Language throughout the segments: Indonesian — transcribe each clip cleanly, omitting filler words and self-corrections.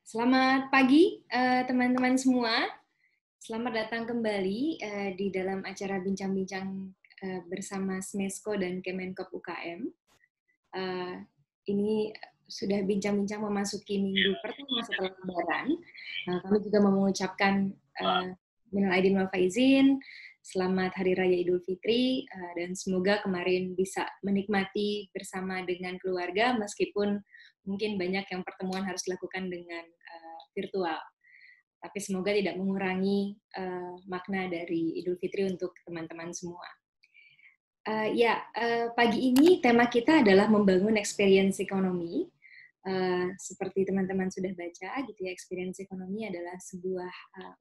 Selamat pagi teman-teman semua. Selamat datang kembali di dalam acara bincang-bincang bersama SMESCO dan Kemenkop UKM. Ini sudah bincang-bincang memasuki minggu pertama setelah Lebaran. Kami juga mau mengucapkan minal aidin wal faizin, selamat Hari Raya Idul Fitri, dan semoga kemarin bisa menikmati bersama dengan keluarga meskipun mungkin banyak yang pertemuan harus dilakukan dengan virtual. Tapi semoga tidak mengurangi makna dari Idul Fitri untuk teman-teman semua. Pagi ini tema kita adalah membangun experience ekonomi. Seperti teman-teman sudah baca, gitu ya, experience ekonomi adalah sebuah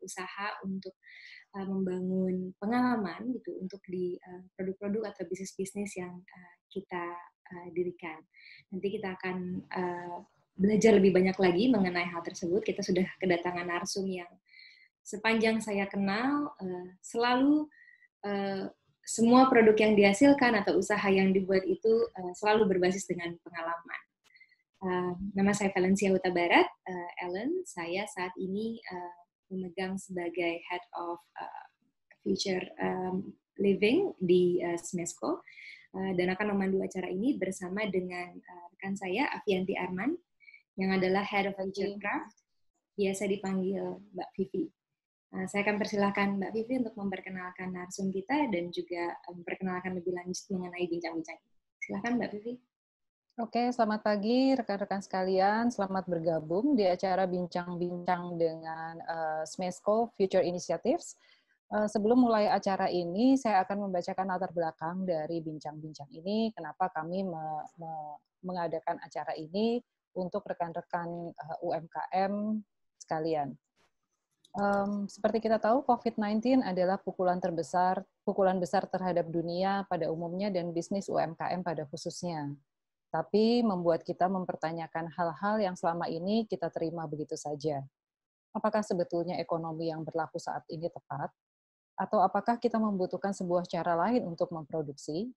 usaha untuk membangun pengalaman, gitu, untuk di produk-produk atau bisnis-bisnis yang kita dirikan. Nanti kita akan belajar lebih banyak lagi mengenai hal tersebut. Kita sudah kedatangan narsum yang sepanjang saya kenal selalu semua produk yang dihasilkan atau usaha yang dibuat itu selalu berbasis dengan pengalaman. Nama saya Valencia Huta Barat, Ellen. Saya saat ini memegang sebagai Head of Future Living di SMESCO dan akan memandu acara ini bersama dengan rekan saya, Avianti Arman, yang adalah Head of Future Craft, biasa dipanggil Mbak Vivi. Saya akan persilahkan Mbak Vivi untuk memperkenalkan narsum kita dan juga memperkenalkan lebih lanjut mengenai bincang-bincang ini. Silakan Mbak Vivi. Oke, selamat pagi rekan-rekan sekalian. Selamat bergabung di acara bincang-bincang dengan SMESCO Future Initiatives. Sebelum mulai acara ini, saya akan membacakan latar belakang dari bincang-bincang ini, kenapa kami mengadakan acara ini untuk rekan-rekan UMKM sekalian. Seperti kita tahu, COVID-19 adalah pukulan besar terhadap dunia pada umumnya dan bisnis UMKM pada khususnya. Tapi membuat kita mempertanyakan hal-hal yang selama ini kita terima begitu saja. Apakah sebetulnya ekonomi yang berlaku saat ini tepat? Atau apakah kita membutuhkan sebuah cara lain untuk memproduksi?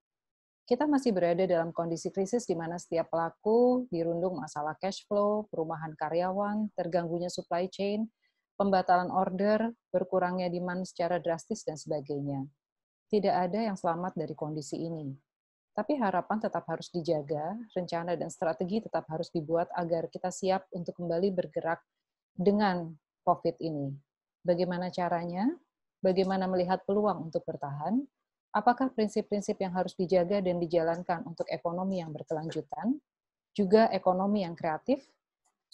Kita masih berada dalam kondisi krisis di mana setiap pelaku dirundung masalah cash flow, perumahan karyawan, terganggunya supply chain, pembatalan order, berkurangnya demand secara drastis, dan sebagainya. Tidak ada yang selamat dari kondisi ini. Tapi harapan tetap harus dijaga, rencana dan strategi tetap harus dibuat agar kita siap untuk kembali bergerak dengan COVID ini. Bagaimana caranya? Bagaimana melihat peluang untuk bertahan? Apakah prinsip-prinsip yang harus dijaga dan dijalankan untuk ekonomi yang berkelanjutan? Juga ekonomi yang kreatif?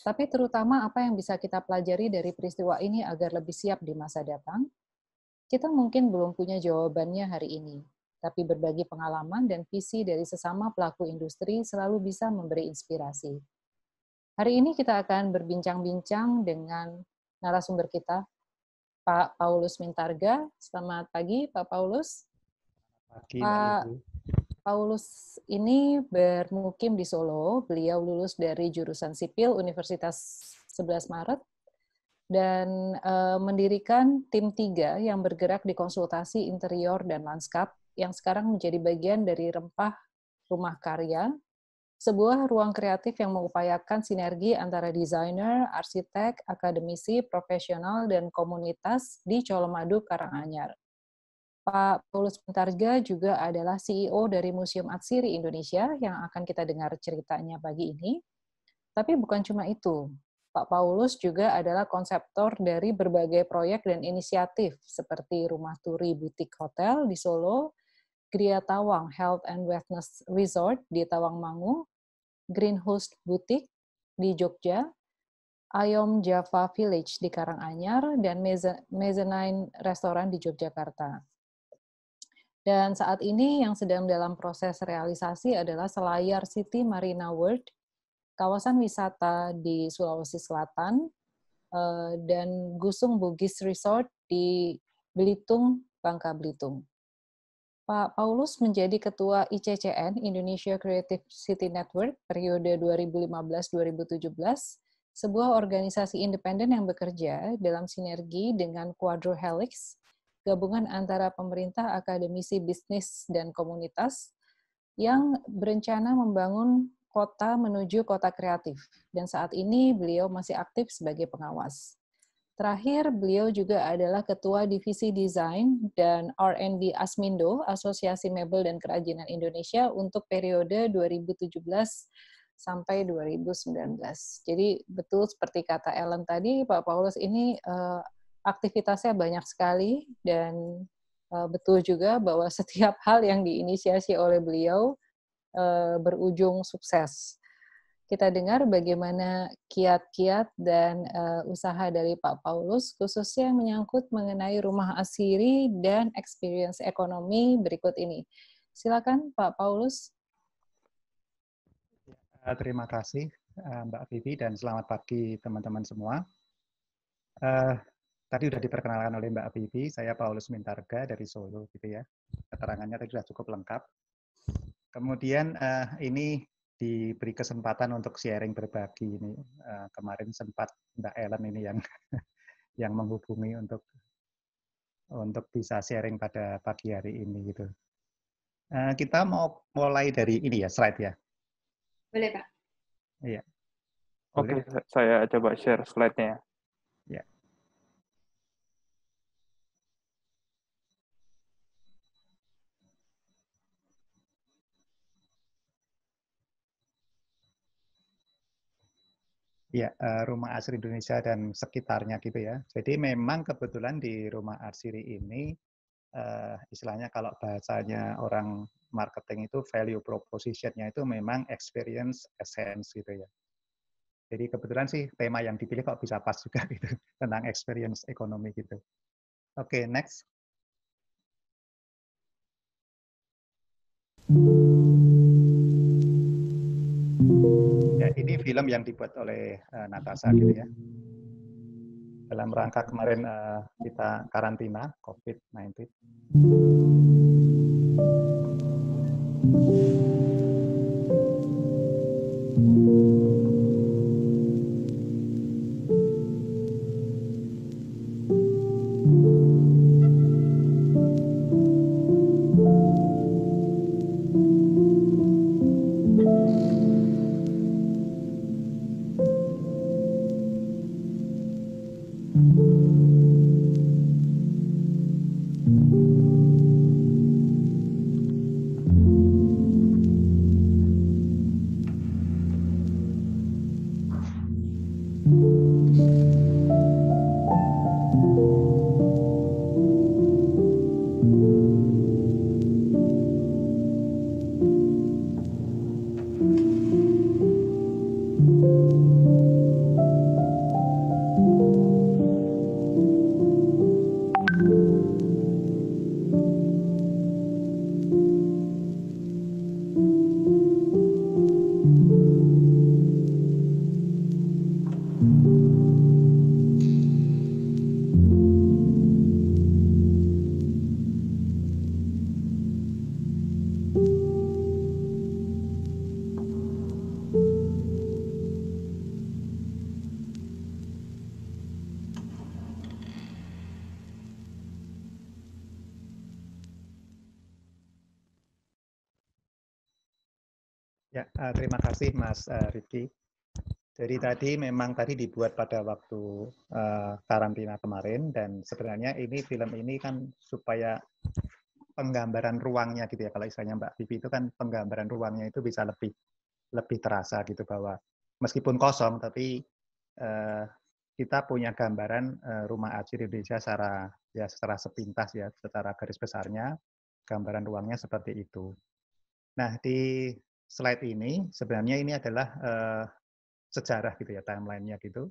Tapi terutama apa yang bisa kita pelajari dari peristiwa ini agar lebih siap di masa datang? Kita mungkin belum punya jawabannya hari ini, tapi berbagi pengalaman dan visi dari sesama pelaku industri selalu bisa memberi inspirasi. Hari ini kita akan berbincang-bincang dengan narasumber kita, Pak Paulus Mintarga. Selamat pagi, Pak Paulus. Pak Paulus ini bermukim di Solo. Beliau lulus dari jurusan sipil Universitas 11 Maret dan mendirikan tim 3 yang bergerak di konsultasi interior dan lanskap yang sekarang menjadi bagian dari Rempah Rumah Karya, sebuah ruang kreatif yang mengupayakan sinergi antara desainer, arsitek, akademisi, profesional, dan komunitas di Colomadu, Karanganyar. Pak Paulus Mintarga juga adalah CEO dari Museum Atsiri Indonesia yang akan kita dengar ceritanya pagi ini. Tapi bukan cuma itu. Pak Paulus juga adalah konseptor dari berbagai proyek dan inisiatif seperti Rumah Turi Butik Hotel di Solo, Gria Tawang Health and Wellness Resort di Tawangmangu, Green Host Boutique di Jogja, Ayom Java Village di Karanganyar, dan Mezzanine Restoran di Yogyakarta. Dan saat ini yang sedang dalam proses realisasi adalah Selayar City Marina World, kawasan wisata di Sulawesi Selatan, dan Gusung Bugis Resort di Belitung, Bangka Belitung. Pak Paulus menjadi Ketua ICCN, Indonesia Creative City Network, periode 2015-2017, sebuah organisasi independen yang bekerja dalam sinergi dengan Quadro Helix, gabungan antara pemerintah, akademisi, bisnis, dan komunitas yang berencana membangun kota menuju kota kreatif, dan saat ini beliau masih aktif sebagai pengawas. Terakhir, beliau juga adalah Ketua Divisi Desain dan R&D Asmindo, Asosiasi Mebel dan Kerajinan Indonesia untuk periode 2017 sampai 2019. Jadi betul seperti kata Ellen tadi, Pak Paulus ini aktivitasnya banyak sekali, dan betul juga bahwa setiap hal yang diinisiasi oleh beliau berujung sukses. Kita dengar bagaimana kiat-kiat dan usaha dari Pak Paulus, khususnya yang menyangkut mengenai rumah asiri dan experience ekonomi berikut ini. Silakan Pak Paulus. Terima kasih Mbak Vivi dan selamat pagi teman-teman semua. Tadi sudah diperkenalkan oleh Mbak Vivi, saya Paulus Mintarga dari Solo, gitu ya. Keterangannya tadi sudah cukup lengkap. Kemudian ini diberi kesempatan untuk sharing berbagi ini. Kemarin sempat Mbak Ellen ini yang yang menghubungi untuk bisa sharing pada pagi hari ini gitu. Kita mau mulai dari ini ya, slide ya. Boleh, Pak. Iya. Oke, saya coba share slide-nya. Ya. Ya, Rumah Arsiri Indonesia dan sekitarnya gitu ya. Jadi memang kebetulan di Rumah Arsiri ini, istilahnya kalau bahasanya orang marketing itu value proposition-nya itu memang experience essence gitu ya. Jadi kebetulan sih tema yang dipilih kok bisa pas juga gitu, tentang experience ekonomi gitu. Oke, next. Ya, ini film yang dibuat oleh Natasha gitu ya. Dalam rangka kemarin kita karantina COVID-19. Ya, terima kasih Mas Rifki. Jadi tadi memang tadi dibuat pada waktu karantina kemarin, dan sebenarnya ini film ini kan supaya penggambaran ruangnya gitu ya, kalau istilahnya Mbak Vivi itu kan penggambaran ruangnya itu bisa lebih terasa gitu, bahwa meskipun kosong tapi kita punya gambaran rumah arsiri Indonesia secara sepintas ya, secara garis besarnya gambaran ruangnya seperti itu. Nah, di slide ini sebenarnya ini adalah sejarah gitu ya, timeline-nya gitu.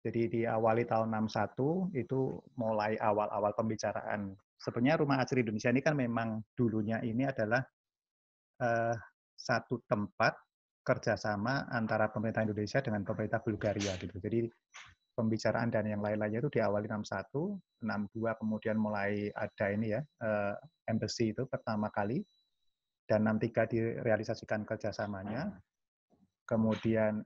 Jadi diawali tahun 61 itu mulai awal-awal pembicaraan. Sebenarnya Rumah Arsiri Indonesia ini kan memang dulunya ini adalah satu tempat kerjasama antara pemerintah Indonesia dengan pemerintah Bulgaria gitu. Jadi pembicaraan dan yang lain-lainnya itu diawali 61, 62 kemudian mulai ada ini ya, embassy itu pertama kali, dan 63 direalisasikan kerjasamanya. Kemudian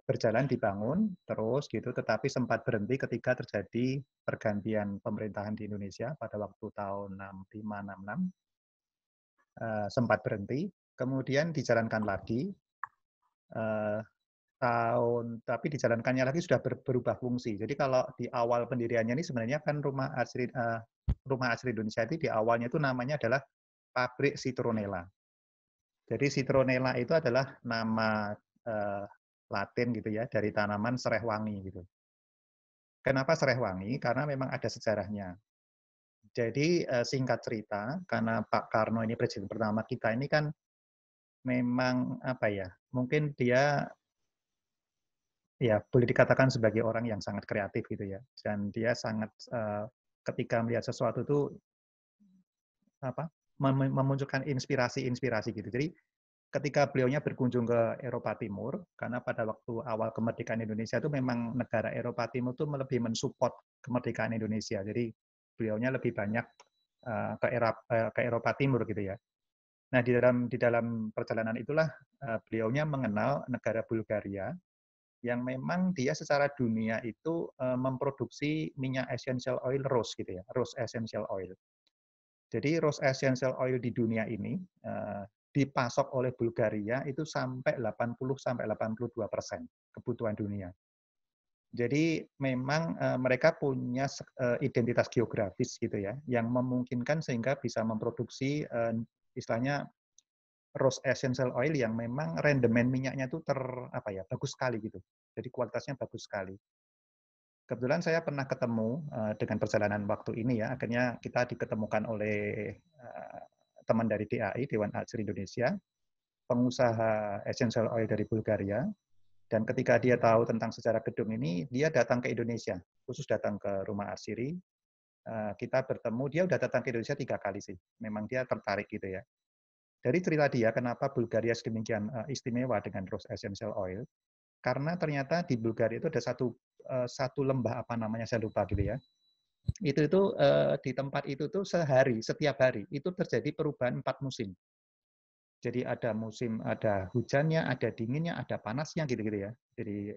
berjalan dibangun terus gitu, tetapi sempat berhenti ketika terjadi pergantian pemerintahan di Indonesia pada waktu tahun 65-66, sempat berhenti, kemudian dijalankan lagi tapi dijalankannya lagi sudah berubah fungsi. Jadi kalau di awal pendiriannya ini sebenarnya kan Rumah Asri Indonesia itu di awalnya itu namanya adalah Pabrik Citronella. Jadi Citronella itu adalah nama Latin gitu ya dari tanaman sereh wangi gitu. Kenapa sereh wangi? Karena memang ada sejarahnya. Jadi singkat cerita, karena Pak Karno ini presiden pertama kita ini kan memang apa ya? Mungkin dia ya boleh dikatakan sebagai orang yang sangat kreatif gitu ya. Dan dia sangat ketika melihat sesuatu itu apa? Memunculkan inspirasi-inspirasi gitu. Jadi ketika beliaunya berkunjung ke Eropa Timur, karena pada waktu awal kemerdekaan Indonesia itu memang negara Eropa Timur itu lebih mensupport kemerdekaan Indonesia. Jadi beliaunya lebih banyak ke Eropa Timur gitu ya. Nah di dalam perjalanan itulah beliaunya mengenal negara Bulgaria yang memang dia secara dunia itu memproduksi minyak essential oil rose gitu ya, rose essential oil. Jadi rose essential oil di dunia ini dipasok oleh Bulgaria itu sampai 80-82% kebutuhan dunia. Jadi memang mereka punya identitas geografis gitu ya, yang memungkinkan sehingga bisa memproduksi istilahnya rose essential oil yang memang rendemen minyaknya itu bagus sekali gitu. Jadi kualitasnya bagus sekali. Kebetulan saya pernah ketemu dengan perjalanan waktu ini ya, akhirnya kita diketemukan oleh teman dari DAI, Dewan Asri Indonesia, pengusaha essential oil dari Bulgaria, dan ketika dia tahu tentang sejarah gedung ini, dia datang ke Indonesia, khusus datang ke Rumah Asri, kita bertemu, dia udah datang ke Indonesia 3 kali sih, memang dia tertarik gitu ya. Dari cerita dia, kenapa Bulgaria sedemikian istimewa dengan rose essential oil, karena ternyata di Bulgaria itu ada satu lembah apa namanya saya lupa gitu ya. Itu di tempat itu tuh setiap hari itu terjadi perubahan 4 musim. Jadi ada hujannya, ada dinginnya, ada panasnya gitu-gitu ya. Jadi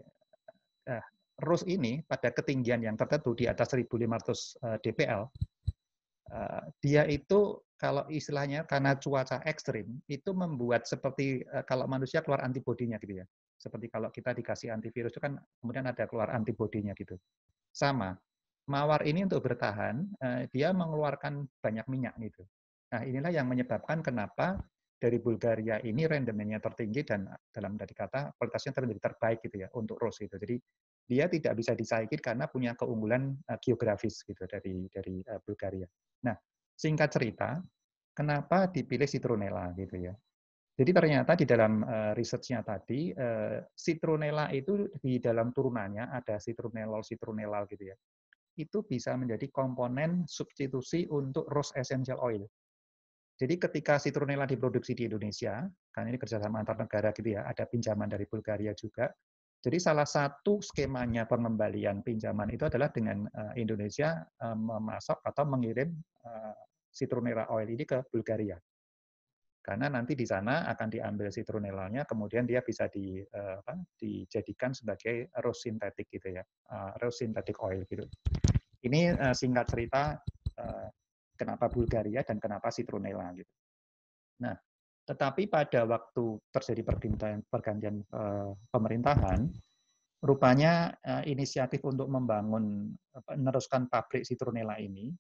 rose ini pada ketinggian yang tertentu di atas 1.500 dpl, dia itu kalau istilahnya karena cuaca ekstrim itu membuat seperti kalau manusia keluar antibodinya gitu ya. Seperti kalau kita dikasih antivirus itu kan kemudian ada keluar antibodinya gitu. Sama. Mawar ini untuk bertahan dia mengeluarkan banyak minyak gitu. Nah, inilah yang menyebabkan kenapa dari Bulgaria ini rendemennya tertinggi dan dalam tadi kata kualitasnya terbaik gitu ya untuk rose itu. Jadi dia tidak bisa disaingi karena punya keunggulan geografis gitu dari Bulgaria. Nah, singkat cerita, kenapa dipilih citronella gitu ya? Jadi ternyata di dalam research-nya tadi, citronella itu di dalam turunannya ada citronellol gitu ya. Itu bisa menjadi komponen substitusi untuk rose essential oil. Jadi ketika citronella diproduksi di Indonesia, karena ini kerjasama antar negara gitu ya, ada pinjaman dari Bulgaria juga. Jadi salah satu skemanya pengembalian pinjaman itu adalah dengan Indonesia memasok atau mengirim citronella oil ini ke Bulgaria. Karena nanti di sana akan diambil citronellanya, kemudian dia bisa dijadikan sebagai rose synthetic gitu ya, rose synthetic oil gitu. Ini singkat cerita kenapa Bulgaria dan kenapa citronella gitu. Nah, tetapi pada waktu terjadi pergantian pemerintahan, rupanya inisiatif untuk meneruskan pabrik citronella ini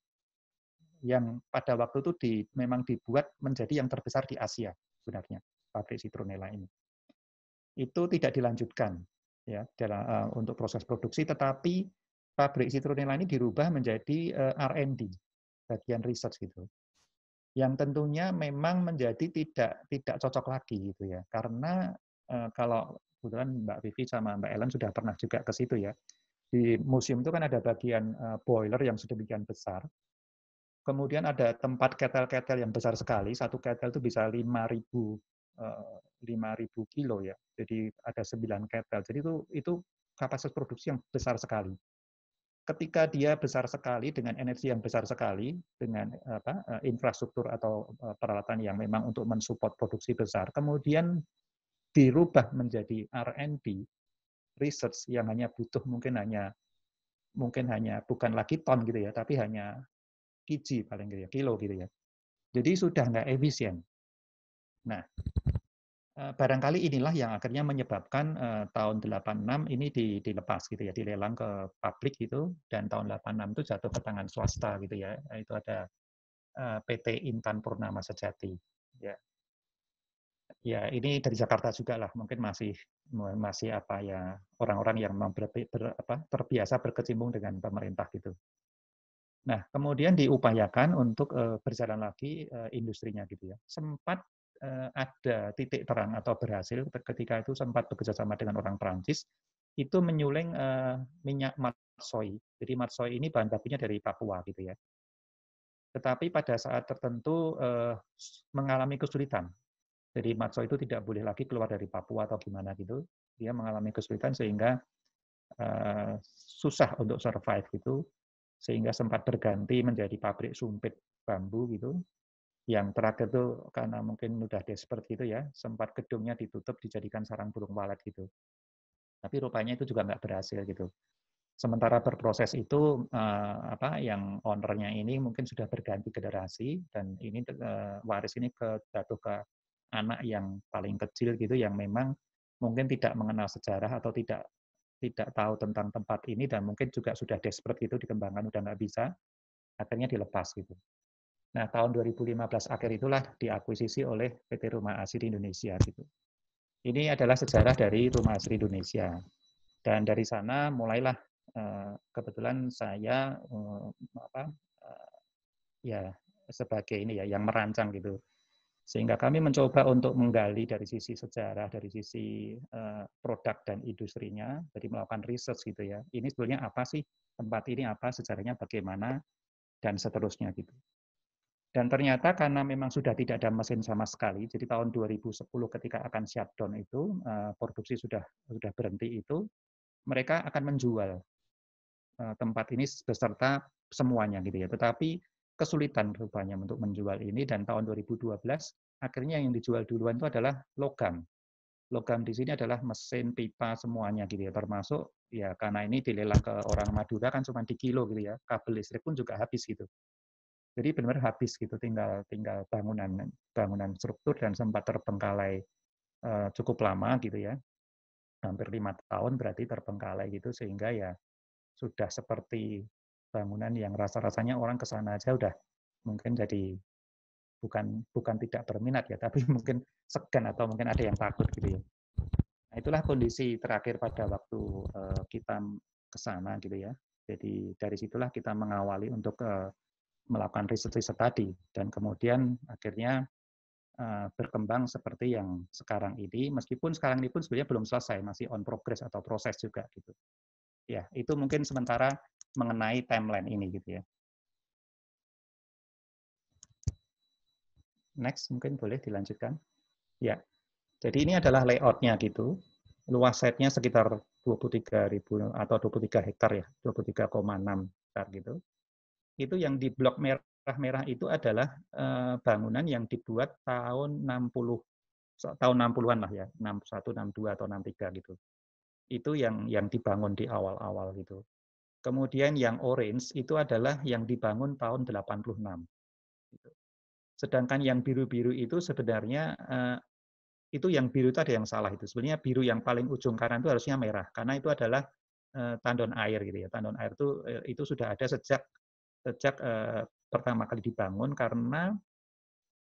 yang pada waktu itu memang dibuat menjadi yang terbesar di Asia sebenarnya pabrik citronella ini. Itu tidak dilanjutkan ya untuk proses produksi, tetapi pabrik citronella ini dirubah menjadi R&D, bagian research gitu. Yang tentunya memang menjadi tidak cocok lagi gitu ya. Karena kalau kebetulan Mbak Vivi sama Mbak Ellen sudah pernah juga ke situ ya. Di museum itu kan ada bagian boiler yang sedemikian besar. Kemudian ada tempat ketel-ketel yang besar sekali, satu ketel itu bisa 5.000 kilo ya. Jadi ada 9 ketel. Jadi itu kapasitas produksi yang besar sekali. Ketika dia besar sekali dengan energi yang besar sekali, dengan infrastruktur atau peralatan yang memang untuk mensupport produksi besar, kemudian dirubah menjadi R&D, research yang hanya butuh mungkin hanya bukan lagi ton gitu ya, tapi hanya kg paling gitu ya, kilo gitu ya. Jadi sudah nggak efisien. Nah, barangkali inilah yang akhirnya menyebabkan tahun 86 ini dilepas gitu ya, dilelang ke publik gitu, dan tahun 86 itu jatuh ke tangan swasta gitu ya. Itu ada PT Intan Purnama Sejati. Ya, ya ini dari Jakarta juga lah, mungkin masih apa ya, orang-orang yang memang terbiasa berkecimpung dengan pemerintah gitu. Nah, kemudian diupayakan untuk berjalan lagi industrinya gitu ya. Sempat ada titik terang atau berhasil ketika itu sempat bekerjasama dengan orang Perancis itu menyuling minyak matsoi. Jadi matsoi ini bahan bakunya dari Papua gitu ya. Tetapi pada saat tertentu mengalami kesulitan. Jadi matsoi itu tidak boleh lagi keluar dari Papua atau gimana gitu. Dia mengalami kesulitan sehingga susah untuk survive gitu, sehingga sempat berganti menjadi pabrik sumpit bambu gitu. Yang terakhir tuh karena mungkin udah desperate gitu ya, sempat gedungnya ditutup dijadikan sarang burung walet gitu. Tapi rupanya itu juga nggak berhasil gitu. Sementara berproses itu yang ownernya ini mungkin sudah berganti generasi dan ini waris ini jatuh ke anak yang paling kecil gitu yang memang mungkin tidak mengenal sejarah atau tidak tahu tentang tempat ini dan mungkin juga sudah desperate gitu dikembangkan udah nggak bisa, akhirnya dilepas gitu. Nah, tahun 2015 akhir itulah diakuisisi oleh PT Rumah Asri Indonesia gitu. Ini adalah sejarah dari Rumah Asri Indonesia. Dan dari sana mulailah kebetulan saya sebagai ini ya yang merancang gitu. Sehingga kami mencoba untuk menggali dari sisi sejarah, dari sisi produk dan industrinya, jadi melakukan research gitu ya. Ini sebetulnya apa sih, tempat ini apa, sejarahnya bagaimana, dan seterusnya gitu. Dan ternyata karena memang sudah tidak ada mesin sama sekali, jadi tahun 2010 ketika akan shutdown itu, produksi sudah berhenti itu, mereka akan menjual tempat ini beserta semuanya gitu ya. Tetapi kesulitan rupanya untuk menjual ini dan tahun 2012 akhirnya yang dijual duluan itu adalah logam. Logam di sini adalah mesin, pipa semuanya gitu ya, termasuk ya karena ini dilelang ke orang Madura kan cuma di kilo gitu ya. Kabel listrik pun juga habis gitu. Jadi benar-benar habis gitu, tinggal bangunan struktur dan sempat terbengkalai cukup lama gitu ya. Hampir 5 tahun berarti terbengkalai gitu sehingga ya sudah seperti bangunan yang rasa-rasanya orang ke sana aja udah mungkin jadi bukan tidak berminat ya, tapi mungkin segan atau mungkin ada yang takut gitu ya. Nah, itulah kondisi terakhir pada waktu kita ke sana gitu ya. Jadi dari situlah kita mengawali untuk melakukan riset tadi dan kemudian akhirnya berkembang seperti yang sekarang ini, meskipun sekarang ini pun sebenarnya belum selesai, masih on progress atau proses juga gitu. Ya, itu mungkin sementara mengenai timeline ini gitu ya. Next, mungkin boleh dilanjutkan. Ya, jadi ini adalah layout-nya gitu. Luas site-nya sekitar 23.000 atau 23 hektar ya, 23,6 hektar gitu. Itu yang di blok merah itu adalah bangunan yang dibuat tahun 60-an lah ya, 61, 62 atau 63 gitu. Itu yang dibangun di awal-awal gitu. Kemudian yang orange itu adalah yang dibangun tahun 86. Gitu. Sedangkan yang biru-biru itu sebenarnya itu yang biru itu ada yang salah itu. Sebenarnya biru yang paling ujung kanan itu harusnya merah karena itu adalah tandon air gitu ya. Tandon air itu sudah ada sejak pertama kali dibangun karena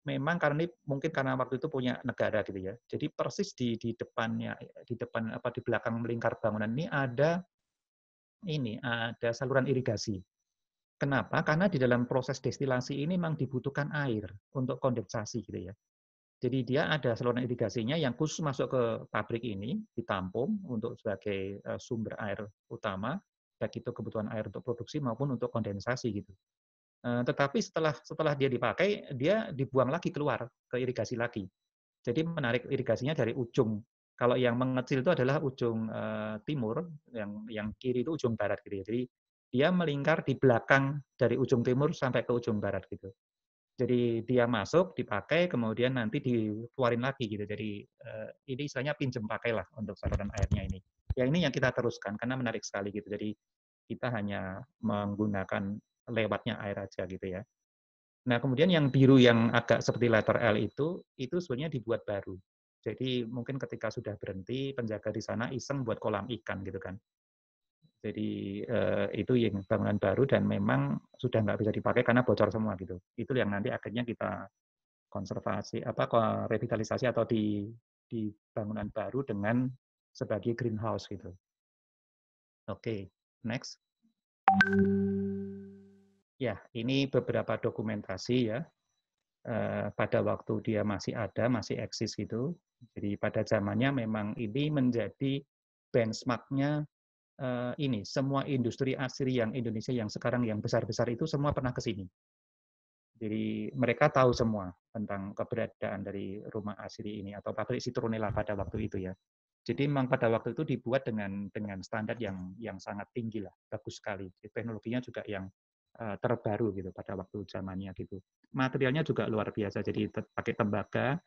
memang karena ini mungkin karena waktu itu punya negara gitu ya. Jadi persis di depan di belakang melingkar bangunan ini ada saluran irigasi. Kenapa? Karena di dalam proses destilasi ini memang dibutuhkan air untuk kondensasi gitu ya. Jadi dia ada saluran irigasinya yang khusus masuk ke pabrik ini, ditampung untuk sebagai sumber air utama, baik itu kebutuhan air untuk produksi maupun untuk kondensasi gitu. Tetapi setelah dia dipakai, dia dibuang lagi keluar ke irigasi lagi. Jadi menarik irigasinya dari ujung. Kalau yang mengecil itu adalah ujung timur, yang kiri itu ujung barat gitu ya. Jadi dia melingkar di belakang dari ujung timur sampai ke ujung barat gitu. Jadi dia masuk, dipakai, kemudian nanti dikeluarin lagi gitu. Jadi ini istilahnya pinjem pakailah untuk saluran airnya ini. Ya ini yang kita teruskan karena menarik sekali gitu. Jadi kita hanya menggunakan lewatnya air aja gitu ya. Nah kemudian yang biru yang agak seperti letter L itu sebenarnya dibuat baru. Jadi mungkin ketika sudah berhenti, penjaga di sana iseng buat kolam ikan gitu kan. Jadi itu yang bangunan baru dan memang sudah nggak bisa dipakai karena bocor semua gitu. Itu yang nanti akhirnya kita konservasi, revitalisasi atau di bangunan baru dengan sebagai greenhouse gitu. Oke, next. Ya, ini beberapa dokumentasi ya. Pada waktu dia masih ada, masih eksis gitu. Jadi pada zamannya memang ini menjadi benchmark-nya ini. Semua industri asri yang Indonesia yang sekarang yang besar-besar itu semua pernah ke sini. Jadi mereka tahu semua tentang keberadaan dari rumah asri ini atau pabrik Citronella pada waktu itu ya. Jadi memang pada waktu itu dibuat dengan standar yang sangat tinggi lah, bagus sekali. Teknologinya juga yang terbaru gitu pada waktu zamannya gitu. Materialnya juga luar biasa, jadi pakai tembaga.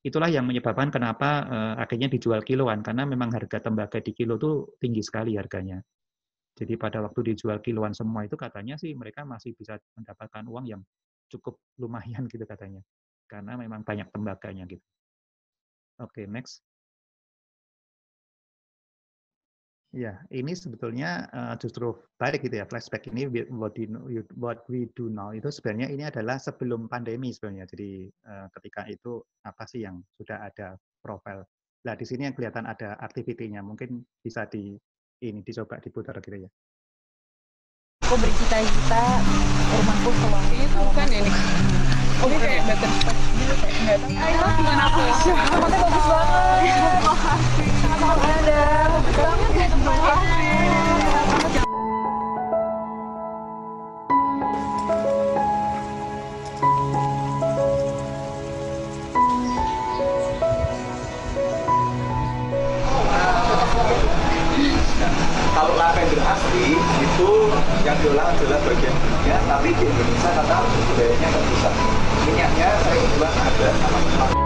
Itulah yang menyebabkan kenapa akhirnya dijual kiloan, karena memang harga tembaga di kilo tuh tinggi sekali harganya. Jadi pada waktu dijual kiloan semua itu katanya sih mereka masih bisa mendapatkan uang yang cukup lumayan gitu katanya. Karena memang banyak tembaganya gitu. Oke, next. Ya, ini sebetulnya justru balik gitu ya, flashback ini what we do now itu sebenarnya ini adalah sebelum pandemi sebenarnya. Jadi ketika itu apa sih yang sudah ada profil. Nah, di sini yang kelihatan ada aktivitinya, mungkin bisa dicoba diputar gitu ya. Aku bercita-cita rumahku selalu. Itu bukan ini. Oh, ini kayak Butterfly gitu kayak enggak tahu. Ayo gimana aku? Tempatnya bagus banget. Makasih. Ada. Bagus banget ya tempatnya. Kalau lavender asli itu yang diolah adalah bagian minyak, tapi di Indonesia karena budayanya nggak bisa. Minyaknya sering buat ada sama-sama.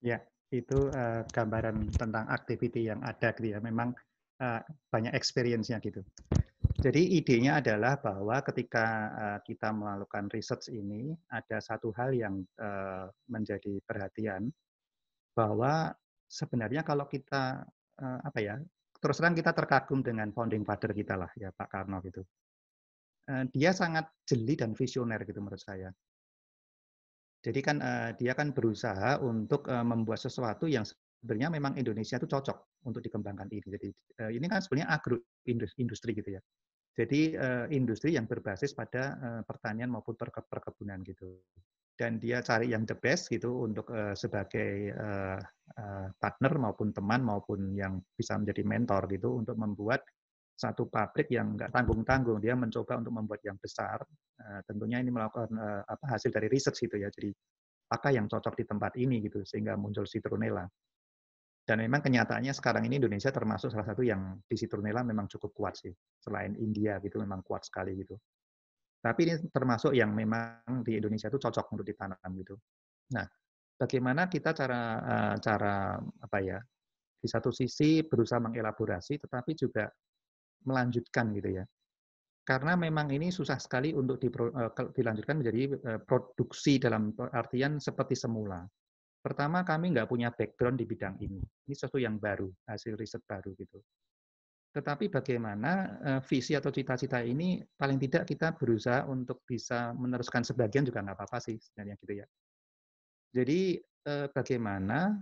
Ya, itu gambaran tentang activity yang ada gitu ya. Memang banyak experience-nya gitu. Jadi idenya adalah bahwa ketika kita melakukan research ini, ada satu hal yang menjadi perhatian, bahwa sebenarnya kalau kita apa ya, terus terang kita terkagum dengan founding father kita lah ya Pak Karno gitu. Dia sangat jeli dan visioner gitu menurut saya. Jadi kan dia kan berusaha untuk membuat sesuatu yang sebenarnya memang Indonesia itu cocok untuk dikembangkan ini. Jadi ini kan sebenarnya agro industri gitu ya. Jadi industri yang berbasis pada pertanian maupun perkebunan gitu. Dan dia cari yang the best gitu untuk sebagai partner maupun teman maupun yang bisa menjadi mentor gitu untuk membuat satu pabrik yang nggak tanggung-tanggung. Dia mencoba untuk membuat yang besar. Tentunya ini melakukan hasil dari research gitu ya. Jadi apakah yang cocok di tempat ini gitu sehingga muncul Citronella. Dan memang kenyataannya sekarang ini Indonesia termasuk salah satu yang di Citronella memang cukup kuat sih. Selain India gitu memang kuat sekali gitu. Tapi ini termasuk yang memang di Indonesia itu cocok untuk ditanam gitu. Nah, bagaimana kita cara apa ya? Di satu sisi berusaha mengelaborasi tetapi juga melanjutkan gitu ya. Karena memang ini susah sekali untuk dilanjutkan menjadi produksi dalam artian seperti semula. Pertama, kami nggak punya background di bidang ini. Ini sesuatu yang baru, hasil riset baru gitu. Tetapi bagaimana visi atau cita-cita ini paling tidak kita berusaha untuk bisa meneruskan sebagian juga nggak apa-apa sih sebenarnya gitu ya. Jadi bagaimana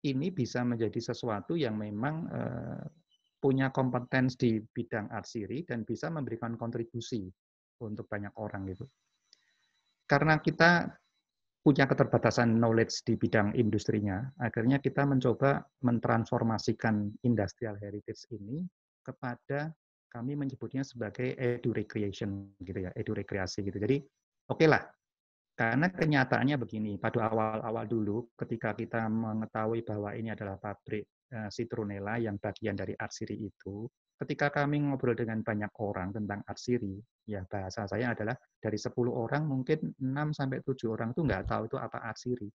ini bisa menjadi sesuatu yang memang punya kompetensi di bidang arsiri dan bisa memberikan kontribusi untuk banyak orang gitu. Karena kita punya keterbatasan knowledge di bidang industrinya, akhirnya kita mencoba mentransformasikan industrial heritage ini kepada kami menyebutnya sebagai edu recreation gitu ya, edu rekreasi gitu. Jadi oke lah, karena kenyataannya begini, pada awal-awal dulu ketika kita mengetahui bahwa ini adalah pabrik citronella yang bagian dari arsiri itu, ketika kami ngobrol dengan banyak orang tentang arsiri, ya bahasa saya adalah dari 10 orang mungkin 6-7 orang itu nggak tahu itu apa arsiri.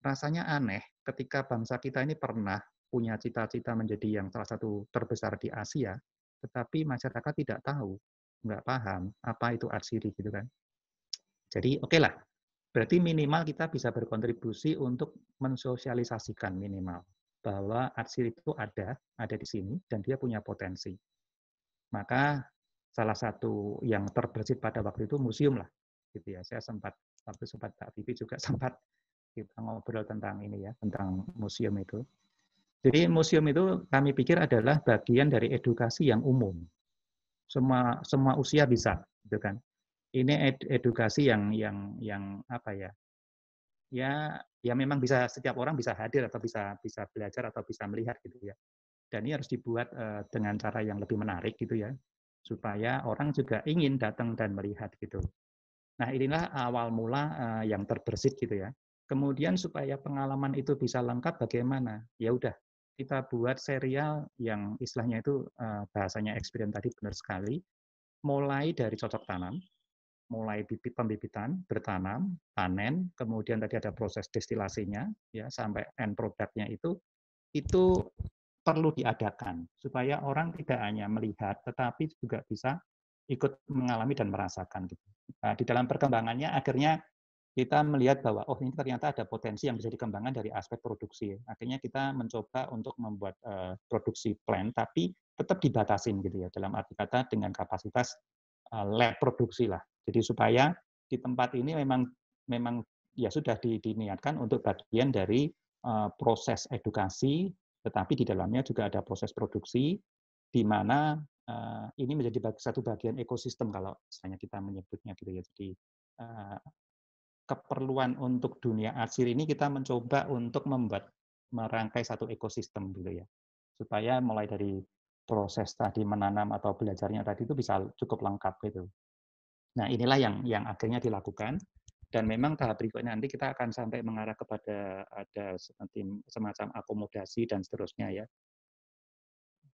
Rasanya aneh ketika bangsa kita ini pernah punya cita-cita menjadi yang salah satu terbesar di Asia, tetapi masyarakat tidak tahu, nggak paham apa itu arsiri gitu kan. Jadi oke lah, berarti minimal kita bisa berkontribusi untuk mensosialisasikan minimal bahwa arsiri itu ada di sini dan dia punya potensi. Maka salah satu yang terbesit pada waktu itu museum lah, gitu ya. Saya waktu sempat Pak Vivi juga sempat kita ngobrol tentang ini ya, tentang museum itu. Jadi museum itu kami pikir adalah bagian dari edukasi yang umum. Semua usia bisa, gitu kan. Ini edukasi yang apa ya? Ya memang bisa setiap orang bisa hadir atau bisa belajar atau bisa melihat gitu ya. Dan ini harus dibuat dengan cara yang lebih menarik gitu ya, supaya orang juga ingin datang dan melihat gitu. Nah inilah awal mula yang terbersit gitu ya. Kemudian supaya pengalaman itu bisa lengkap bagaimana? Ya udah, kita buat serial yang istilahnya itu bahasanya experience tadi benar sekali, mulai dari cocok tanam, mulai pembibitan, bertanam, panen, kemudian tadi ada proses destilasinya, ya sampai end produknya itu perlu diadakan supaya orang tidak hanya melihat, tetapi juga bisa ikut mengalami dan merasakan. Nah, di dalam perkembangannya akhirnya kita melihat bahwa oh ini ternyata ada potensi yang bisa dikembangkan dari aspek produksi. Akhirnya kita mencoba untuk membuat produksi plant, tapi tetap dibatasin gitu ya dalam arti kata dengan kapasitas lab produksi lah. Jadi supaya di tempat ini memang ya sudah diniatkan untuk bagian dari proses edukasi, tetapi di dalamnya juga ada proses produksi di mana ini menjadi satu bagian ekosistem kalau misalnya kita menyebutnya gitu ya. Jadi keperluan untuk dunia arsir ini kita mencoba untuk merangkai satu ekosistem gitu ya. Supaya mulai dari proses tadi menanam atau belajarnya tadi itu bisa cukup lengkap gitu. Nah, inilah yang akhirnya dilakukan dan memang tahap berikutnya nanti kita akan sampai mengarah kepada ada semacam akomodasi dan seterusnya ya.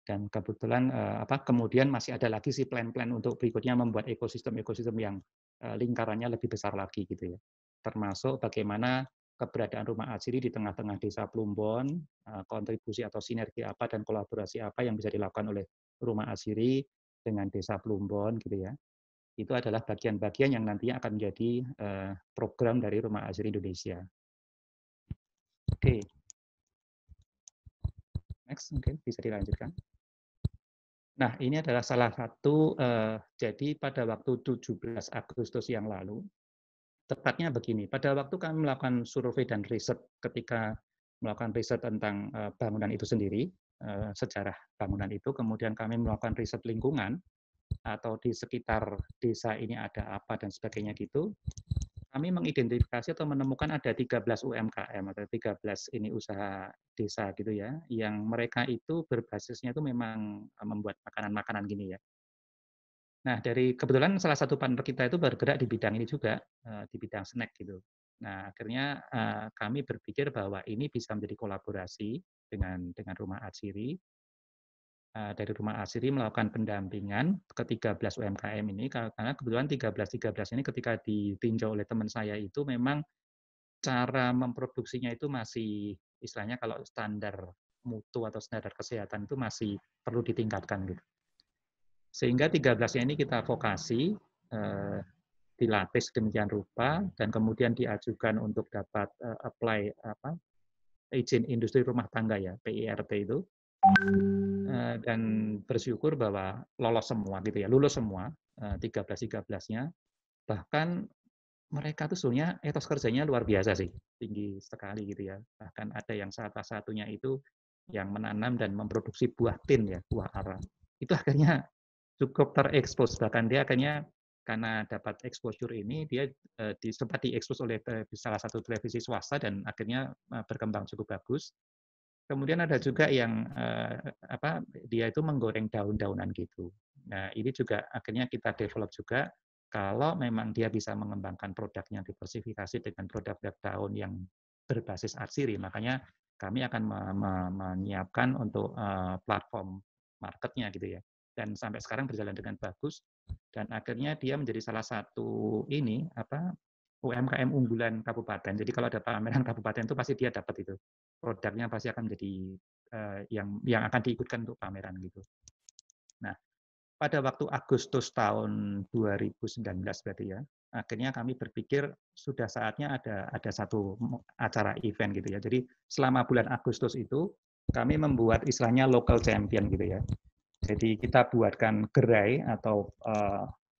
Dan kebetulan kemudian masih ada lagi sih plan-plan untuk berikutnya membuat ekosistem yang lingkarannya lebih besar lagi gitu ya. Termasuk bagaimana keberadaan rumah arsiri di tengah-tengah desa Plumbon, kontribusi atau sinergi apa dan kolaborasi apa yang bisa dilakukan oleh rumah arsiri dengan desa Plumbon gitu ya. Itu adalah bagian-bagian yang nantinya akan menjadi program dari Rumah Arsiri Indonesia. Oke. Next, mungkin bisa dilanjutkan. Nah, ini adalah salah satu, jadi pada waktu 17 Agustus yang lalu, tepatnya begini, pada waktu kami melakukan survei dan riset ketika melakukan riset tentang bangunan itu sendiri, sejarah bangunan itu, kemudian kami melakukan riset lingkungan, atau di sekitar desa ini ada apa dan sebagainya gitu, kami mengidentifikasi atau menemukan ada 13 UMKM atau 13 ini usaha desa gitu ya, yang mereka itu berbasisnya itu memang membuat makanan-makanan gini ya. Nah, dari kebetulan salah satu partner kita itu bergerak di bidang ini juga, di bidang snack gitu. Nah, akhirnya kami berpikir bahwa ini bisa menjadi kolaborasi dengan Rumah Arsiri, dari Rumah Arsiri melakukan pendampingan ke 13 UMKM ini, karena kebetulan 13 ini ketika ditinjau oleh teman saya itu memang cara memproduksinya itu masih, istilahnya kalau standar mutu atau standar kesehatan itu masih perlu ditingkatkan gitu. Sehingga 13-nya ini kita vokasi, dilatih sedemikian rupa, dan kemudian diajukan untuk dapat apply izin industri rumah tangga ya, PIRT itu, dan bersyukur bahwa lolos semua gitu ya, lulus semua 13-nya. Bahkan mereka tuh sebenarnya etos kerjanya luar biasa sih, tinggi sekali gitu ya. Bahkan ada yang salah satunya itu yang menanam dan memproduksi buah tin ya, buah ara. Itu akhirnya cukup terekspos, bahkan dia akhirnya karena dapat exposure ini dia sempat diekspos oleh salah satu televisi swasta dan akhirnya berkembang cukup bagus. Kemudian ada juga yang dia itu menggoreng daun-daunan gitu. Nah, ini juga akhirnya kita develop juga kalau memang dia bisa mengembangkan produknya diversifikasi dengan produk daun yang berbasis atsiri, makanya kami akan menyiapkan untuk platform marketnya gitu ya. Dan sampai sekarang berjalan dengan bagus dan akhirnya dia menjadi salah satu UMKM unggulan kabupaten. Jadi kalau ada pameran kabupaten itu pasti dia dapat itu. Produknya pasti akan menjadi yang akan diikutkan untuk pameran gitu. Nah, pada waktu Agustus tahun 2019 berarti ya, akhirnya kami berpikir sudah saatnya ada satu acara event gitu ya. Jadi selama bulan Agustus itu kami membuat istilahnya local champion gitu ya. Jadi kita buatkan gerai atau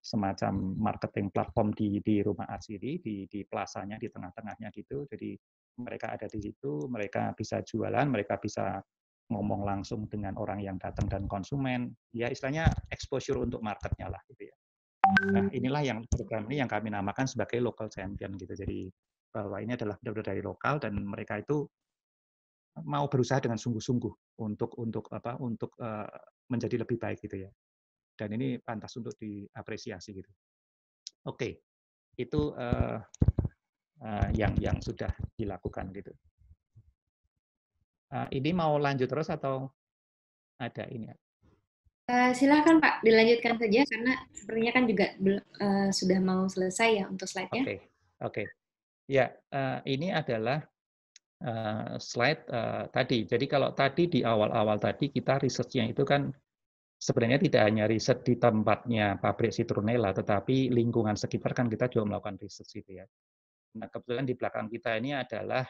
semacam marketing platform di rumah atsiri, di plasanya, di tengah-tengahnya gitu. Jadi mereka ada di situ, mereka bisa jualan, mereka bisa ngomong langsung dengan orang yang datang dan konsumen. Ya istilahnya exposure untuk marketnya lah gitu ya. Nah inilah yang program ini yang kami namakan sebagai local champion gitu. Jadi bahwa ini adalah benar-benar dari lokal dan mereka itu mau berusaha dengan sungguh-sungguh untuk menjadi lebih baik gitu ya. Dan ini pantas untuk diapresiasi gitu. Oke, itu yang sudah dilakukan gitu. Ini mau lanjut terus atau ada ini? Silakan Pak, dilanjutkan saja karena sepertinya kan juga sudah mau selesai ya untuk slide-nya. Oke. Ya, ini adalah slide tadi. Jadi kalau tadi di awal-awal tadi kita risetnya itu kan sebenarnya tidak hanya riset di tempatnya pabrik citronella, tetapi lingkungan sekitar kan kita juga melakukan riset gitu ya. Nah kebetulan di belakang kita ini adalah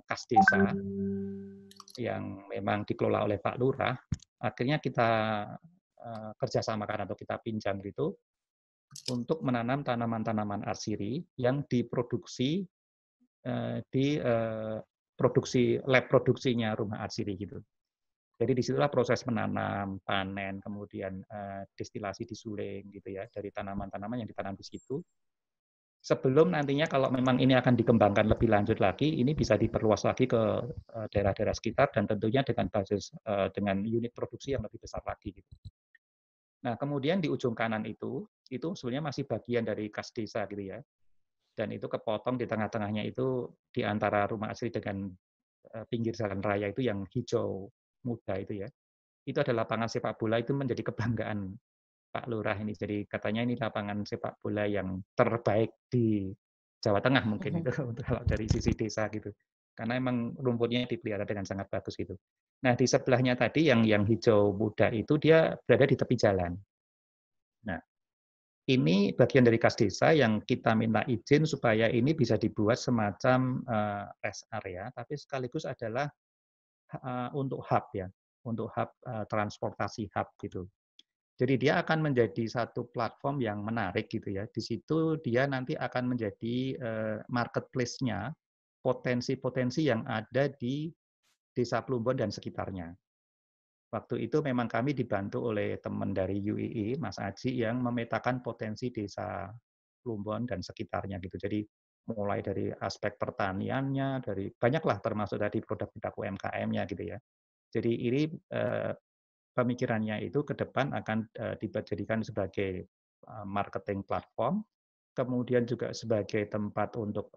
kas desa yang memang dikelola oleh Pak Lurah. Akhirnya kita kerjasamakan atau kita pinjam gitu untuk menanam tanaman-tanaman atsiri yang diproduksi di produksi lab produksinya rumah atsiri gitu. Jadi disitulah proses menanam, panen, kemudian destilasi disuling gitu ya dari tanaman-tanaman yang ditanam di situ. Sebelum nantinya kalau memang ini akan dikembangkan lebih lanjut lagi, ini bisa diperluas lagi ke daerah-daerah sekitar dan tentunya dengan basis dengan unit produksi yang lebih besar lagi gitu. Nah, kemudian di ujung kanan itu sebenarnya masih bagian dari kas desa gitu ya. Dan itu kepotong di tengah-tengahnya itu di antara rumah asli dengan pinggir jalan raya itu yang hijau muda itu ya. Itu ada lapangan sepak bola, itu menjadi kebanggaan Pak Lurah ini. Jadi katanya ini lapangan sepak bola yang terbaik di Jawa Tengah mungkin itu untuk kalau dari sisi desa gitu. Karena emang rumputnya dipelihara dengan sangat bagus gitu. Nah, di sebelahnya tadi yang hijau muda itu dia berada di tepi jalan. Nah, ini bagian dari kas desa yang kita minta izin supaya ini bisa dibuat semacam rest area, tapi sekaligus adalah untuk hub ya, untuk hub transportasi hub gitu. Jadi dia akan menjadi satu platform yang menarik gitu ya. Di situ dia nanti akan menjadi marketplace-nya potensi-potensi yang ada di Desa Plumbon dan sekitarnya. Waktu itu memang kami dibantu oleh teman dari UII, Mas Aji, yang memetakan potensi Desa Plumbon dan sekitarnya gitu. Jadi mulai dari aspek pertaniannya, dari banyaklah termasuk dari produk-produk UMKM-nya gitu ya. Jadi ini pemikirannya itu ke depan akan dijadikan sebagai marketing platform, kemudian juga sebagai tempat untuk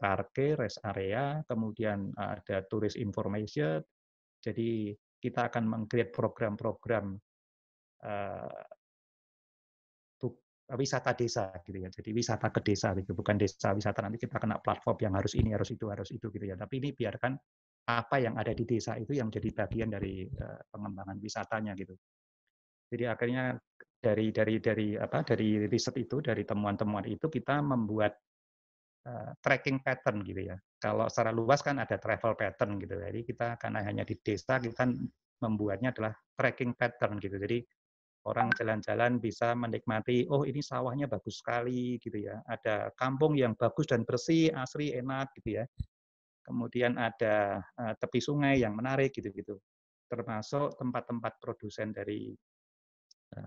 parkir, rest area, kemudian ada tourist information. Jadi kita akan meng-create program-program wisata desa gitu ya. Jadi wisata ke desa gitu, bukan desa wisata nanti kita kena platform yang harus ini, harus itu gitu ya. Tapi ini biarkan apa yang ada di desa itu yang jadi bagian dari pengembangan wisatanya gitu. Jadi akhirnya dari riset itu, dari temuan-temuan itu kita membuat tracking pattern gitu ya. Kalau secara luas kan ada travel pattern gitu. Jadi kita karena hanya di desa kita membuatnya adalah tracking pattern gitu. Jadi orang jalan-jalan bisa menikmati, oh ini sawahnya bagus sekali gitu ya. Ada kampung yang bagus dan bersih, asri, enak gitu ya. Kemudian ada tepi sungai yang menarik gitu-gitu. termasuk tempat-tempat produsen dari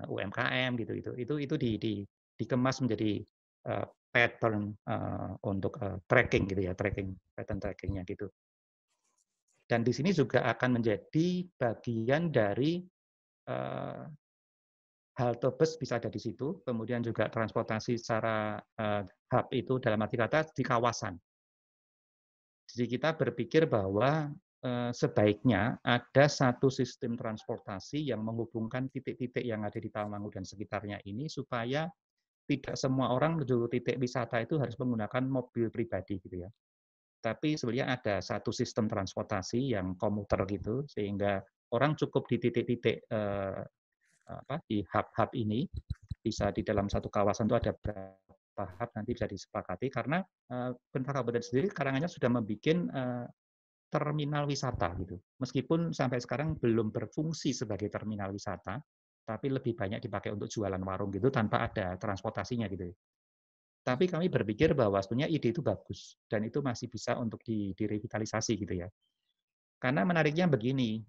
UMKM gitu. Itu dikemas menjadi pattern untuk tracking gitu ya, pattern trackingnya gitu. Dan di sini juga akan menjadi bagian dari halte bus bisa ada di situ, kemudian juga transportasi secara hub itu dalam arti kata di kawasan. Jadi kita berpikir bahwa sebaiknya ada satu sistem transportasi yang menghubungkan titik-titik yang ada di Tawangmangu dan sekitarnya ini supaya tidak semua orang menuju titik wisata itu harus menggunakan mobil pribadi gitu ya. Tapi sebenarnya ada satu sistem transportasi yang komuter gitu sehingga orang cukup di titik-titik di hub-hub ini bisa di dalam satu kawasan itu ada berapa hub nanti bisa disepakati karena pemerintah kabupaten sendiri Karanganyar sudah membuat terminal wisata gitu. Meskipun sampai sekarang belum berfungsi sebagai terminal wisata, tapi lebih banyak dipakai untuk jualan warung gitu tanpa ada transportasinya gitu. Tapi kami berpikir bahwa sebenarnya ide itu bagus dan itu masih bisa untuk direvitalisasi gitu ya. Karena menariknya begini,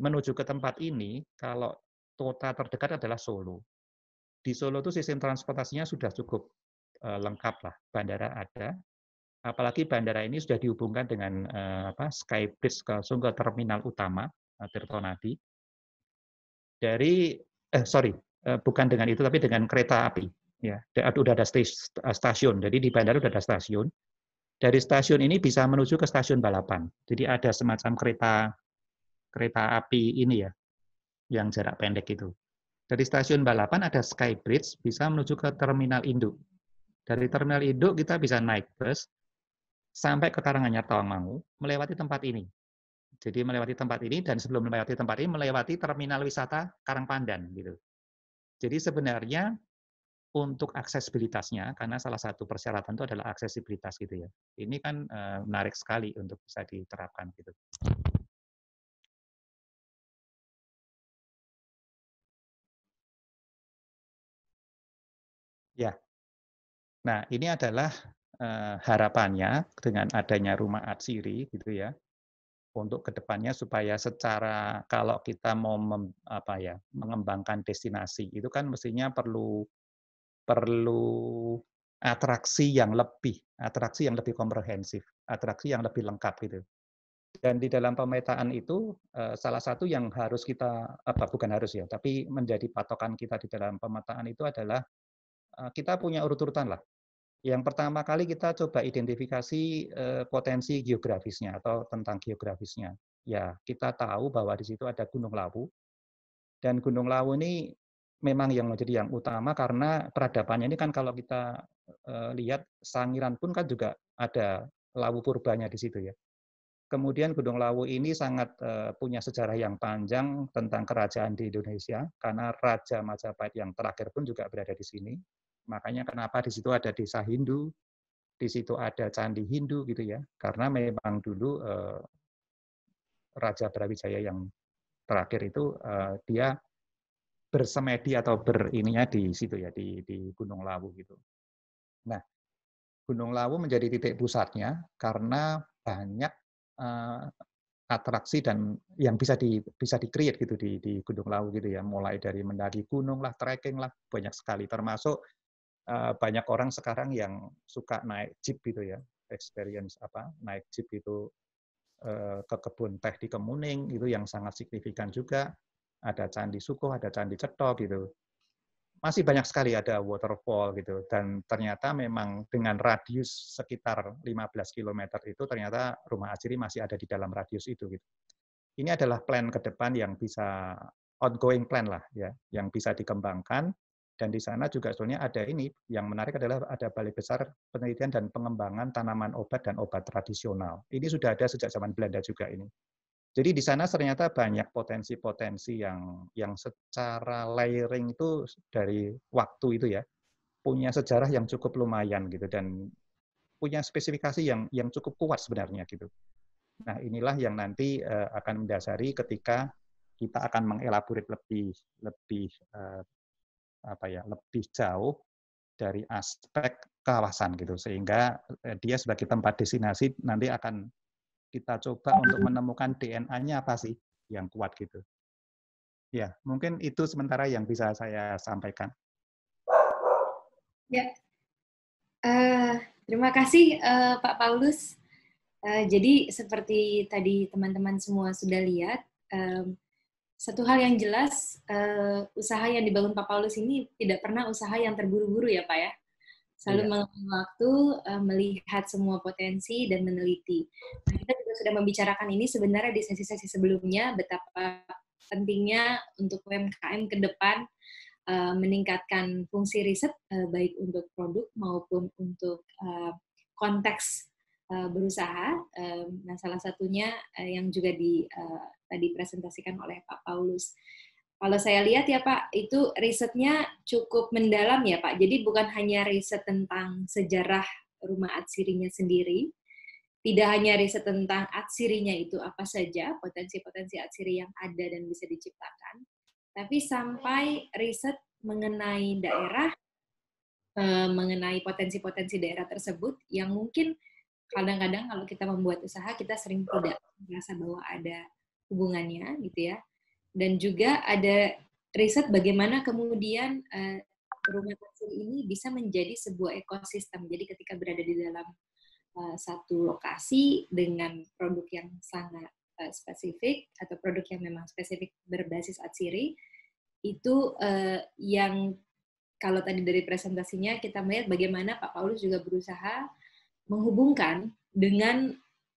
menuju ke tempat ini kalau kota terdekat adalah Solo. Di Solo itu sistem transportasinya sudah cukup lengkap lah, bandara ada. Apalagi bandara ini sudah dihubungkan dengan Skybridge langsung ke terminal utama Tirtonadi. Bukan dengan itu, tapi dengan kereta api. Ya, sudah ada stasiun. Jadi di bandara sudah ada stasiun. Dari stasiun ini bisa menuju ke stasiun balapan. Jadi ada semacam kereta api ini ya, yang jarak pendek itu. Dari stasiun balapan ada Skybridge bisa menuju ke terminal induk. Dari terminal induk kita bisa naik bus sampai ke Karanganyar Tawangmangu melewati tempat ini. Jadi melewati tempat ini dan sebelum melewati tempat ini melewati terminal wisata Karangpandan gitu. Jadi sebenarnya untuk aksesibilitasnya, karena salah satu persyaratan itu adalah aksesibilitas gitu ya. Ini kan menarik sekali untuk bisa diterapkan gitu. Ya. Nah, ini adalah harapannya dengan adanya rumah atsiri gitu ya. Untuk kedepannya supaya secara kalau kita mau mengembangkan destinasi itu kan mestinya perlu atraksi yang lebih komprehensif, atraksi yang lebih lengkap gitu. Dan di dalam pemetaan itu salah satu yang harus kita bukan harus ya, tapi menjadi patokan kita di dalam pemetaan itu adalah kita punya urut-urutan lah. Yang pertama kali kita coba identifikasi potensi geografisnya atau tentang geografisnya. Ya, kita tahu bahwa di situ ada Gunung Lawu. Dan Gunung Lawu ini memang yang menjadi yang utama karena peradabannya ini kan kalau kita lihat Sangiran pun kan juga ada Lawu purbanya di situ ya. Kemudian Gunung Lawu ini sangat punya sejarah yang panjang tentang kerajaan di Indonesia karena Raja Majapahit yang terakhir pun juga berada di sini. Makanya kenapa di situ ada desa Hindu, di situ ada candi Hindu gitu ya. Karena memang dulu Raja Brawijaya yang terakhir itu dia bersemedi atau berininya di situ ya di Gunung Lawu gitu. Nah, Gunung Lawu menjadi titik pusatnya karena banyak atraksi dan yang bisa di-create gitu di Gunung Lawu gitu ya. Mulai dari mendaki gunung lah, trekking lah, banyak sekali termasuk banyak orang sekarang yang suka naik jeep gitu ya, experience naik jeep itu ke kebun teh di Kemuning itu yang sangat signifikan juga. Ada Candi Sukuh, ada Candi Cetha gitu. Masih banyak sekali ada waterfall gitu dan ternyata memang dengan radius sekitar 15 km itu ternyata rumah atsiri masih ada di dalam radius itu gitu. Ini adalah plan ke depan yang bisa ongoing plan lah ya, yang bisa dikembangkan. Dan di sana juga sebenarnya ada ini, yang menarik adalah ada Balai Besar Penelitian dan Pengembangan Tanaman Obat dan Obat Tradisional. Ini sudah ada sejak zaman Belanda juga ini. Jadi di sana ternyata banyak potensi-potensi yang secara layering itu dari waktu itu ya, punya sejarah yang cukup lumayan gitu dan punya spesifikasi yang cukup kuat sebenarnya gitu. Nah inilah yang nanti akan mendasari ketika kita akan mengelaborate lebih jauh dari aspek kawasan gitu sehingga dia sebagai tempat destinasi nanti akan kita coba untuk menemukan DNA-nya apa sih yang kuat gitu. Ya, mungkin itu sementara yang bisa saya sampaikan. Ya, terima kasih Pak Paulus. Jadi seperti tadi teman-teman semua sudah lihat, satu hal yang jelas, usaha yang dibangun Pak Paulus ini tidak pernah usaha yang terburu-buru ya Pak ya. Selalu mengambil waktu, melihat semua potensi dan meneliti. Nah, kita juga sudah membicarakan ini sebenarnya di sesi-sesi sebelumnya, betapa pentingnya untuk UMKM ke depan meningkatkan fungsi riset, baik untuk produk maupun untuk konteks berusaha. Nah, salah satunya yang juga tadi presentasikan oleh Pak Paulus. Kalau saya lihat ya Pak, itu risetnya cukup mendalam ya Pak. Jadi bukan hanya riset tentang sejarah rumah atsirinya sendiri, tidak hanya riset tentang atsirinya itu apa saja, potensi-potensi atsiri yang ada dan bisa diciptakan, tapi sampai riset mengenai daerah, mengenai potensi-potensi daerah tersebut yang mungkin kadang-kadang kalau kita membuat usaha kita sering tidak merasa bahwa ada hubungannya gitu ya. Dan juga ada riset bagaimana kemudian rumah atsiri ini bisa menjadi sebuah ekosistem. Jadi ketika berada di dalam satu lokasi dengan produk yang sangat spesifik atau produk yang memang spesifik berbasis atsiri, itu yang kalau tadi dari presentasinya kita melihat bagaimana Pak Paulus juga berusaha menghubungkan dengan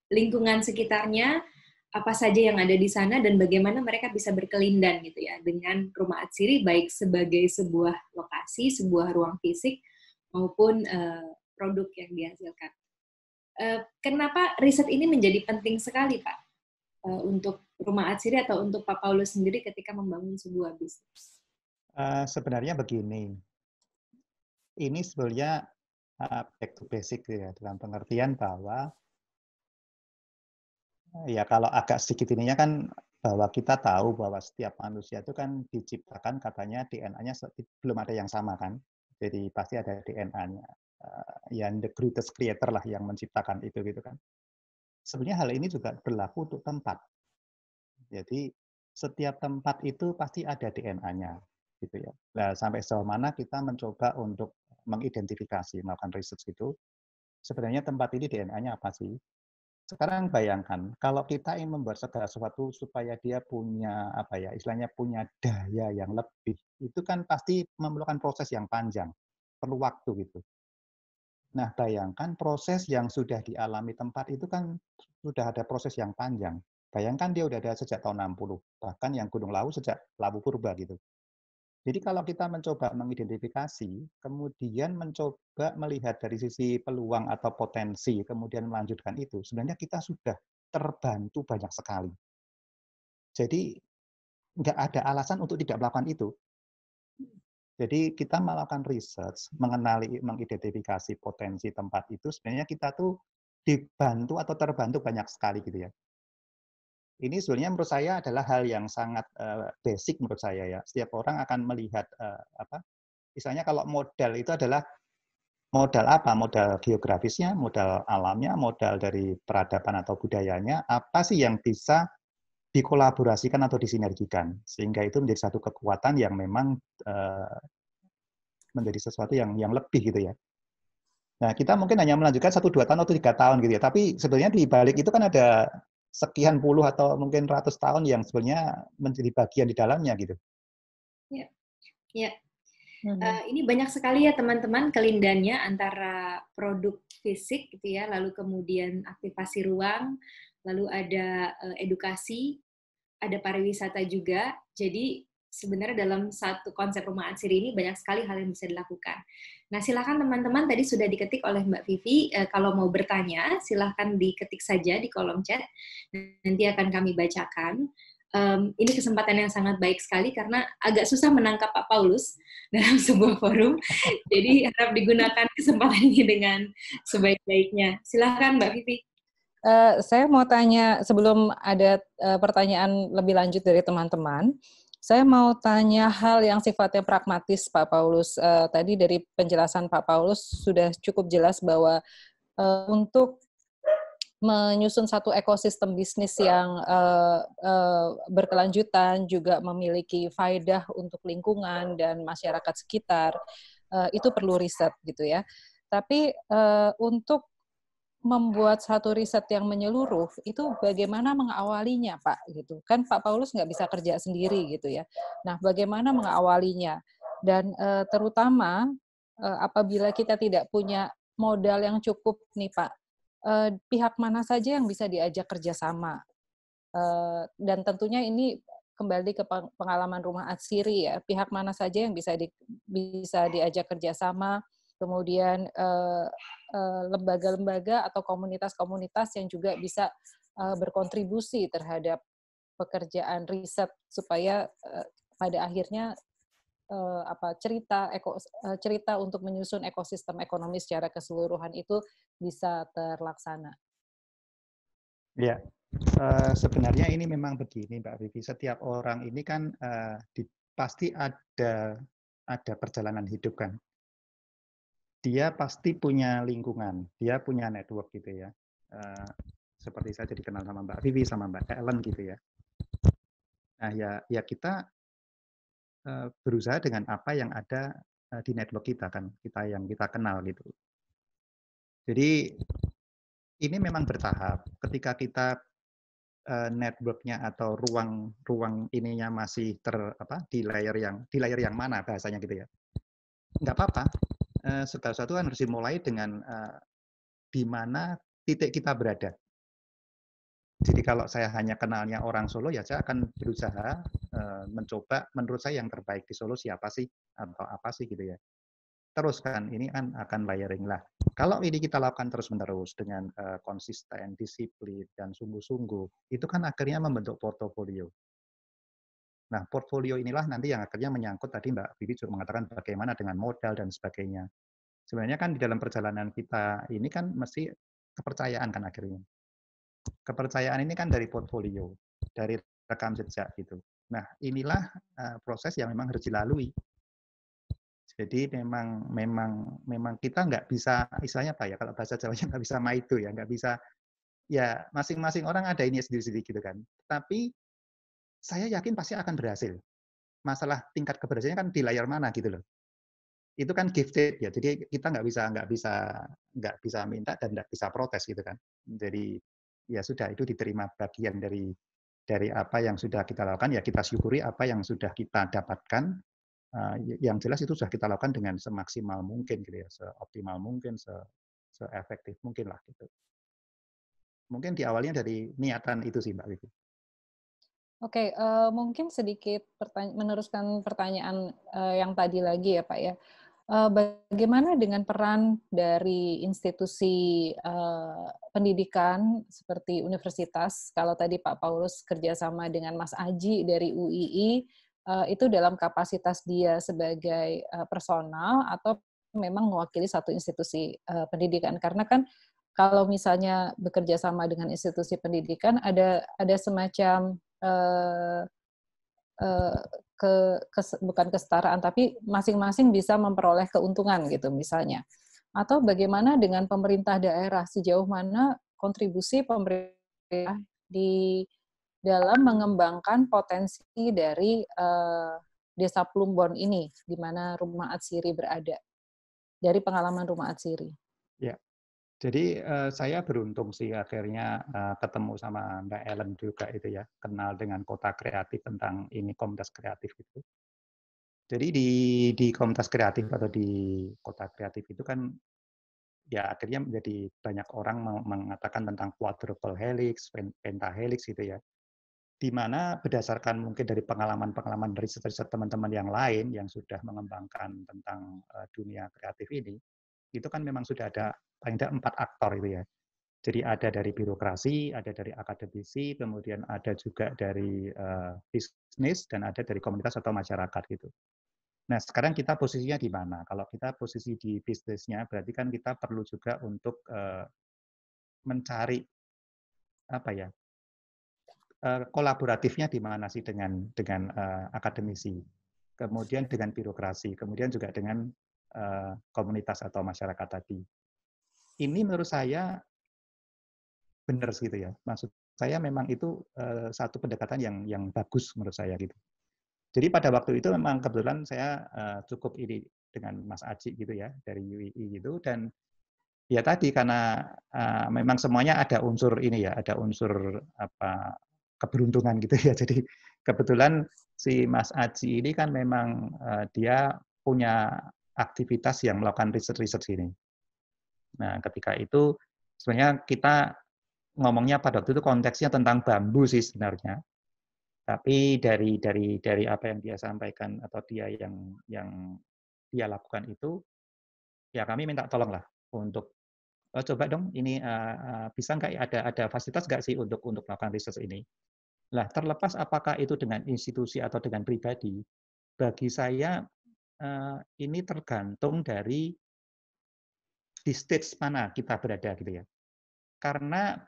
lingkungan sekitarnya, apa saja yang ada di sana dan bagaimana mereka bisa berkelindan gitu ya dengan rumah atsiri, baik sebagai sebuah lokasi, sebuah ruang fisik maupun produk yang dihasilkan. Kenapa riset ini menjadi penting sekali Pak untuk rumah atsiri atau untuk Pak Paulus sendiri ketika membangun sebuah bisnis? Sebenarnya begini, ini sebenarnya back to basic ya, dalam pengertian bahwa ya kalau agak sedikit ininya kan bahwa kita tahu bahwa setiap manusia itu kan diciptakan katanya DNA-nya belum ada yang sama kan, jadi pasti ada DNA-nya. Yang the greatest creator lah yang menciptakan itu gitu kan. Sebenarnya hal ini juga berlaku untuk tempat. Jadi setiap tempat itu pasti ada DNA-nya gitu ya. Nah, sampai sejauh mana kita mencoba untuk mengidentifikasi, melakukan riset itu, sebenarnya tempat ini DNA-nya apa sih? Sekarang bayangkan, kalau kita ingin membuat segala sesuatu supaya dia punya, apa ya, istilahnya punya daya yang lebih, itu kan pasti memerlukan proses yang panjang, perlu waktu gitu. Nah, bayangkan proses yang sudah dialami tempat itu kan sudah ada proses yang panjang. Bayangkan dia udah ada sejak tahun 60, bahkan yang Gunung Lawu sejak Lawu Purba gitu. Jadi kalau kita mencoba mengidentifikasi, kemudian mencoba melihat dari sisi peluang atau potensi, kemudian melanjutkan itu, sebenarnya kita sudah terbantu banyak sekali. Jadi nggak ada alasan untuk tidak melakukan itu. Jadi kita melakukan research, mengenali, mengidentifikasi potensi tempat itu, sebenarnya kita tuh dibantu atau terbantu banyak sekali gitu ya. Ini sebenarnya menurut saya adalah hal yang sangat basic menurut saya ya. Setiap orang akan melihat misalnya kalau modal itu adalah modal apa? Modal geografisnya, modal alamnya, modal dari peradaban atau budayanya, apa sih yang bisa dikolaborasikan atau disinergikan sehingga itu menjadi satu kekuatan yang memang menjadi sesuatu yang lebih gitu ya. Nah, kita mungkin hanya melanjutkan 1-2 tahun atau 3 tahun gitu ya, tapi sebenarnya di balik itu kan ada sekian puluh atau mungkin ratus tahun yang sebenarnya menjadi bagian di dalamnya gitu. Ya, ya. Ini banyak sekali ya teman-teman kelindannya antara produk fisik gitu ya, lalu kemudian aktivasi ruang, lalu ada edukasi, ada pariwisata juga. Jadi sebenarnya dalam satu konsep rumah atsiri ini banyak sekali hal yang bisa dilakukan. Nah, silakan teman-teman, tadi sudah diketik oleh Mbak Vivi, kalau mau bertanya, silakan diketik saja di kolom chat, nanti akan kami bacakan. Ini kesempatan yang sangat baik sekali karena agak susah menangkap Pak Paulus dalam sebuah forum, jadi harap digunakan kesempatan ini dengan sebaik-baiknya. Silakan Mbak Vivi. Saya mau tanya, sebelum ada pertanyaan lebih lanjut dari teman-teman, saya mau tanya hal yang sifatnya pragmatis, Pak Paulus. Tadi dari penjelasan Pak Paulus sudah cukup jelas bahwa untuk menyusun satu ekosistem bisnis yang berkelanjutan, juga memiliki faedah untuk lingkungan dan masyarakat sekitar, itu perlu riset gitu ya. Tapi untuk membuat satu riset yang menyeluruh, itu bagaimana mengawalinya, Pak? Gitu kan, Pak Paulus nggak bisa kerja sendiri gitu ya. Nah, bagaimana mengawalinya? Dan terutama apabila kita tidak punya modal yang cukup nih, Pak, pihak mana saja yang bisa diajak kerjasama? Dan tentunya ini kembali ke pengalaman Rumah Atsiri ya, pihak mana saja yang bisa diajak kerjasama, kemudian lembaga-lembaga atau komunitas-komunitas yang juga bisa berkontribusi terhadap pekerjaan riset supaya pada akhirnya cerita untuk menyusun ekosistem ekonomi secara keseluruhan itu bisa terlaksana. Ya, sebenarnya ini memang begini, Mbak Vivi. Setiap orang ini kan pasti ada perjalanan hidup kan. Dia pasti punya lingkungan, dia punya network gitu ya. Seperti saya jadi kenal sama Mbak Vivi, sama Mbak Ellen gitu ya. Nah ya kita berusaha dengan apa yang ada di network kita kan, kita yang kita kenal gitu. Jadi ini memang bertahap. Ketika kita network-nya atau ruang ininya masih di layer yang mana bahasanya gitu ya. Nggak apa-apa. Segala sesuatu kan harus dimulai dengan di mana titik kita berada. Jadi kalau saya hanya kenalnya orang Solo, ya saya akan berusaha mencoba menurut saya yang terbaik di Solo siapa sih atau apa sih gitu ya. Terus kan ini kan akan layering lah. Kalau ini kita lakukan terus-menerus dengan konsisten, disiplin, dan sungguh-sungguh, itu kan akhirnya membentuk portofolio. Nah, portfolio inilah nanti yang akhirnya menyangkut tadi Mbak Vivi juga mengatakan bagaimana dengan modal dan sebagainya. Sebenarnya kan di dalam perjalanan kita ini kan mesti kepercayaan kan akhirnya. Kepercayaan ini kan dari portfolio, dari rekam jejak gitu. Nah, inilah proses yang memang harus dilalui. Jadi memang kita nggak bisa, istilahnya apa ya, kalau bahasa Jawanya nggak bisa maido ya, nggak bisa, ya masing-masing orang ada ini sendiri-sendiri gitu kan. Tapi saya yakin pasti akan berhasil. Masalah tingkat keberhasilannya kan di layar mana gitu loh. Itu kan gifted ya, jadi kita nggak bisa minta dan nggak bisa protes gitu kan. Jadi ya sudah, itu diterima bagian dari apa yang sudah kita lakukan, ya kita syukuri apa yang sudah kita dapatkan. Yang jelas itu sudah kita lakukan dengan semaksimal mungkin gitu ya, seoptimal mungkin, seefektif mungkin lah gitu. Mungkin diawalnya dari niatan itu sih Mbak Vivi. Oke, mungkin sedikit meneruskan pertanyaan yang tadi lagi ya Pak ya. Bagaimana dengan peran dari institusi pendidikan seperti universitas? Kalau tadi Pak Paulus kerjasama dengan Mas Aji dari UII, itu dalam kapasitas dia sebagai personal atau memang mewakili satu institusi pendidikan? Karena kan kalau misalnya bekerja sama dengan institusi pendidikan, ada semacam bukan kesetaraan, tapi masing-masing bisa memperoleh keuntungan gitu misalnya. Atau bagaimana dengan pemerintah daerah, sejauh mana kontribusi pemerintah di dalam mengembangkan potensi dari Desa Plumbon ini, di mana Rumah Atsiri berada, dari pengalaman Rumah Atsiri. Ya. Jadi saya beruntung sih akhirnya ketemu sama Mbak Ellen juga itu ya, kenal dengan Kota Kreatif tentang ini, komunitas kreatif itu. Jadi di komunitas kreatif atau di Kota Kreatif itu kan ya akhirnya menjadi banyak orang mengatakan tentang quadruple helix, pentahelix gitu ya. Di mana berdasarkan mungkin dari pengalaman-pengalaman riset teman-teman yang lain yang sudah mengembangkan tentang dunia kreatif ini, itu kan memang sudah ada paling tidak 4 aktor itu ya. Jadi ada dari birokrasi, ada dari akademisi, kemudian ada juga dari bisnis, dan ada dari komunitas atau masyarakat gitu. Nah, sekarang kita posisinya di mana? Kalau kita posisi di bisnisnya, berarti kan kita perlu juga untuk mencari apa ya, kolaboratifnya di mana sih dengan akademisi, kemudian dengan birokrasi, kemudian juga dengan komunitas atau masyarakat tadi. Ini menurut saya benar gitu ya. Maksud saya memang itu satu pendekatan yang bagus menurut saya gitu. Jadi pada waktu itu memang kebetulan saya cukup ini dengan Mas Aji gitu ya dari UII gitu, dan ya tadi karena memang semuanya ada unsur ini ya, ada unsur apa keberuntungan gitu ya. Jadi kebetulan si Mas Aji ini kan memang dia punya aktivitas yang melakukan research ini. Nah, ketika itu sebenarnya kita ngomongnya pada waktu itu konteksnya tentang bambu sih sebenarnya. Tapi dari apa yang dia sampaikan atau dia yang dia lakukan itu, ya kami minta tolong lah untuk coba dong ini bisa nggak ada fasilitas nggak sih untuk melakukan research ini. Lah terlepas apakah itu dengan institusi atau dengan pribadi, bagi saya ini tergantung dari di stage mana kita berada gitu ya. Karena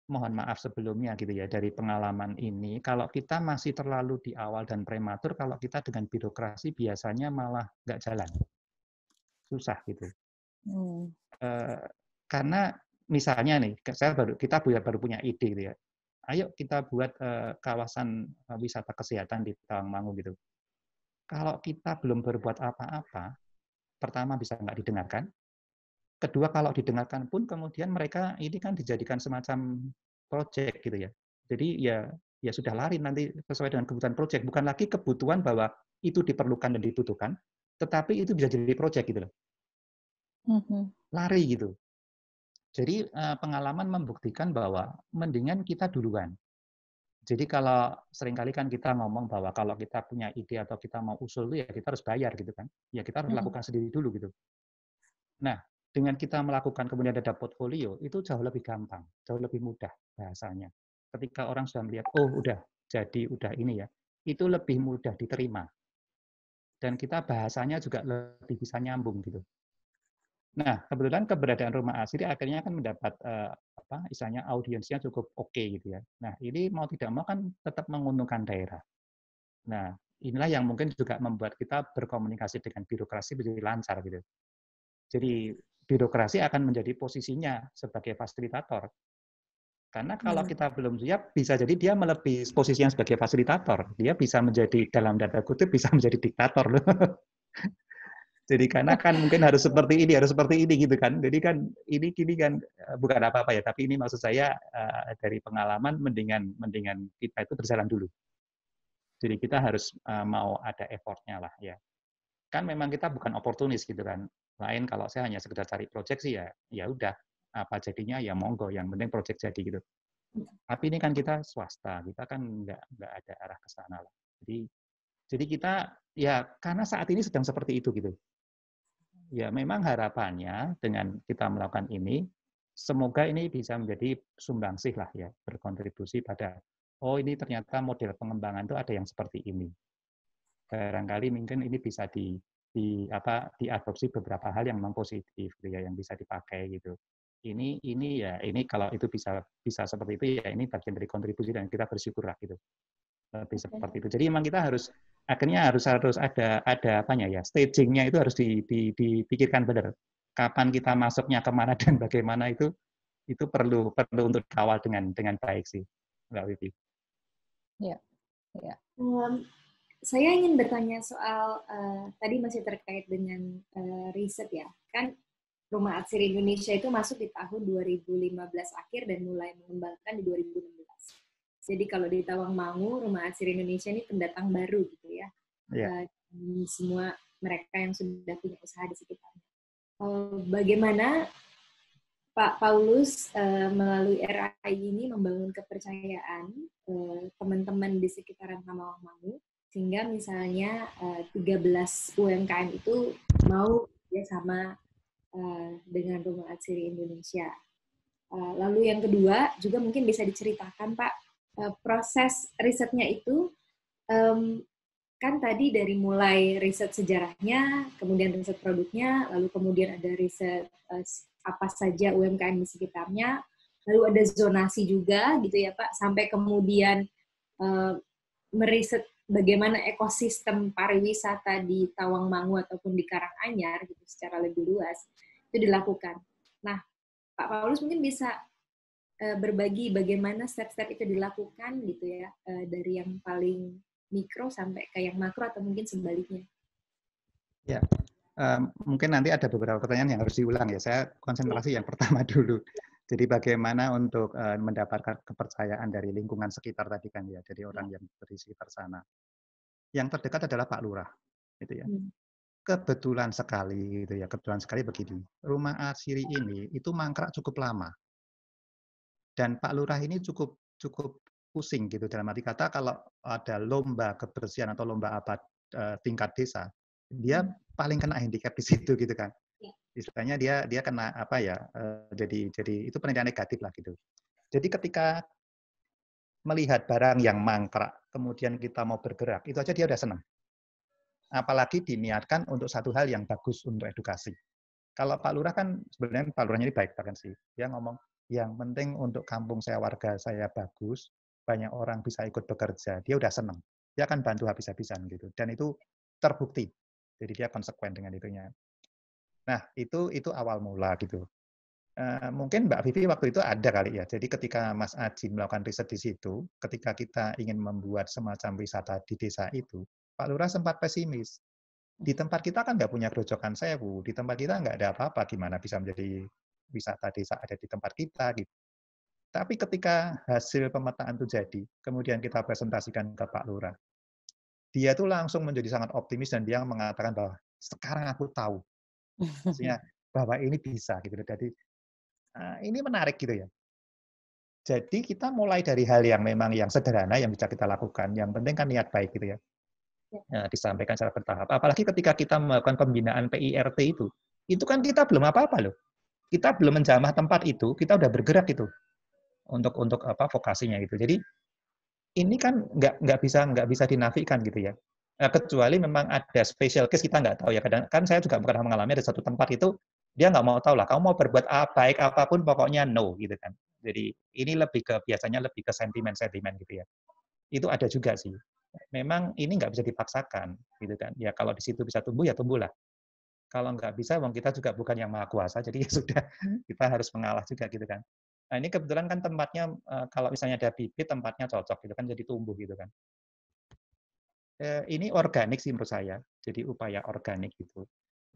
mohon maaf sebelumnya gitu ya, dari pengalaman ini, kalau kita masih terlalu di awal dan prematur, kalau kita dengan birokrasi biasanya malah nggak jalan. Susah gitu. Karena misalnya nih, kita baru punya ide gitu ya. Ayo kita buat kawasan wisata kesehatan di Tawangmangu gitu. Kalau kita belum berbuat apa-apa, pertama bisa nggak didengarkan. Kedua, kalau didengarkan pun kemudian mereka ini kan dijadikan semacam proyek gitu ya. Jadi ya sudah lari nanti sesuai dengan kebutuhan proyek, bukan lagi kebutuhan bahwa itu diperlukan dan dibutuhkan, tetapi itu bisa jadi proyek gitu loh. Lari gitu. Jadi pengalaman membuktikan bahwa mendingan kita duluan. Jadi kalau seringkali kan kita ngomong bahwa kalau kita punya ide atau kita mau usul ya kita harus bayar gitu kan. Ya kita harus lakukan sendiri dulu gitu. Nah, dengan kita melakukan kemudian ada portfolio, itu jauh lebih gampang, jauh lebih mudah bahasanya. Ketika orang sudah melihat, oh udah jadi, udah ini ya, itu lebih mudah diterima. Dan kita bahasanya juga lebih bisa nyambung gitu. Nah, kebetulan keberadaan Rumah Asri akhirnya kan mendapat istilahnya audiensnya cukup oke gitu ya. Nah, ini mau tidak mau kan tetap menguntungkan daerah. Nah, inilah yang mungkin juga membuat kita berkomunikasi dengan birokrasi menjadi lancar gitu. Jadi birokrasi akan menjadi posisinya sebagai fasilitator. Karena kalau kita belum siap, bisa jadi dia melebihi posisinya sebagai fasilitator. Dia bisa menjadi, dalam tanda kutip, bisa menjadi diktator loh. Jadi karena kan mungkin harus seperti ini gitu kan. Jadi kan ini kan bukan apa-apa ya, tapi ini maksud saya dari pengalaman mendingan kita itu berjalan dulu. Jadi kita harus mau ada effort-nya lah ya. Kan memang kita bukan oportunis gitu kan. Lain kalau saya hanya sekedar cari project sih ya udah apa jadinya ya monggo, yang penting project jadi gitu. Tapi ini kan kita swasta, kita kan nggak ada arah ke sana lah. Jadi kita ya karena saat ini sedang seperti itu gitu. Ya memang harapannya dengan kita melakukan ini, semoga ini bisa menjadi sumbangsih lah ya, berkontribusi pada oh ini ternyata model pengembangan itu ada yang seperti ini. Barangkali mungkin ini bisa diadopsi beberapa hal yang memang positif gitu ya, yang bisa dipakai gitu. Ini kalau itu bisa seperti itu ya ini bagian dari kontribusi dan kita bersyukur lah gitu. Lebih seperti itu. Jadi memang kita akhirnya harus ada apanya ya, staging-nya itu harus dipikirkan benar. Kapan kita masuknya kemana dan bagaimana itu perlu untuk dikawal dengan baik sih, Mbak Wifi. Ya. Saya ingin bertanya soal tadi masih terkait dengan riset ya. Kan Rumah Atsiri Indonesia itu masuk di tahun 2015 akhir dan mulai mengembangkan di 2016. Jadi kalau di Tawangmangu, Rumah Atsiri Indonesia ini pendatang baru gitu ya. Yeah. Semua mereka yang sudah punya usaha di sekitarnya. Bagaimana Pak Paulus melalui RAI ini membangun kepercayaan teman-teman di sekitaran Tawangmangu, sehingga misalnya 13 UMKM itu mau bersama dengan Rumah Atsiri Indonesia. Lalu yang kedua, juga mungkin bisa diceritakan Pak, proses risetnya itu, kan tadi dari mulai riset sejarahnya, kemudian riset produknya, lalu kemudian ada riset apa saja UMKM di sekitarnya, lalu ada zonasi juga gitu ya Pak, sampai kemudian meriset bagaimana ekosistem pariwisata di Tawangmangu ataupun di Karanganyar gitu secara lebih luas itu dilakukan. Nah, Pak Paulus mungkin bisa berbagi bagaimana step-step itu dilakukan gitu ya, dari yang paling mikro sampai ke yang makro atau mungkin sebaliknya. Ya, mungkin nanti ada beberapa pertanyaan yang harus diulang ya. Saya konsentrasi yang pertama dulu. Jadi bagaimana untuk mendapatkan kepercayaan dari lingkungan sekitar tadi kan ya, dari orang yang di sekitar sana. Yang terdekat adalah Pak Lurah, gitu ya. Kebetulan sekali, gitu ya. Kebetulan sekali begini. Rumah Asiri ini itu mangkrak cukup lama. Dan Pak Lurah ini cukup pusing gitu dalam arti kata kalau ada lomba kebersihan atau lomba apa tingkat desa, dia paling kena handicap di situ gitu kan. Istilahnya dia kena apa ya? Jadi itu penilaian negatif lah gitu. Jadi ketika melihat barang yang mangkrak, kemudian kita mau bergerak, itu aja dia udah senang. Apalagi diniatkan untuk satu hal yang bagus untuk edukasi. Kalau Pak Lurah kan sebenarnya Pak Lurahnya ini baik bahkan sih. Dia ngomong yang penting untuk kampung saya, warga saya bagus, banyak orang bisa ikut bekerja, dia udah senang. Dia akan bantu habis-habisan gitu. Dan itu terbukti. Jadi dia konsekuen dengan itunya. Nah, itu awal mula gitu. Mungkin Mbak Vivi waktu itu ada kali ya. Jadi ketika Mas Aji melakukan riset di situ, ketika kita ingin membuat semacam wisata di desa itu, Pak Lurah sempat pesimis. Di tempat kita kan nggak punya Grojogan Sewu, di tempat kita nggak ada apa-apa, gimana bisa menjadi wisata desa ada di tempat kita gitu. Tapi ketika hasil pemetaan itu jadi, kemudian kita presentasikan ke Pak Lurah, dia tuh langsung menjadi sangat optimis dan dia mengatakan bahwa sekarang aku tahu, maksudnya bahwa ini bisa gitu. Jadi ini menarik gitu ya. Jadi kita mulai dari hal yang memang yang sederhana yang bisa kita lakukan, yang penting kan niat baik gitu ya. Disampaikan secara bertahap. Apalagi ketika kita melakukan pembinaan PIRT itu kan kita belum apa-apa loh. Kita belum menjamah tempat itu, kita udah bergerak itu untuk apa vokasinya gitu. Jadi ini kan nggak bisa dinafikan gitu ya. Kecuali memang ada special case kita nggak tahu ya. Kadang kan saya juga pernah mengalami ada satu tempat itu dia nggak mau tahu lah. Kamu mau berbuat baik apapun pokoknya no gitu kan. Jadi ini biasanya lebih ke sentimen gitu ya. Itu ada juga sih. Memang ini nggak bisa dipaksakan, gitu kan. Ya kalau di situ bisa tumbuh, ya tumbuhlah. Kalau nggak bisa, wong kita juga bukan yang maha kuasa, jadi ya sudah, kita harus mengalah juga, gitu kan. Nah ini kebetulan kan tempatnya, kalau misalnya ada bibit, tempatnya cocok, gitu kan, jadi tumbuh, gitu kan. Ini organik sih menurut saya, jadi upaya organik gitu.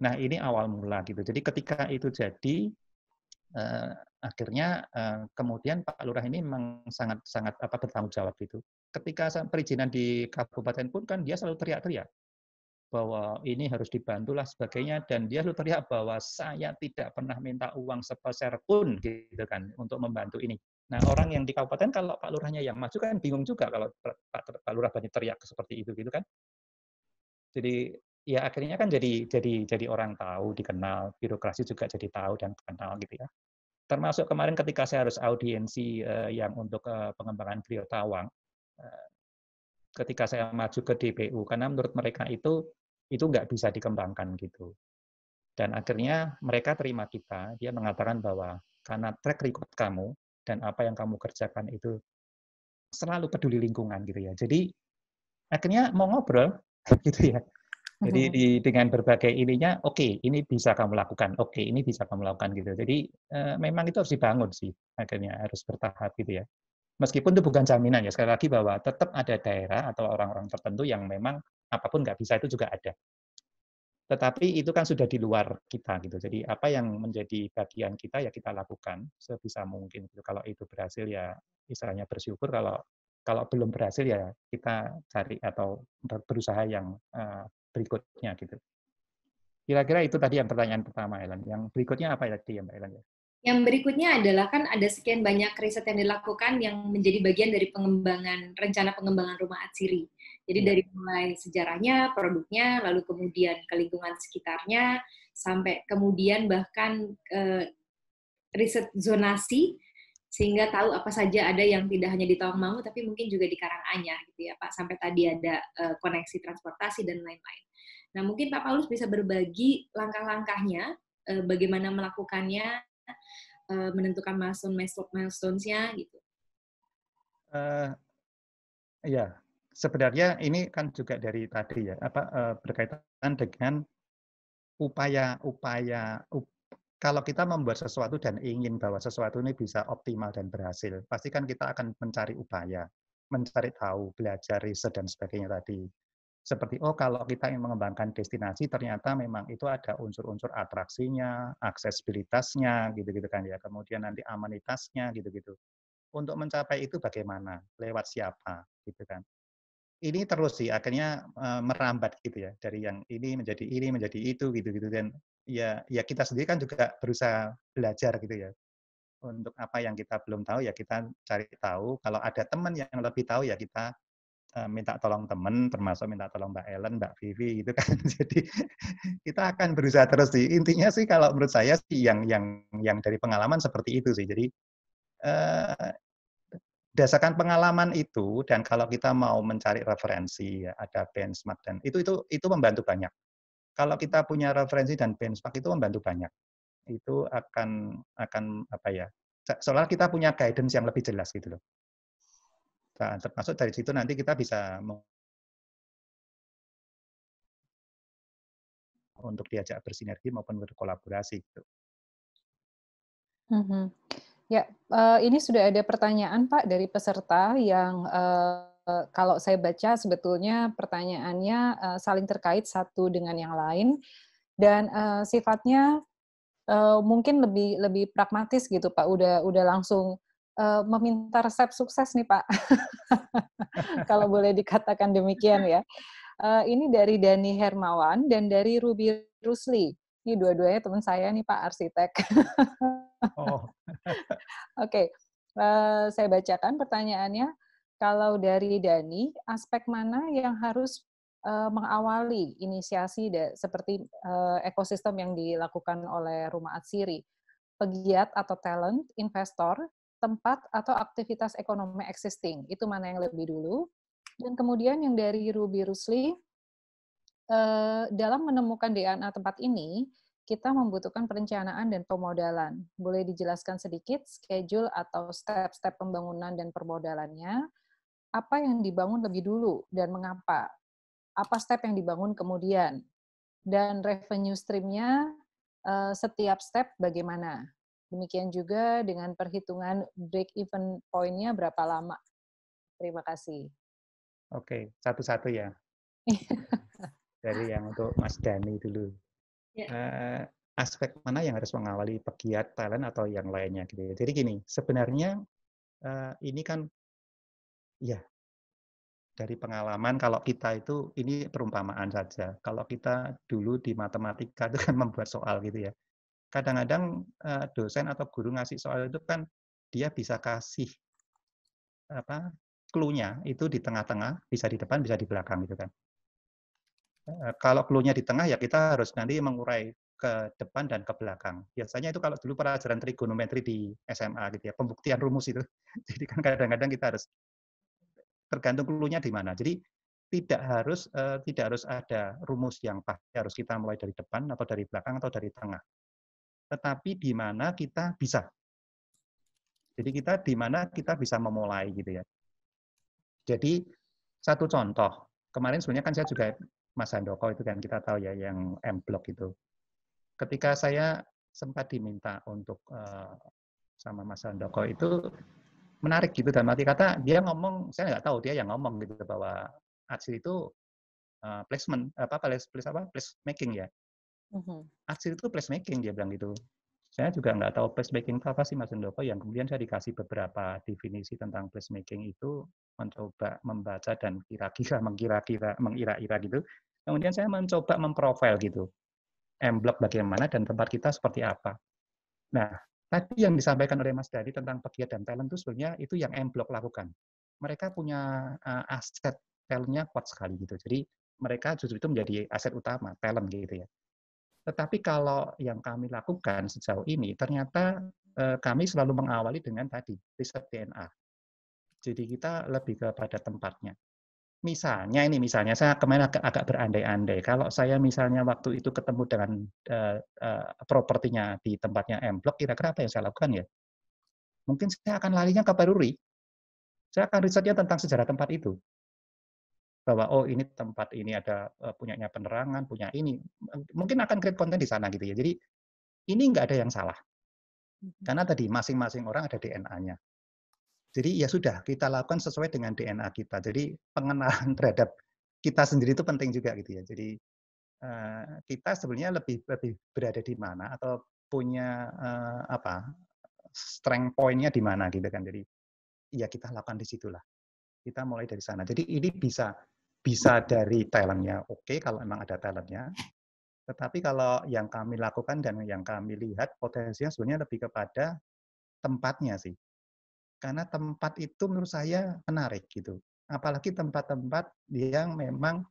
Nah ini awal mula gitu. Jadi ketika itu jadi, akhirnya kemudian Pak Lurah ini memang sangat bertanggung jawab gitu. Ketika perizinan di kabupaten pun kan dia selalu teriak-teriak bahwa ini harus dibantu lah sebagainya, dan dia selalu teriak bahwa saya tidak pernah minta uang sepeser pun gitu kan untuk membantu ini. Nah orang yang di kabupaten kalau Pak Lurahnya yang maju kan bingung juga kalau Pak Lurah banyak teriak seperti itu gitu kan. Jadi ya akhirnya kan jadi orang tahu, dikenal, birokrasi juga jadi tahu dan kenal gitu ya. Termasuk kemarin ketika saya harus audiensi yang untuk pengembangan Priok Tawang, ketika saya maju ke DPU, karena menurut mereka itu nggak bisa dikembangkan gitu. Dan akhirnya mereka terima kita, dia mengatakan bahwa karena track record kamu dan apa yang kamu kerjakan itu selalu peduli lingkungan gitu ya. Jadi akhirnya mau ngobrol gitu ya. Jadi dengan berbagai ininya, oke, ini bisa kamu lakukan, oke, ini bisa kamu lakukan gitu. Jadi memang itu harus dibangun sih, akhirnya harus bertahap gitu ya. Meskipun itu bukan jaminan ya, sekali lagi bahwa tetap ada daerah atau orang-orang tertentu yang memang apapun nggak bisa itu juga ada. Tetapi itu kan sudah di luar kita gitu. Jadi apa yang menjadi bagian kita ya kita lakukan sebisa mungkin. Kalau itu berhasil ya istilahnya bersyukur. Kalau belum berhasil ya kita cari atau berusaha yang berikutnya gitu. Kira-kira itu tadi yang pertanyaan pertama, Ellen. Yang berikutnya apa tadi ya, Mbak Ellen? Yang berikutnya adalah kan ada sekian banyak riset yang dilakukan yang menjadi bagian dari rencana pengembangan rumah atsiri. Jadi dari mulai sejarahnya, produknya, lalu kemudian ke lingkungan sekitarnya, sampai kemudian bahkan riset zonasi, sehingga tahu apa saja ada yang tidak hanya di Tawangmangu, tapi mungkin juga di Karanganyar, gitu ya Pak. Sampai tadi ada koneksi transportasi dan lain-lain. Nah mungkin Pak Paulus bisa berbagi langkah-langkahnya, bagaimana melakukannya, menentukan milestones-nya, gitu. Ya, sebenarnya ini kan juga dari tadi ya, berkaitan dengan upaya kalau kita membuat sesuatu dan ingin bahwa sesuatu ini bisa optimal dan berhasil, pasti kan kita akan mencari upaya, mencari tahu, belajar, riset, dan sebagainya tadi. Seperti, oh kalau kita ingin mengembangkan destinasi, ternyata memang itu ada unsur-unsur atraksinya, aksesibilitasnya, gitu-gitu kan ya. Kemudian nanti amenitasnya, gitu-gitu. Untuk mencapai itu bagaimana? Lewat siapa? Gitu kan. Ini terus sih akhirnya merambat gitu ya, dari yang ini menjadi itu gitu-gitu, dan ya kita sendiri kan juga berusaha belajar gitu ya. Untuk apa yang kita belum tahu ya kita cari tahu, kalau ada teman yang lebih tahu ya kita minta tolong teman, termasuk minta tolong Mbak Ellen, Mbak Vivi gitu kan. Jadi kita akan berusaha terus sih. Intinya sih kalau menurut saya sih yang dari pengalaman seperti itu sih. Jadi berdasarkan pengalaman itu, dan kalau kita mau mencari referensi, ya, ada benchmark, dan itu membantu banyak. Kalau kita punya referensi dan benchmark itu membantu banyak. Itu akan apa ya? Soalnya kita punya guidance yang lebih jelas gitu loh. Nah, termasuk dari situ nanti kita bisa untuk diajak bersinergi maupun berkolaborasi gitu. Ya, ini sudah ada pertanyaan Pak dari peserta yang kalau saya baca sebetulnya pertanyaannya saling terkait satu dengan yang lain dan sifatnya mungkin lebih pragmatis gitu Pak. Udah langsung meminta resep sukses nih Pak. Kalau boleh dikatakan demikian ya. Ini dari Dani Hermawan dan dari Ruby Rusli. Ini dua-duanya teman saya nih Pak, arsitek. Oh. Oke, saya bacakan pertanyaannya. Kalau dari Dani, aspek mana yang harus mengawali inisiasi seperti ekosistem yang dilakukan oleh Rumah Atsiri? Pegiat atau talent, investor, tempat atau aktivitas ekonomi existing? Itu mana yang lebih dulu? Dan kemudian yang dari Ruby Rusli, dalam menemukan DNA tempat ini, kita membutuhkan perencanaan dan pemodalan. Boleh dijelaskan sedikit schedule atau step-step pembangunan dan permodalannya? Apa yang dibangun lebih dulu dan mengapa? Apa step yang dibangun kemudian? Dan revenue stream-nya setiap step bagaimana? Demikian juga dengan perhitungan break-even point-nya berapa lama? Terima kasih. Oke, satu-satu ya. Dari yang untuk Mas Dani dulu. Aspek mana yang harus mengawali pegiat, talent, atau yang lainnya gitu ya. Jadi gini, sebenarnya ini kan ya dari pengalaman, kalau kita itu ini perumpamaan saja. Kalau kita dulu di matematika itu kan membuat soal gitu ya. Kadang-kadang dosen atau guru ngasih soal itu kan dia bisa kasih apa clue-nya itu di tengah-tengah, bisa di depan, bisa di belakang gitu kan. Kalau clue-nya di tengah ya kita harus nanti mengurai ke depan dan ke belakang. Biasanya itu kalau dulu pelajaran trigonometri di SMA gitu ya, pembuktian rumus itu. Jadi kan kadang-kadang kita harus tergantung clue-nya di mana. Jadi tidak harus ada rumus yang pasti harus kita mulai dari depan atau dari belakang atau dari tengah. Tetapi di mana kita bisa. Jadi kita di mana kita bisa memulai gitu ya. Jadi satu contoh, kemarin sebenarnya kan saya juga Mas Handoko itu kan kita tahu ya yang M-Block itu. Ketika saya sempat diminta untuk sama Mas Handoko itu menarik gitu, dalam arti kata dia ngomong, saya nggak tahu dia yang ngomong gitu bahwa Atsir itu placemaking ya. Atsir itu placemaking dia bilang gitu. Saya juga nggak tahu placemaking itu apa sih Mas Handoko, yang kemudian saya dikasih beberapa definisi tentang placemaking itu, mencoba membaca dan mengira-ira gitu. Kemudian saya mencoba memprofil gitu. M-Block bagaimana dan tempat kita seperti apa. Nah, tadi yang disampaikan oleh Mas Dadi tentang pegiat dan talent itu sebenarnya itu yang M-Block lakukan. Mereka punya aset talent-nya kuat sekali gitu. Jadi mereka justru itu menjadi aset utama, talent gitu ya. Tetapi kalau yang kami lakukan sejauh ini, ternyata kami selalu mengawali dengan tadi, riset DNA. Jadi kita lebih kepada tempatnya. Misalnya saya kemarin agak berandai-andai, kalau saya misalnya waktu itu ketemu dengan propertinya di tempatnya M-Block, kira-kira apa yang saya lakukan ya? Mungkin saya akan larinya ke Peruri. Saya akan risetnya tentang sejarah tempat itu. Bahwa, oh ini tempat ini ada punyanya penerangan, punya ini. Mungkin akan create konten di sana gitu ya. Jadi ini nggak ada yang salah. Karena tadi masing-masing orang ada DNA-nya. Jadi ya sudah, kita lakukan sesuai dengan DNA kita. Jadi pengenalan terhadap kita sendiri itu penting juga gitu ya. Jadi kita sebenarnya lebih berada di mana atau punya strength point-nya di mana gitu kan. Jadi ya kita lakukan di situlah. Kita mulai dari sana. Jadi ini bisa dari talent-nya, oke, kalau memang ada talent-nya. Tetapi kalau yang kami lakukan dan yang kami lihat potensinya sebenarnya lebih kepada tempatnya sih. Karena tempat itu menurut saya menarik gitu. Apalagi tempat-tempat yang memang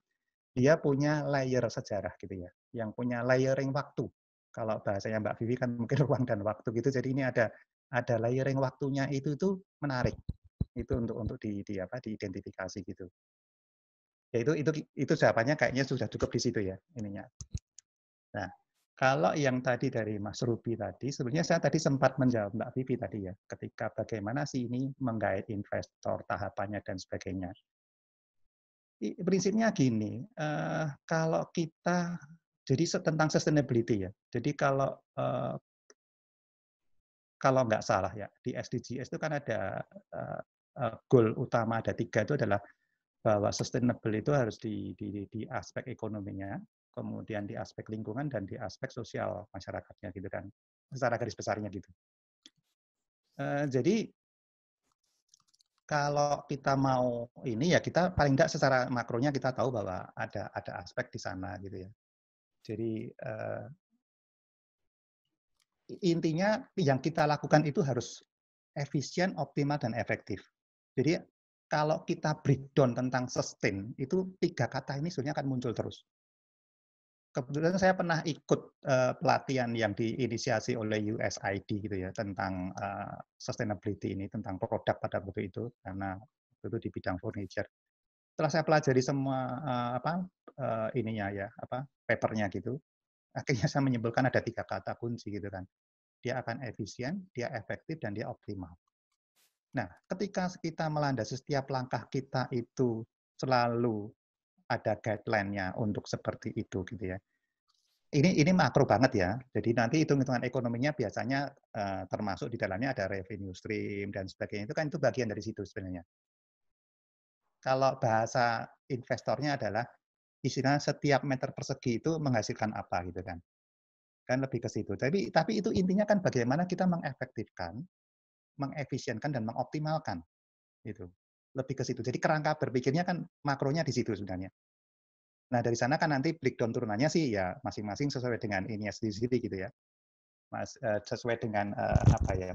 dia punya layer sejarah gitu ya. Yang punya layering waktu. Kalau bahasanya Mbak Vivi kan mungkin ruang dan waktu gitu. Jadi ini ada layering waktunya itu menarik. Itu untuk diidentifikasi gitu. Ya itu jawabannya kayaknya sudah cukup di situ ya ininya. Nah, kalau yang tadi dari Mas Ruby tadi, sebenarnya saya tadi sempat menjawab Mbak Vivi tadi ya, ketika bagaimana sih ini menggait investor, tahapannya dan sebagainya. Prinsipnya gini, kalau kita jadi tentang sustainability ya. Jadi kalau nggak salah ya di SDGs itu kan ada goal utama ada 3 itu adalah bahwa sustainable itu harus di aspek ekonominya, kemudian di aspek lingkungan dan di aspek sosial masyarakatnya gitu kan, secara garis besarnya gitu. Jadi kalau kita mau ini ya kita paling tidak secara makronya kita tahu bahwa ada aspek di sana gitu ya. Jadi intinya yang kita lakukan itu harus efisien, optimal dan efektif. Jadi kalau kita breakdown tentang sustain, itu 3 kata ini sebenarnya akan muncul terus. Kebetulan saya pernah ikut pelatihan yang diinisiasi oleh USAID gitu ya tentang sustainability ini, tentang produk pada waktu itu, karena itu di bidang furniture. Setelah saya pelajari semua papernya gitu, akhirnya saya menyimpulkan ada 3 kata kunci gitu kan. Dia akan efisien, dia efektif, dan dia optimal. Nah, ketika kita melandasi setiap langkah kita itu selalu ada guideline-nya untuk seperti itu gitu ya. Ini makro banget ya. Jadi nanti hitung-hitungan ekonominya biasanya termasuk di dalamnya ada revenue stream dan sebagainya. Itu bagian dari situ sebenarnya. Kalau bahasa investornya adalah istilahnya setiap meter persegi itu menghasilkan apa gitu kan. Kan lebih ke situ. Tapi itu intinya kan bagaimana kita mengefektifkan, mengefisienkan dan mengoptimalkan itu lebih ke situ. Jadi kerangka berpikirnya kan makronya di situ sebenarnya. Nah dari sana kan nanti breakdown turunannya sih ya masing-masing sesuai dengan ininya sendiri gitu ya, Mas, sesuai dengan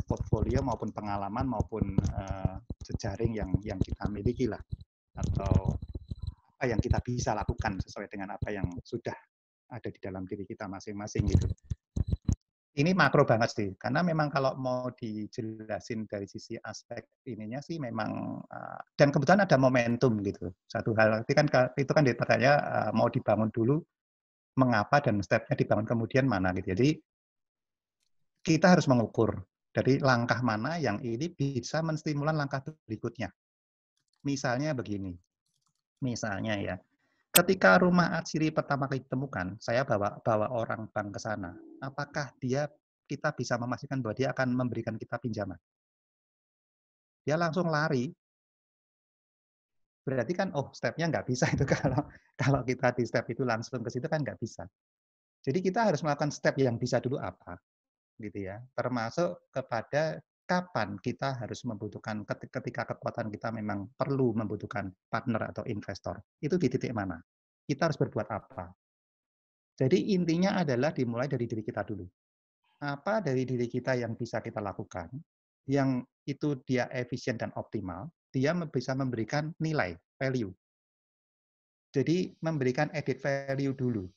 portfolio maupun pengalaman maupun jejaring yang kita miliki lah, atau apa yang kita bisa lakukan sesuai dengan apa yang sudah ada di dalam diri kita masing-masing gitu. Ini makro banget sih, karena memang kalau mau dijelasin dari sisi aspek ininya sih memang, dan kebetulan ada momentum gitu. Satu hal, itu kan ditanya mau dibangun dulu, mengapa dan step-nya dibangun kemudian mana gitu. Jadi kita harus mengukur dari langkah mana yang ini bisa menstimulan langkah berikutnya. Misalnya begini, misalnya ya, ketika rumah atsiri pertama kali ditemukan, saya bawa orang bank ke sana. Apakah kita bisa memastikan bahwa dia akan memberikan kita pinjaman? Dia langsung lari. Berarti kan, step-nya nggak bisa itu kalau kita di step itu langsung ke situ kan nggak bisa. Jadi kita harus melakukan step yang bisa dulu apa, gitu ya. Termasuk kepada kapan kita harus membutuhkan ketika kekuatan kita memang perlu membutuhkan partner atau investor. Itu di titik mana? Kita harus berbuat apa? Jadi intinya adalah dimulai dari diri kita dulu. Apa dari diri kita yang bisa kita lakukan, yang itu dia efisien dan optimal, dia bisa memberikan nilai, value. Jadi memberikan added value dulu.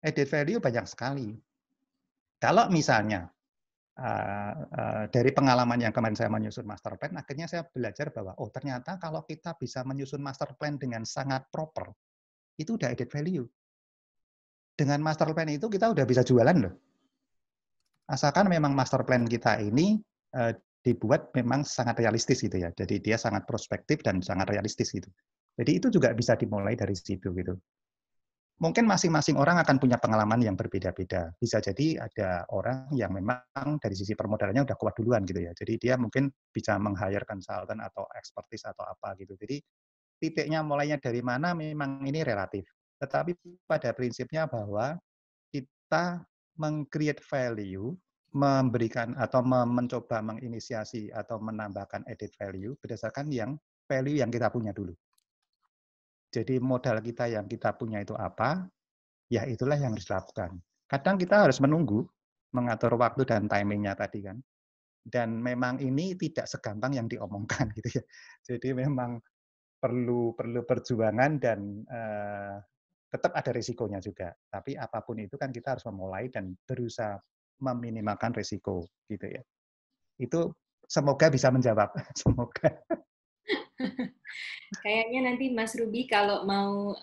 Added value banyak sekali. Kalau misalnya, dari pengalaman yang kemarin saya menyusun master plan, akhirnya saya belajar bahwa, ternyata kalau kita bisa menyusun master plan dengan sangat proper, itu udah added value. Dengan master plan itu kita udah bisa jualan loh. Asalkan memang master plan kita ini dibuat memang sangat realistis gitu ya. Jadi dia sangat prospektif dan sangat realistis gitu. Jadi itu juga bisa dimulai dari situ gitu. mungkin masing-masing orang akan punya pengalaman yang berbeda-beda. Bisa jadi ada orang yang memang dari sisi permodalannya udah kuat duluan gitu ya. Jadi dia mungkin bisa meng-hire consultant atau expertise atau apa gitu. Jadi titiknya mulainya dari mana memang ini relatif. Tetapi pada prinsipnya bahwa kita meng-create value, memberikan atau mencoba menginisiasi atau menambahkan added value berdasarkan value yang kita punya dulu. Jadi modal kita yang kita punya itu apa, ya itulah yang harus dilakukan. Kadang kita harus menunggu, mengatur waktu dan timingnya tadi kan. Dan memang ini tidak segampang yang diomongkan gitu ya. Jadi memang perlu perjuangan dan tetap ada risikonya juga. Tapi apapun itu kan kita harus memulai dan berusaha meminimalkan risiko gitu ya. Itu semoga bisa menjawab. Semoga. Kayaknya nanti Mas Ruby kalau mau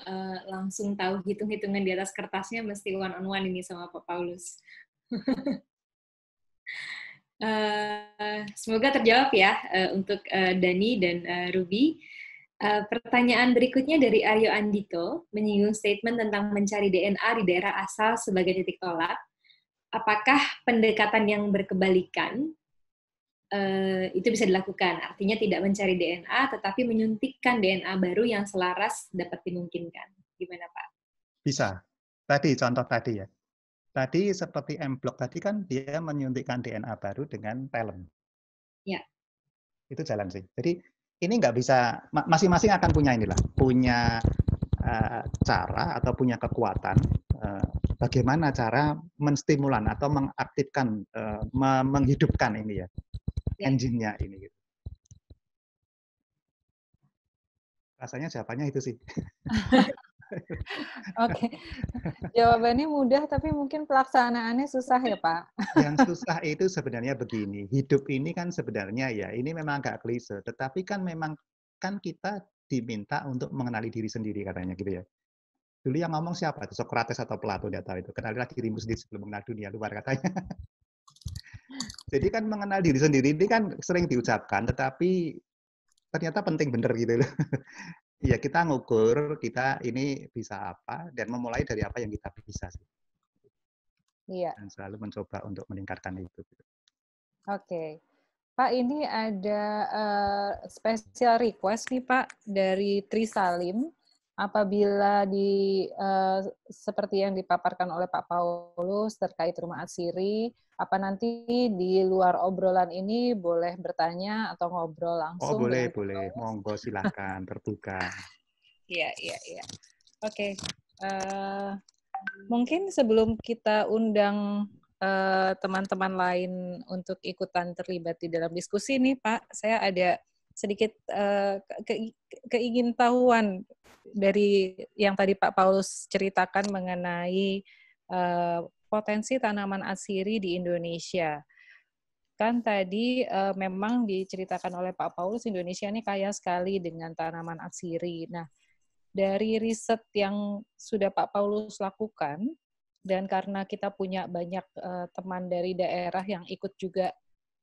langsung tahu hitung-hitungan di atas kertasnya mesti one on one ini sama Pak Paulus. Semoga terjawab ya untuk Dani dan Ruby. Pertanyaan berikutnya dari Aryo Andito menyinggung statement tentang mencari DNA di daerah asal sebagai titik tolak. Apakah pendekatan yang berkebalikan itu bisa dilakukan? Artinya tidak mencari DNA, tetapi menyuntikkan DNA baru yang selaras dapat dimungkinkan. Gimana Pak? Bisa. Tadi, contoh tadi ya. Tadi seperti M-Block tadi kan dia menyuntikkan DNA baru dengan talent. Ya. Itu jalan sih. Jadi ini nggak bisa, masing-masing akan punya inilah, punya cara atau punya kekuatan bagaimana cara menstimulan atau mengaktifkan, menghidupkan ini ya. Engine-nya ini. Gitu. Rasanya jawabannya itu sih. Oke, jawabannya mudah tapi mungkin pelaksanaannya susah ya Pak? Yang susah itu sebenarnya begini, hidup ini kan sebenarnya ya, ini memang agak klise, tetapi kan memang kan kita diminta untuk mengenali diri sendiri katanya gitu ya. Dulu yang ngomong siapa? Socrates atau Plato, tidak tahu itu. Kenalilah dirimu sendiri sebelum mengenal dunia luar katanya. Jadi kan mengenal diri sendiri ini kan sering diucapkan, tetapi ternyata penting bener gitu loh. Ya kita ngukur, kita ini bisa apa, dan memulai dari apa yang kita bisa. Iya. Dan selalu mencoba untuk meningkatkan itu. Oke. Pak, ini ada special request nih Pak, dari Tri Salim. Apabila seperti yang dipaparkan oleh Pak Paulus terkait rumah Atsiri, apa nanti di luar obrolan ini boleh bertanya atau ngobrol langsung? Oh boleh, boleh. Monggo silakan, terbuka. Iya. Oke. Mungkin sebelum kita undang teman-teman lain untuk ikutan terlibat di dalam diskusi nih Pak, saya ada sedikit keingintahuan dari yang tadi Pak Paulus ceritakan mengenai potensi tanaman atsiri di Indonesia. Kan tadi memang diceritakan oleh Pak Paulus, Indonesia ini kaya sekali dengan tanaman atsiri. Nah, dari riset yang sudah Pak Paulus lakukan, dan karena kita punya banyak teman dari daerah yang ikut juga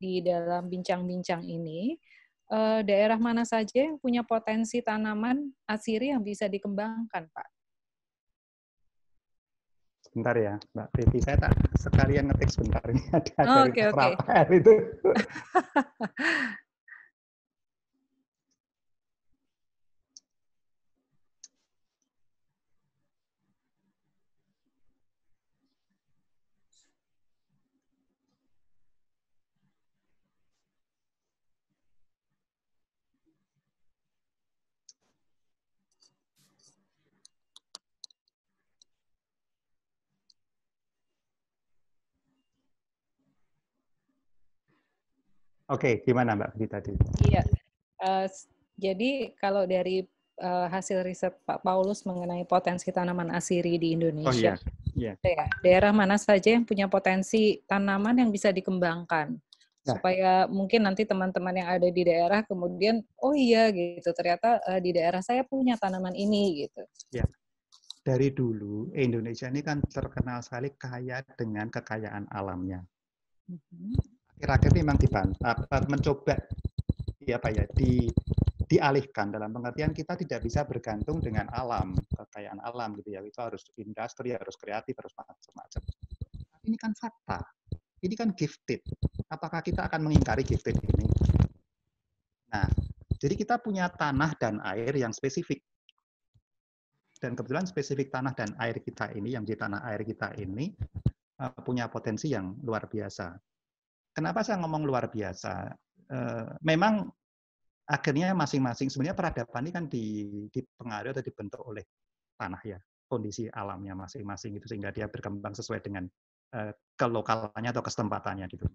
di dalam bincang-bincang ini, daerah mana saja yang punya potensi tanaman atsiri yang bisa dikembangkan, Pak? Sebentar ya, Mbak Vivi, saya tak sekalian ngetik sebentar ini ada dari Oke. Rafael itu. Oke, gimana Mbak Vivi tadi? Iya, jadi kalau dari hasil riset Pak Paulus mengenai potensi tanaman atsiri di Indonesia, Iya. Ya, daerah mana saja yang punya potensi tanaman yang bisa dikembangkan, supaya mungkin nanti teman-teman yang ada di daerah kemudian, oh iya gitu, ternyata di daerah saya punya tanaman ini gitu. Ya, dari dulu Indonesia ini kan terkenal sekali kaya dengan kekayaan alamnya. Akhir-akhir ini memang mencoba dialihkan dalam pengertian kita tidak bisa bergantung dengan alam, kekayaan alam gitu ya. Itu harus industri, harus kreatif, harus macam-macam. Ini kan fakta. Ini kan gifted. Apakah kita akan mengingkari gifted ini? Nah, jadi kita punya tanah dan air yang spesifik. Dan kebetulan spesifik tanah dan air kita ini, yang di tanah air kita ini, punya potensi yang luar biasa. Kenapa saya ngomong luar biasa? Memang akhirnya masing-masing, sebenarnya peradaban ini kan dipengaruhi atau dibentuk oleh tanah ya, kondisi alamnya masing-masing itu, sehingga dia berkembang sesuai dengan kelokalannya atau kesempatannya gitu.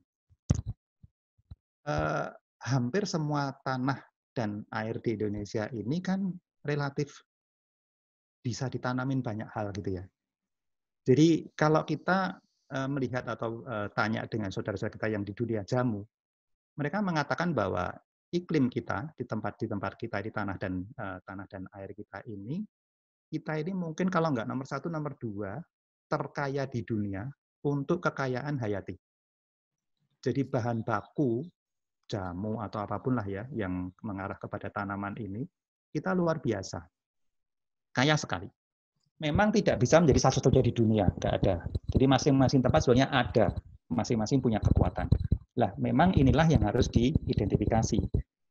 Hampir semua tanah dan air di Indonesia ini kan relatif bisa ditanamin banyak hal gitu ya. Jadi kalau kita melihat atau tanya dengan saudara-saudara kita yang di dunia jamu, mereka mengatakan bahwa iklim kita di tempat kita di tanah dan air kita ini mungkin kalau nggak nomor 1, nomor 2 terkaya di dunia untuk kekayaan hayati. Jadi bahan baku jamu atau apapun lah ya yang mengarah kepada tanaman ini kita luar biasa, kaya sekali. Memang tidak bisa menjadi satu-satunya di dunia, nggak ada. Jadi masing-masing tempat sebenarnya ada, masing-masing punya kekuatan. Lah, memang inilah yang harus diidentifikasi.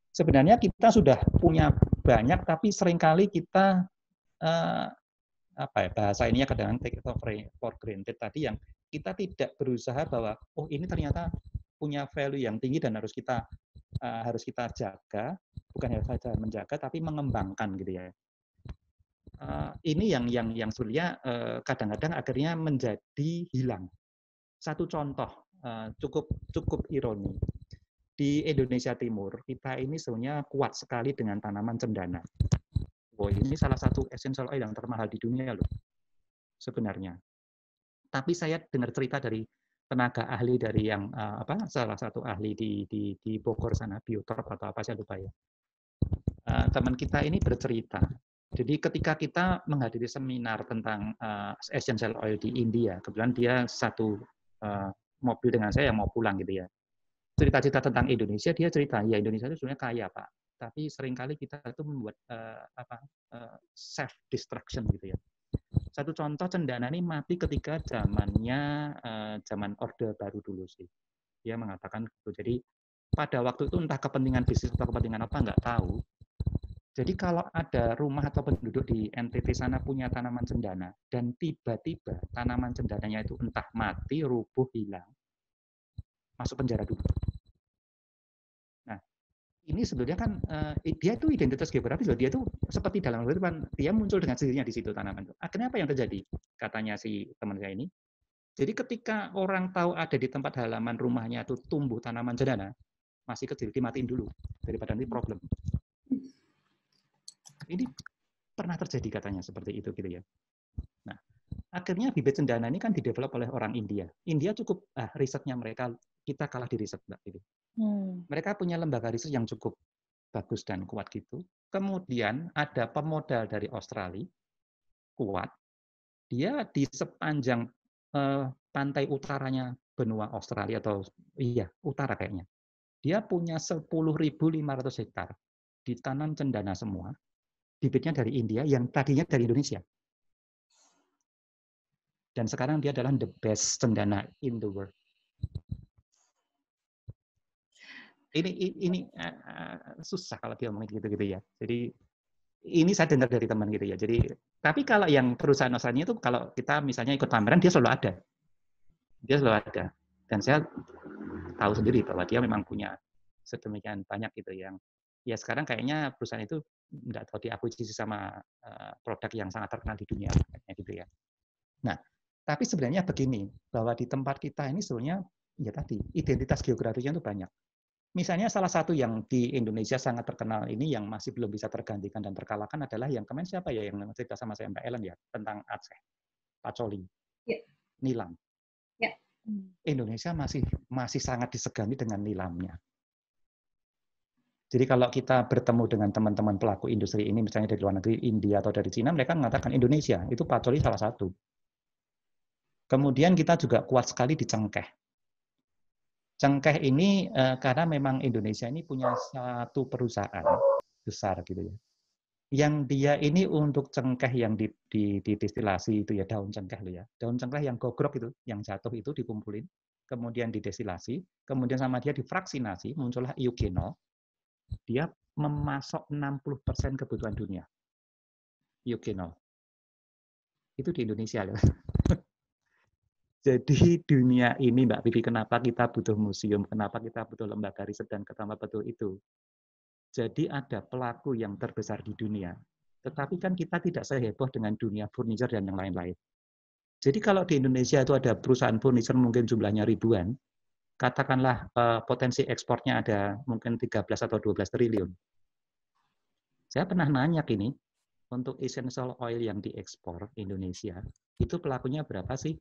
Sebenarnya kita sudah punya banyak, tapi seringkali kita bahasa ininya kadang take it for granted tadi, yang kita tidak berusaha bahwa oh ini ternyata punya value yang tinggi dan harus kita jaga, bukan hanya saja menjaga, tapi mengembangkan gitu ya. Ini yang sebenarnya kadang-kadang akhirnya menjadi hilang. Satu contoh cukup ironi. Di Indonesia Timur, kita ini sebenarnya kuat sekali dengan tanaman cendana. Oh, ini salah satu essential oil yang termahal di dunia loh, sebenarnya. Tapi saya dengar cerita dari tenaga ahli dari yang salah satu ahli di Bogor sana, Biotorp atau apa saya lupa ya. Teman kita ini bercerita. Jadi ketika kita menghadiri seminar tentang essential oil di India, kebetulan dia satu mobil dengan saya yang mau pulang gitu ya. Cerita-cerita tentang Indonesia, dia cerita, ya Indonesia itu sebenarnya kaya Pak, tapi seringkali kita itu membuat self destruction gitu ya. Satu contoh, cendana ini mati ketika zaman Orde Baru dulu sih. Dia mengatakan gitu. Jadi pada waktu itu entah kepentingan bisnis atau kepentingan apa nggak tahu. Jadi kalau ada rumah atau penduduk di NTT sana punya tanaman cendana dan tiba-tiba tanaman cendananya itu entah mati, rubuh, hilang, masuk penjara dulu. Nah, ini sebenarnya kan dia itu identitas geografis loh. Dia itu seperti dalam kehidupan, dia muncul dengan sendirinya di situ tanaman itu. Akhirnya apa yang terjadi? Katanya si teman saya ini. Jadi ketika orang tahu ada di tempat halaman rumahnya itu tumbuh tanaman cendana, masih kecil, dimatiin dulu daripada nanti problem. Ini pernah terjadi katanya seperti itu gitu ya. Nah, akhirnya bibit cendana ini kan didevelop oleh orang India. India cukup risetnya mereka, kita kalah di riset Mbak gitu. Mereka punya lembaga riset yang cukup bagus dan kuat gitu. Kemudian ada pemodal dari Australia kuat. Dia di sepanjang pantai utaranya benua Australia atau utara kayaknya. Dia punya 10.500 hektar ditanam cendana semua. Bibitnya dari India, yang tadinya dari Indonesia. Dan sekarang dia adalah the best cendana in the world. Ini susah kalau dia ngomong gitu ya. Jadi ini saya dengar dari teman gitu ya. Jadi tapi kalau yang perusahaan Australia itu kalau kita misalnya ikut pameran dia selalu ada. Dia selalu ada. Dan saya tahu sendiri bahwa dia memang punya sedemikian banyak gitu yang ya sekarang kayaknya perusahaan itu nggak tahu diakuisisi sama produk yang sangat terkenal di dunia gitu ya. Nah, tapi sebenarnya begini, bahwa di tempat kita ini sebenarnya ya tadi identitas geografisnya itu banyak. Misalnya salah satu yang di Indonesia sangat terkenal ini yang masih belum bisa tergantikan dan terkalahkan adalah yang kemarin siapa ya yang cerita sama saya Mbak Ellen ya tentang Aceh, pacoli, nilam. Ya. Indonesia masih sangat disegani dengan nilamnya. Jadi kalau kita bertemu dengan teman-teman pelaku industri ini, misalnya dari luar negeri, India atau dari Cina, mereka mengatakan Indonesia itu pacoli salah satu. Kemudian kita juga kuat sekali di cengkeh. Cengkeh ini karena memang Indonesia ini punya satu perusahaan besar gitu ya. Yang dia ini untuk cengkeh yang didestilasi itu ya, daun cengkeh loh ya. Daun cengkeh yang gogrok itu, yang jatuh itu dikumpulin, kemudian didestilasi, kemudian sama dia difraksinasi, muncullah eugenol. Dia memasok 60% kebutuhan dunia. Eugenol. Itu di Indonesia loh. Jadi dunia ini Mbak Vivi, kenapa kita butuh museum, kenapa kita butuh lembaga riset dan kenapa betul itu. Jadi ada pelaku yang terbesar di dunia. Tetapi kan kita tidak seheboh dengan dunia furniture dan yang lain-lain. Jadi kalau di Indonesia itu ada perusahaan furniture mungkin jumlahnya ribuan, katakanlah potensi ekspornya ada mungkin 13 atau 12 triliun. Saya pernah nanya gini, untuk essential oil yang diekspor Indonesia, itu pelakunya berapa sih?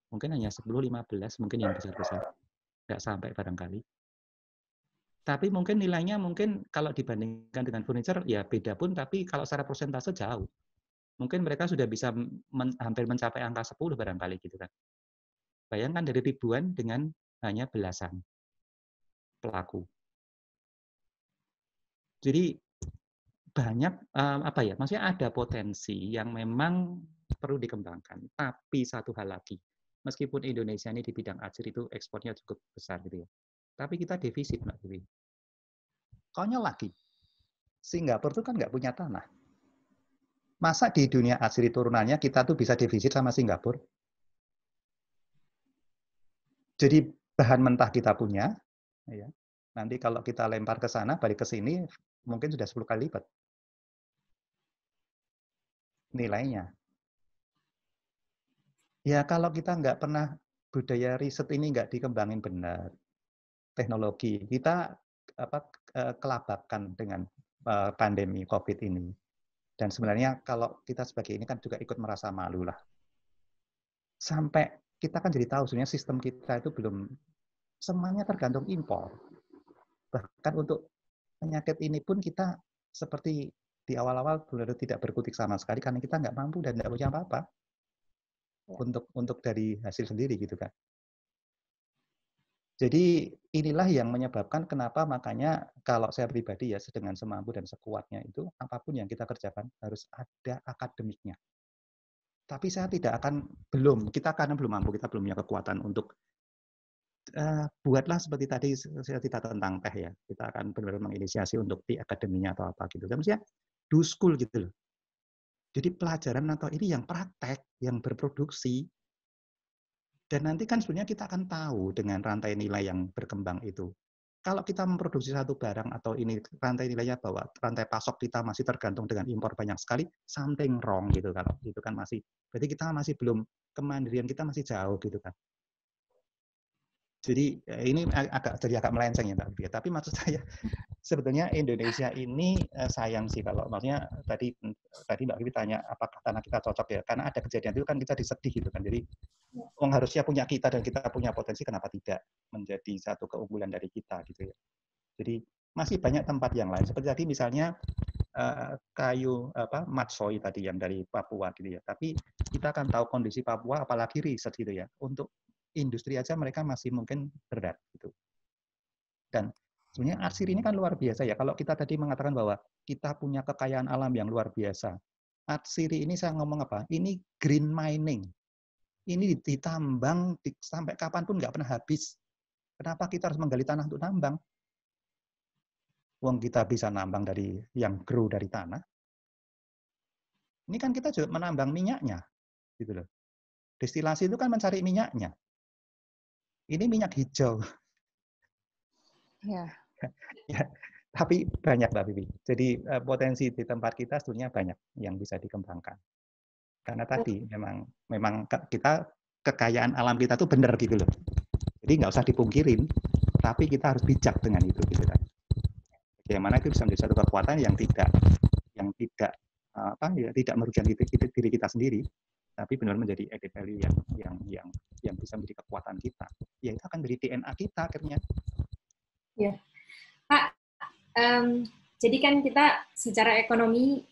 Mungkin hanya 10-15, mungkin yang besar-besar. Nggak sampai barangkali. Tapi mungkin nilainya mungkin kalau dibandingkan dengan furniture, ya beda pun, tapi kalau secara persentase jauh. Mungkin mereka sudah bisa hampir mencapai angka 10 barangkali gitu kan. Bayangkan dari ribuan dengan hanya belasan pelaku. Jadi banyak apa ya, maksudnya ada potensi yang memang perlu dikembangkan. Tapi satu hal lagi, meskipun Indonesia ini di bidang arsir itu ekspornya cukup besar gitu ya, tapi kita defisit Mbak Dewi. Konyol lagi, Singapura itu kan nggak punya tanah. Masa di dunia arsir turunannya kita tuh bisa defisit sama Singapura? Jadi bahan mentah kita punya, ya. Nanti kalau kita lempar ke sana, balik ke sini, mungkin sudah 10 kali lipat nilainya. Ya kalau kita nggak pernah, budaya riset ini nggak dikembangin benar, teknologi, kita kelabakan dengan pandemi COVID ini. Dan sebenarnya kalau kita sebagai ini kan juga ikut merasa malu lah. Sampai kita kan jadi tahu sebenarnya sistem kita itu belum semuanya tergantung impor. Bahkan untuk penyakit ini pun kita seperti di awal-awal benar tidak berkutik sama sekali karena kita nggak mampu dan nggak punya apa-apa untuk dari hasil sendiri gitu kan. Jadi inilah yang menyebabkan kenapa makanya kalau saya pribadi ya dengan semampu dan sekuatnya itu apapun yang kita kerjakan harus ada akademiknya. Tapi saya tidak akan kita karena belum mampu, kita belum punya kekuatan untuk buatlah seperti tadi saya cerita tentang teh ya. Kita akan benar-benar menginisiasi untuk di akademinya atau apa gitu. Maksudnya do school gitu loh. Jadi pelajaran atau ini yang praktek, yang berproduksi. Dan nanti kan sebenarnya kita akan tahu dengan rantai nilai yang berkembang itu. Kalau kita memproduksi satu barang atau ini rantai nilainya bahwa rantai pasok kita masih tergantung dengan impor banyak sekali, something wrong gitu kalau itu kan masih. Berarti kita masih belum, kemandirian kita masih jauh gitu kan. Jadi ini agak melenceng ya Mbak Bia. Tapi maksud saya sebetulnya Indonesia ini sayang sih kalau maksudnya tadi Mbak Bia tanya apakah tanah kita cocok ya? Karena ada kejadian itu kan kita disedih gitu kan. Jadi harusnya punya kita dan kita punya potensi, kenapa tidak menjadi satu keunggulan dari kita gitu ya. Jadi masih banyak tempat yang lain seperti tadi misalnya kayu matsoi tadi yang dari Papua gitu ya. Tapi kita akan tahu kondisi Papua apalagi riset gitu ya. Untuk industri aja mereka masih mungkin berat gitu. Dan sebenarnya arsir ini kan luar biasa ya. Kalau kita tadi mengatakan bahwa kita punya kekayaan alam yang luar biasa. Arsir ini saya ngomong apa? Ini green mining. Ini ditambang sampai kapanpun nggak pernah habis. Kenapa kita harus menggali tanah untuk nambang? Wong kita bisa nambang dari yang grow dari tanah. Ini kan kita juga menambang minyaknya, gitu loh. Destilasi itu kan mencari minyaknya. Ini minyak hijau. Ya. Ya, tapi banyak Mbak Bibi. Jadi potensi di tempat kita sebetulnya banyak yang bisa dikembangkan. Karena tadi memang kita kekayaan alam kita tuh benar gitu loh. Jadi nggak usah dipungkirin, tapi kita harus bijak dengan itu gitu kan. Bagaimana itu bisa menjadi satu kekuatan yang tidak merugikan diri kita sendiri, tapi benar menjadi added value yang bisa menjadi kekuatan kita. Ya itu akan menjadi DNA kita akhirnya. Ya, Pak. Jadi kan kita secara ekonomi,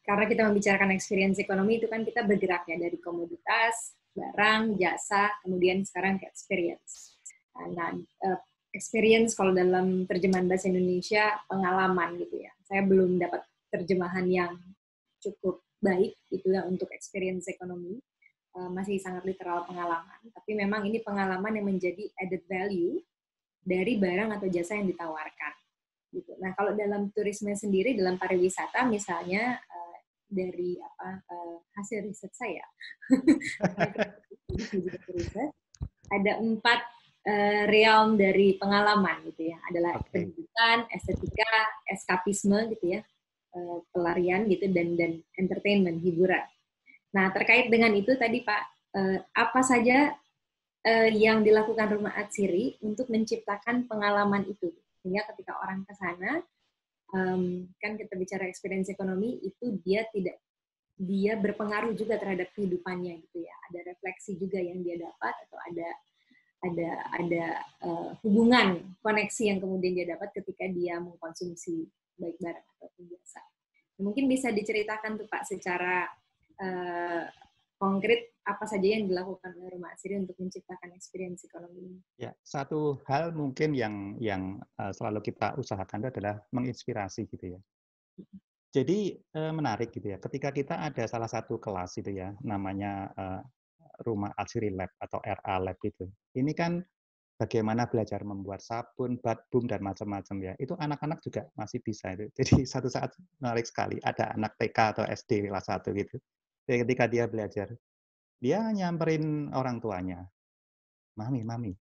karena kita membicarakan experience ekonomi itu kan kita bergerak ya dari komoditas, barang, jasa, kemudian sekarang ke experience. Nah, experience kalau dalam terjemahan bahasa Indonesia pengalaman gitu ya. Saya belum dapat terjemahan yang cukup baik gitu ya untuk experience ekonomi. Masih sangat literal pengalaman. Tapi memang ini pengalaman yang menjadi added value dari barang atau jasa yang ditawarkan. Gitu. Nah, kalau dalam turisme sendiri, dalam pariwisata misalnya dari hasil riset saya, ada 4 realm dari pengalaman gitu ya, adalah pendidikan, estetika, eskapisme gitu ya, pelarian gitu dan entertainment, hiburan. Nah, terkait dengan itu tadi Pak, apa saja yang dilakukan Rumah Atsiri untuk menciptakan pengalaman itu, sehingga ketika orang ke sana, kan kita bicara experience ekonomi itu dia berpengaruh juga terhadap kehidupannya gitu ya, ada refleksi juga yang dia dapat atau ada hubungan koneksi yang kemudian dia dapat ketika dia mengkonsumsi baik barang ataupun jasa. Mungkin bisa diceritakan tuh Pak secara konkret apa saja yang dilakukan oleh Rumah Atsiri untuk menciptakan experience ekonomi ini? Ya, satu hal mungkin yang selalu kita usahakan itu adalah menginspirasi gitu ya. Jadi menarik gitu ya. Ketika kita ada salah satu kelas itu ya, namanya Rumah Atsiri Lab atau RA Lab itu. Ini kan bagaimana belajar membuat sabun, badbum dan macam-macam ya. Itu anak-anak juga masih bisa itu. Jadi satu saat menarik sekali ada anak TK atau SD kelas 1 gitu. Jadi ketika dia belajar, dia nyamperin orang tuanya. Mami,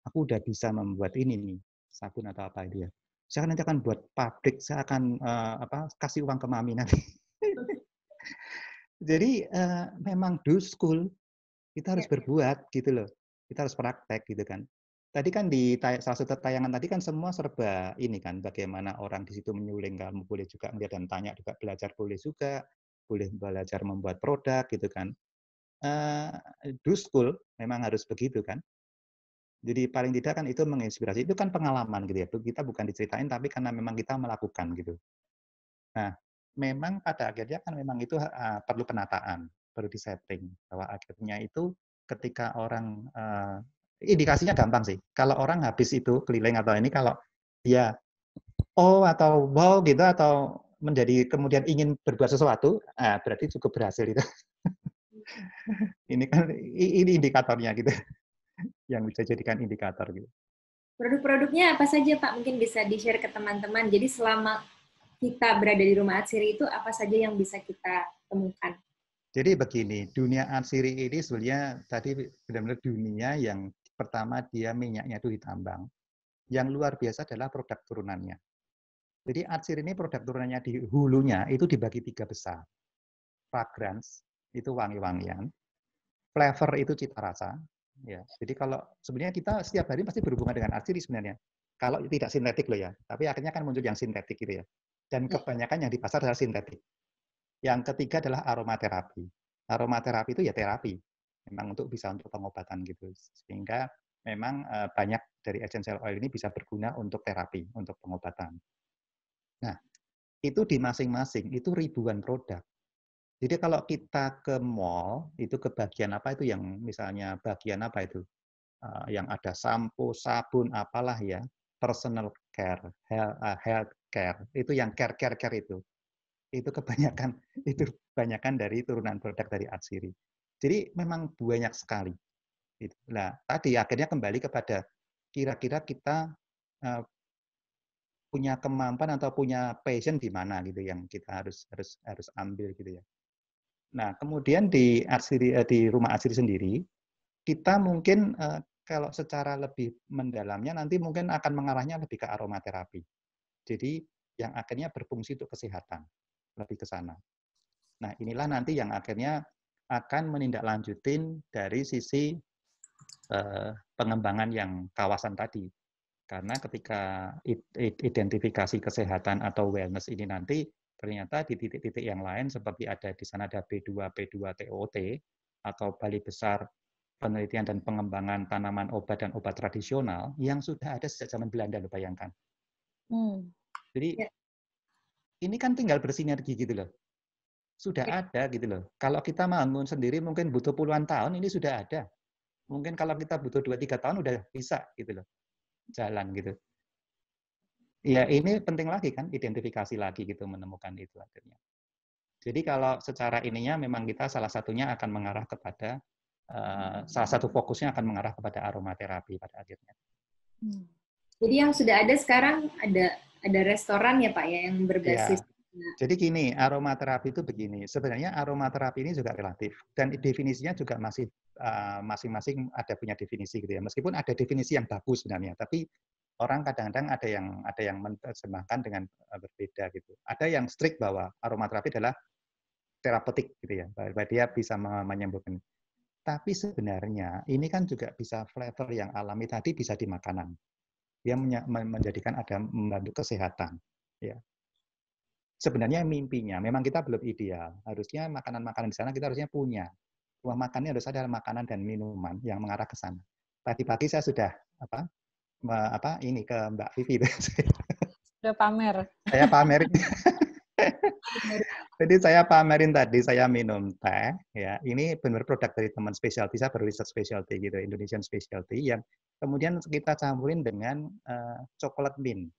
aku udah bisa membuat ini nih, sabun atau apa dia. Saya nanti akan buat pabrik, saya akan kasih uang ke Mami nanti. Jadi memang do school, kita harus berbuat gitu loh. Kita harus praktek gitu kan. Tadi kan di salah satu tayangan tadi kan semua serba ini kan, bagaimana orang di situ menyuling, kamu boleh juga melihat dan tanya juga, belajar boleh juga, boleh belajar membuat produk gitu kan. Do school memang harus begitu kan. Jadi paling tidak kan itu menginspirasi, itu kan pengalaman gitu ya. Kita bukan diceritain tapi karena memang kita melakukan gitu. Nah, memang pada akhirnya kan memang itu perlu penataan, perlu disetting bahwa akhirnya itu ketika orang indikasinya gampang sih. Kalau orang habis itu keliling atau ini kalau dia atau wow gitu atau menjadi kemudian ingin berbuat sesuatu, berarti cukup berhasil itu. Ini kan ini indikatornya gitu. Yang bisa jadikan indikator gitu. Produk-produknya apa saja Pak? Mungkin bisa di-share ke teman-teman. Jadi selama kita berada di Rumah Atsiri itu apa saja yang bisa kita temukan? Jadi begini, dunia Atsiri ini sebenarnya tadi benar-benar dunia yang pertama dia minyaknya itu ditambang. Yang luar biasa adalah produk turunannya. Jadi Atsiri ini produk turunannya di hulunya itu dibagi 3 besar. Fragrance, itu wangi-wangian. Flavor itu cita rasa. Ya, jadi kalau sebenarnya kita setiap hari pasti berhubungan dengan Atsiri sebenarnya. Kalau tidak sintetik loh ya, tapi akhirnya kan muncul yang sintetik gitu ya. Dan kebanyakan yang di pasar adalah sintetik. Yang ketiga adalah aromaterapi. Aromaterapi itu ya terapi, memang bisa untuk pengobatan gitu. Sehingga memang banyak dari essential oil ini bisa berguna untuk terapi, untuk pengobatan. Nah, itu di masing-masing itu ribuan produk. Jadi kalau kita ke mall, itu ke bagian apa itu yang misalnya bagian apa itu? Yang ada sampo, sabun, apalah ya, personal care, health care, itu yang care itu. Itu kebanyakan dari turunan produk dari Atsiri. Jadi memang banyak sekali. Nah, tadi akhirnya kembali kepada kira-kira kita punya kemampuan atau punya passion di mana gitu yang kita harus ambil gitu ya. Nah, kemudian di Rumah Atsiri sendiri, kita mungkin kalau secara lebih mendalamnya nanti mungkin akan mengarahnya lebih ke aromaterapi. Jadi yang akhirnya berfungsi untuk kesehatan, lebih ke sana. Nah, inilah nanti yang akhirnya akan menindaklanjutin dari sisi pengembangan yang kawasan tadi. Karena ketika identifikasi kesehatan atau wellness ini nanti ternyata di titik-titik yang lain seperti ada di sana ada B2 TOT atau Balai Besar Penelitian dan Pengembangan Tanaman Obat dan Obat Tradisional yang sudah ada sejak zaman Belanda, lo bayangkan. Jadi ini kan tinggal bersinergi gitu loh. Sudah ada gitu loh. Kalau kita bangun sendiri mungkin butuh puluhan tahun, ini sudah ada. Mungkin kalau kita butuh 2-3 tahun udah bisa gitu loh. jalan gitu. Ya ini penting lagi kan, identifikasi lagi gitu, menemukan itu akhirnya. Jadi kalau secara ininya memang kita salah satunya akan mengarah kepada, salah satu fokusnya akan mengarah kepada aromaterapi pada akhirnya. Jadi yang sudah ada sekarang ada restoran ya Pak ya yang berbasis. Ya. Jadi gini, aromaterapi itu begini. Sebenarnya aromaterapi ini juga relatif dan definisinya juga masih masing-masing ada punya definisi gitu ya. Meskipun ada definisi yang bagus sebenarnya, tapi orang kadang-kadang ada yang menerjemahkan dengan berbeda gitu. Ada yang strict bahwa aromaterapi adalah terapeutik gitu ya, bahwa dia bisa menyembuhkan. Tapi sebenarnya ini kan juga bisa flavor yang alami tadi bisa di makanan. Dia menjadikan ada membantu kesehatan. Ya. Sebenarnya mimpinya, memang kita belum ideal. Harusnya makanan-makanan di sana kita harusnya punya. Rumah makannya harus ada makanan dan minuman yang mengarah ke sana. Tadi pagi saya sudah ini ke Mbak Vivi. Sudah pamer. Saya pamerin. Jadi saya pamerin tadi, saya minum teh. Ya, ini benar produk dari teman specialty, saya baru riset specialty gitu, Indonesian specialty, yang kemudian kita campurin dengan coklat mint.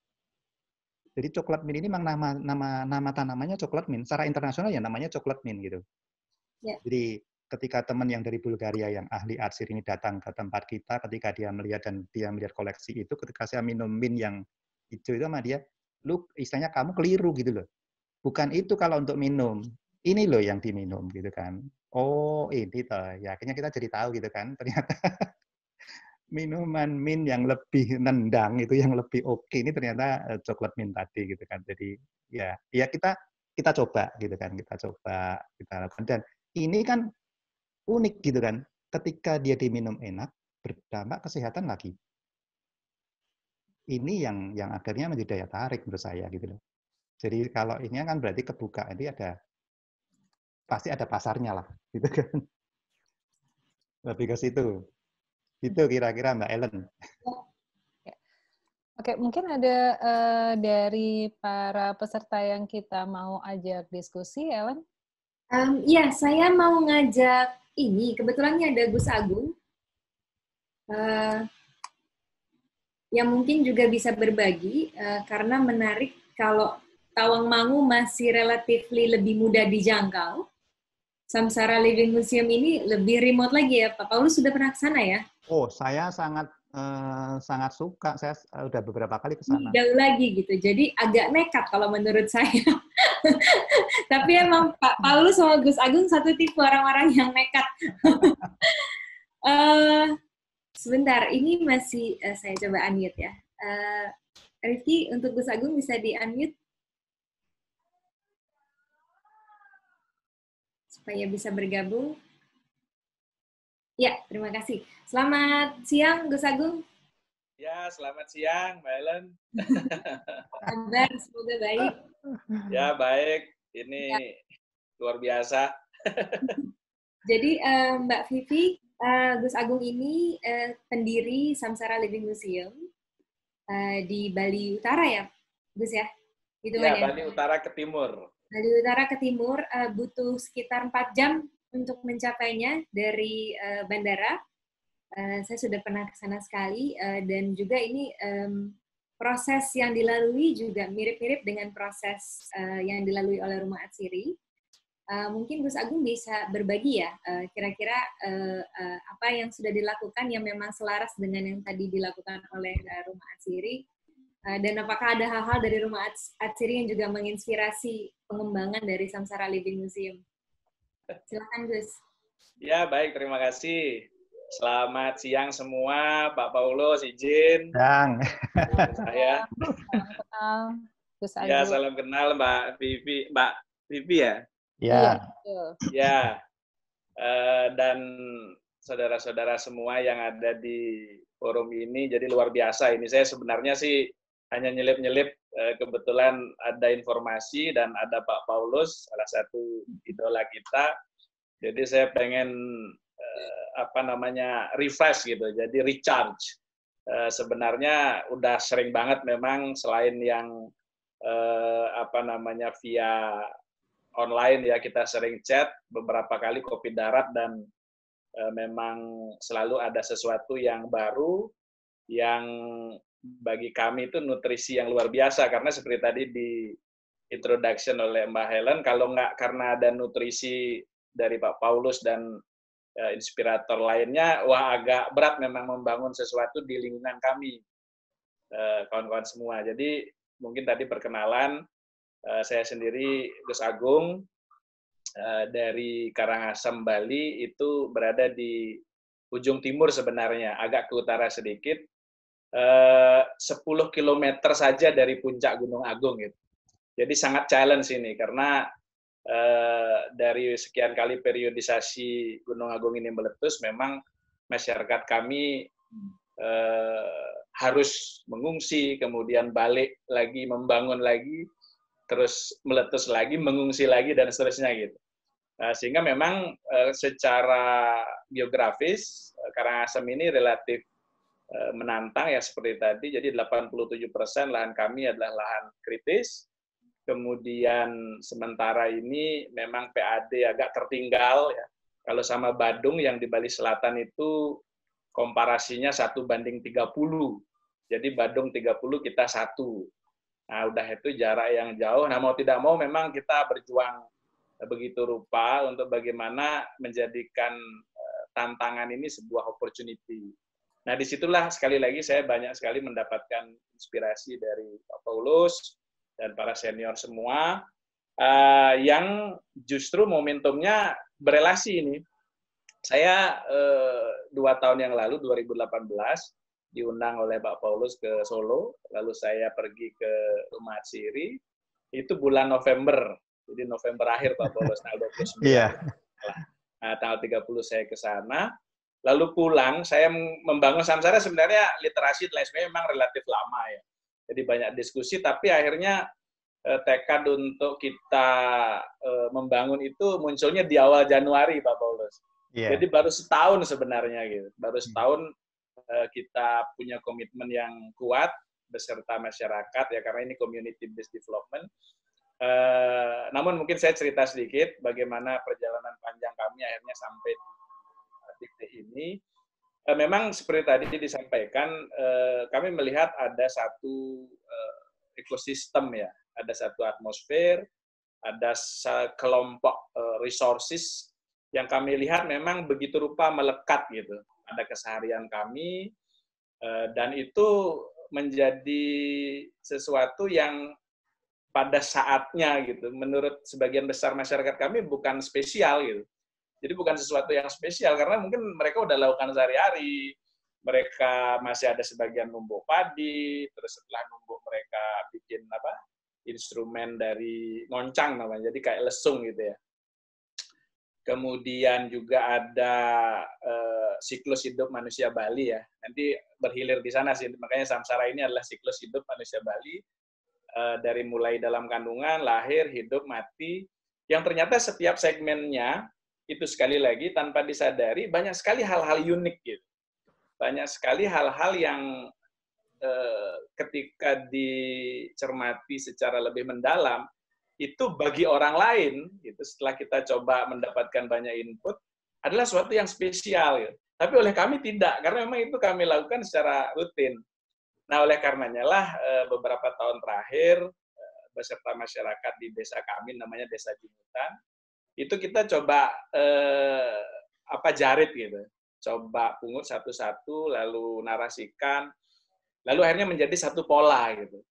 Jadi coklat mint ini memang nama tanamannya coklat mint. Secara internasional ya namanya coklat mint gitu. Ya. Jadi ketika teman yang dari Bulgaria yang ahli arsir ini datang ke tempat kita, ketika dia melihat koleksi itu, ketika saya minum mint yang hijau itu sama dia, lu istilahnya kamu keliru gitu loh. Bukan itu kalau untuk minum. Ini loh yang diminum gitu kan. Oh, ini toh. Ya akhirnya kita jadi tahu gitu kan. Ternyata minuman mint yang lebih nendang itu yang lebih oke ini ternyata coklat mint tadi gitu kan. Jadi ya kita coba gitu kan. Kita lakukan dan ini kan unik gitu kan. Ketika dia diminum enak, berdampak kesehatan lagi. Ini yang akhirnya menjadi daya tarik menurut saya gitu loh. Jadi kalau ini kan berarti kebuka, ini pasti ada pasarnya lah, gitu kan. Lebih ke situ. Itu kira-kira Mbak Ellen. Oke, mungkin ada dari para peserta yang kita mau ajak diskusi, Ellen? Ya, saya mau ngajak ini. Kebetulan ada Gus Agung. Yang mungkin juga bisa berbagi, karena menarik kalau Tawangmangu masih relatif lebih mudah dijangkau. Samsara Living Museum ini lebih remote lagi ya, Pak Paulus sudah pernah ke sana ya? Oh, saya sangat suka. Saya udah beberapa kali ke sana. Jauh lagi gitu, jadi agak nekat kalau menurut saya. Tapi emang Pak Paulus sama Gus Agung satu tipe orang-orang yang nekat. Sebentar, ini masih saya coba unmute ya. Rifki, untuk Gus Agung bisa di-unmute? Supaya bisa bergabung. Ya, terima kasih. Selamat siang, Gus Agung. Ya, selamat siang, Mbak Ellen. Kabar, semoga baik. Ya, baik. Ini ya. Luar biasa. Jadi, Mbak Vivi, Gus Agung ini pendiri Samsara Living Museum di Bali Utara ya, Gus ya? Gitu ya, Bali Utara ke timur. Bali Utara ke timur, butuh sekitar 4 jam untuk mencapainya dari bandara. Saya sudah pernah ke sana sekali, dan juga ini proses yang dilalui juga mirip-mirip dengan proses yang dilalui oleh Rumah Atsiri. Mungkin Gus Agung bisa berbagi ya, kira-kira apa yang sudah dilakukan yang memang selaras dengan yang tadi dilakukan oleh Rumah Atsiri, dan apakah ada hal-hal dari Rumah Atsiri yang juga menginspirasi pengembangan dari Samsara Living Museum? Silakan Gus. Ya, baik, terima kasih. Selamat siang semua, Pak Paulus, izin. Siang. Saya. Ya, salam kenal Mbak Vivi ya? Ya. Ya. Dan saudara-saudara semua yang ada di forum ini, jadi luar biasa. Ini saya sebenarnya sih hanya nyelip-nyelip, kebetulan ada informasi dan ada Pak Paulus, salah satu idola kita. Jadi saya pengen refresh gitu, jadi recharge. Sebenarnya udah sering banget memang selain yang via online ya, kita sering chat beberapa kali kopi darat dan memang selalu ada sesuatu yang baru yang bagi kami itu nutrisi yang luar biasa, karena seperti tadi di introduction oleh Mbak Helen, kalau nggak karena ada nutrisi dari Pak Paulus dan inspirator lainnya, wah agak berat memang membangun sesuatu di lingkungan kami, kawan-kawan semua. Jadi mungkin tadi perkenalan, saya sendiri Gus Agung, dari Karangasem, Bali, itu berada di ujung timur sebenarnya, agak ke utara sedikit, 10 km saja dari puncak Gunung Agung. Gitu. Jadi sangat challenge ini, karena dari sekian kali periodisasi Gunung Agung ini meletus, memang masyarakat kami harus mengungsi, kemudian balik lagi, membangun lagi, terus meletus lagi, mengungsi lagi, dan seterusnya gitu. Sehingga memang secara geografis, Karangasem ini relatif menantang ya seperti tadi, jadi 87% lahan kami adalah lahan kritis, kemudian sementara ini memang PAD agak tertinggal ya. Kalau sama Badung yang di Bali Selatan itu komparasinya 1:30. Jadi Badung 30, kita 1. Nah, udah itu jarak yang jauh. Nah, mau tidak mau memang kita berjuang begitu rupa untuk bagaimana menjadikan tantangan ini sebuah opportunity. Nah, disitulah sekali lagi saya banyak sekali mendapatkan inspirasi dari Pak Paulus dan para senior semua, yang justru momentumnya berelasi ini. Saya 2 tahun yang lalu, 2018, diundang oleh Pak Paulus ke Solo, lalu saya pergi ke Rumah Siri, itu bulan November, jadi November akhir Pak Paulus, tanggal 29. Iya. Nah, tanggal 30 saya ke sana, lalu pulang, saya membangun Samsara sebenarnya literasi dan lain sebagainya memang relatif lama ya. Jadi banyak diskusi, tapi akhirnya tekad untuk kita membangun itu munculnya di awal Januari, Pak Paulus. Yeah. Jadi baru setahun sebenarnya gitu. Baru setahun kita punya komitmen yang kuat beserta masyarakat ya, karena ini community based development. Namun mungkin saya cerita sedikit bagaimana perjalanan panjang kami akhirnya sampai di titik ini. Memang seperti tadi disampaikan, kami melihat ada satu ekosistem ya, ada satu atmosfer, ada kelompok resources yang kami lihat memang begitu rupa melekat gitu pada keseharian kami, dan itu menjadi sesuatu yang pada saatnya gitu, menurut sebagian besar masyarakat kami bukan spesial gitu. Jadi bukan sesuatu yang spesial, karena mungkin mereka udah lakukan sehari-hari, mereka masih ada sebagian numbuk padi, terus setelah numbuk mereka bikin instrumen dari ngoncang namanya, jadi kayak lesung gitu ya. Kemudian juga ada siklus hidup manusia Bali ya, nanti berhilir di sana sih, makanya Samsara ini adalah siklus hidup manusia Bali, dari mulai dalam kandungan, lahir, hidup, mati, yang ternyata setiap segmennya itu sekali lagi tanpa disadari banyak sekali hal-hal unik gitu. Banyak sekali hal-hal yang ketika dicermati secara lebih mendalam, itu bagi orang lain, gitu, setelah kita coba mendapatkan banyak input, adalah sesuatu yang spesial. Gitu. Tapi oleh kami tidak, karena memang itu kami lakukan secara rutin. Nah, oleh karenanya lah beberapa tahun terakhir, beserta masyarakat di desa kami, namanya Desa Jimutan, itu kita coba jarit gitu. Coba pungut satu-satu, lalu narasikan, lalu akhirnya menjadi satu pola gitu.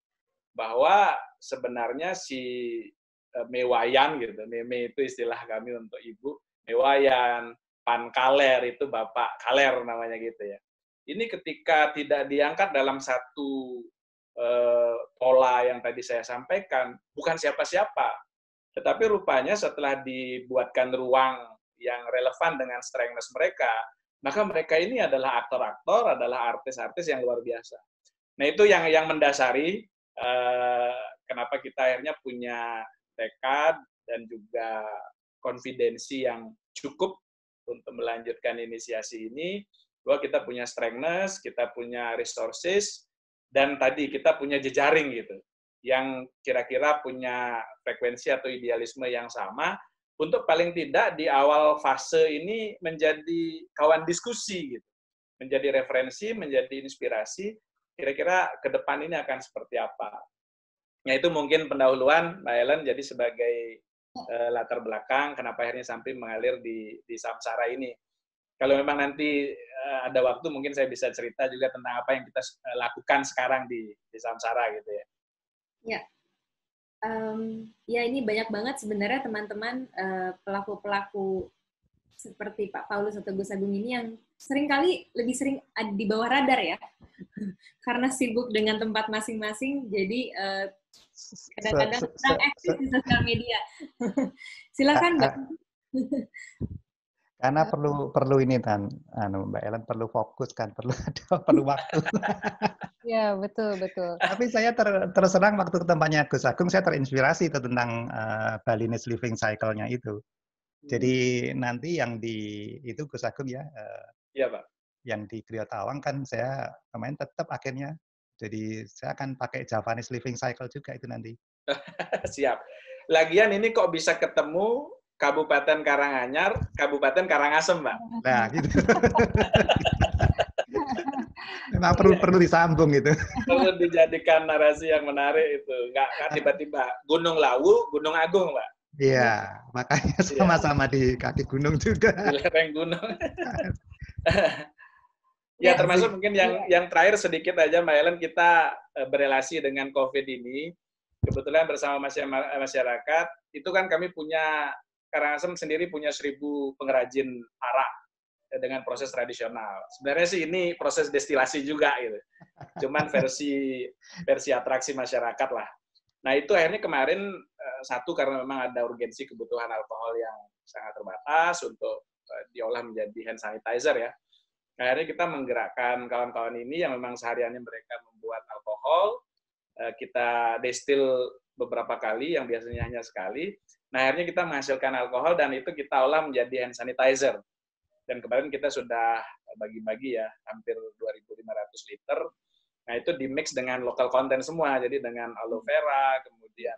Bahwa sebenarnya si Mewayan gitu, Meme itu istilah kami untuk ibu, Mewayan, Pan Kaler itu Bapak Kaler namanya gitu ya. Ini ketika tidak diangkat dalam satu pola yang tadi saya sampaikan, bukan siapa-siapa, tetapi rupanya setelah dibuatkan ruang yang relevan dengan strengthness mereka, maka mereka ini adalah aktor-aktor, adalah artis-artis yang luar biasa. Nah, itu yang mendasari kenapa kita akhirnya punya tekad dan juga konfidensi yang cukup untuk melanjutkan inisiasi ini, bahwa kita punya strengthness, kita punya resources, dan tadi kita punya jejaring gitu, yang kira-kira punya frekuensi atau idealisme yang sama, untuk paling tidak di awal fase ini menjadi kawan diskusi gitu, menjadi referensi, menjadi inspirasi, kira-kira ke depan ini akan seperti apa. Nah, itu mungkin pendahuluan Mbak Ellen, jadi sebagai latar belakang kenapa akhirnya sampai mengalir di Samsara ini. Kalau memang nanti ada waktu, mungkin saya bisa cerita juga tentang apa yang kita lakukan sekarang di Samsara gitu ya. Ya, ya ini banyak banget sebenarnya teman-teman pelaku-pelaku seperti Pak Paulus atau Gus Agung ini yang seringkali lebih sering ada di bawah radar ya, karena sibuk dengan tempat masing-masing, jadi kadang-kadang kurang aktif di sosial media. Silakan Mbak. Karena perlu ini kan, Mbak Ellen perlu fokus kan, perlu waktu. Ya, betul. Tapi saya terus terang waktu ke tempatnya Gus Agung, saya terinspirasi tentang Balinese living cycle-nya itu. Jadi nanti yang itu Gus Agung ya, iya Pak. Yang di Kriya Tawang kan saya kemarin tetap akhirnya, jadi saya akan pakai Javanese living cycle juga itu nanti. Siap. Lagian ini kok bisa ketemu Kabupaten Karanganyar, Kabupaten Karangasem, Mbak. Nah, gitu. Memang perlu disambung gitu. Perlu dijadikan narasi yang menarik itu. Nggak tiba-tiba Gunung Lawu, Gunung Agung, Mbak. Iya, makanya sama-sama di kaki gunung juga. Di lereng gunung. Ya, termasuk mungkin yang terakhir sedikit aja, Mbak Ellen, kita berelasi dengan COVID ini. Kebetulan bersama masyarakat, itu kan kami punya, Karangasem sendiri punya 1.000 pengrajin arak dengan proses tradisional. Sebenarnya sih ini proses destilasi juga gitu. Cuman versi atraksi masyarakat lah. Nah, itu akhirnya kemarin satu karena memang ada urgensi kebutuhan alkohol yang sangat terbatas untuk diolah menjadi hand sanitizer ya. Akhirnya kita menggerakkan kawan-kawan ini yang memang sehariannya mereka membuat alkohol, kita destil beberapa kali, yang biasanya hanya sekali. Nah, akhirnya kita menghasilkan alkohol dan itu kita olah menjadi hand sanitizer. Dan kemarin kita sudah bagi-bagi ya, hampir 2.500 liter. Nah, itu di-mix dengan local content semua, jadi dengan aloe vera, kemudian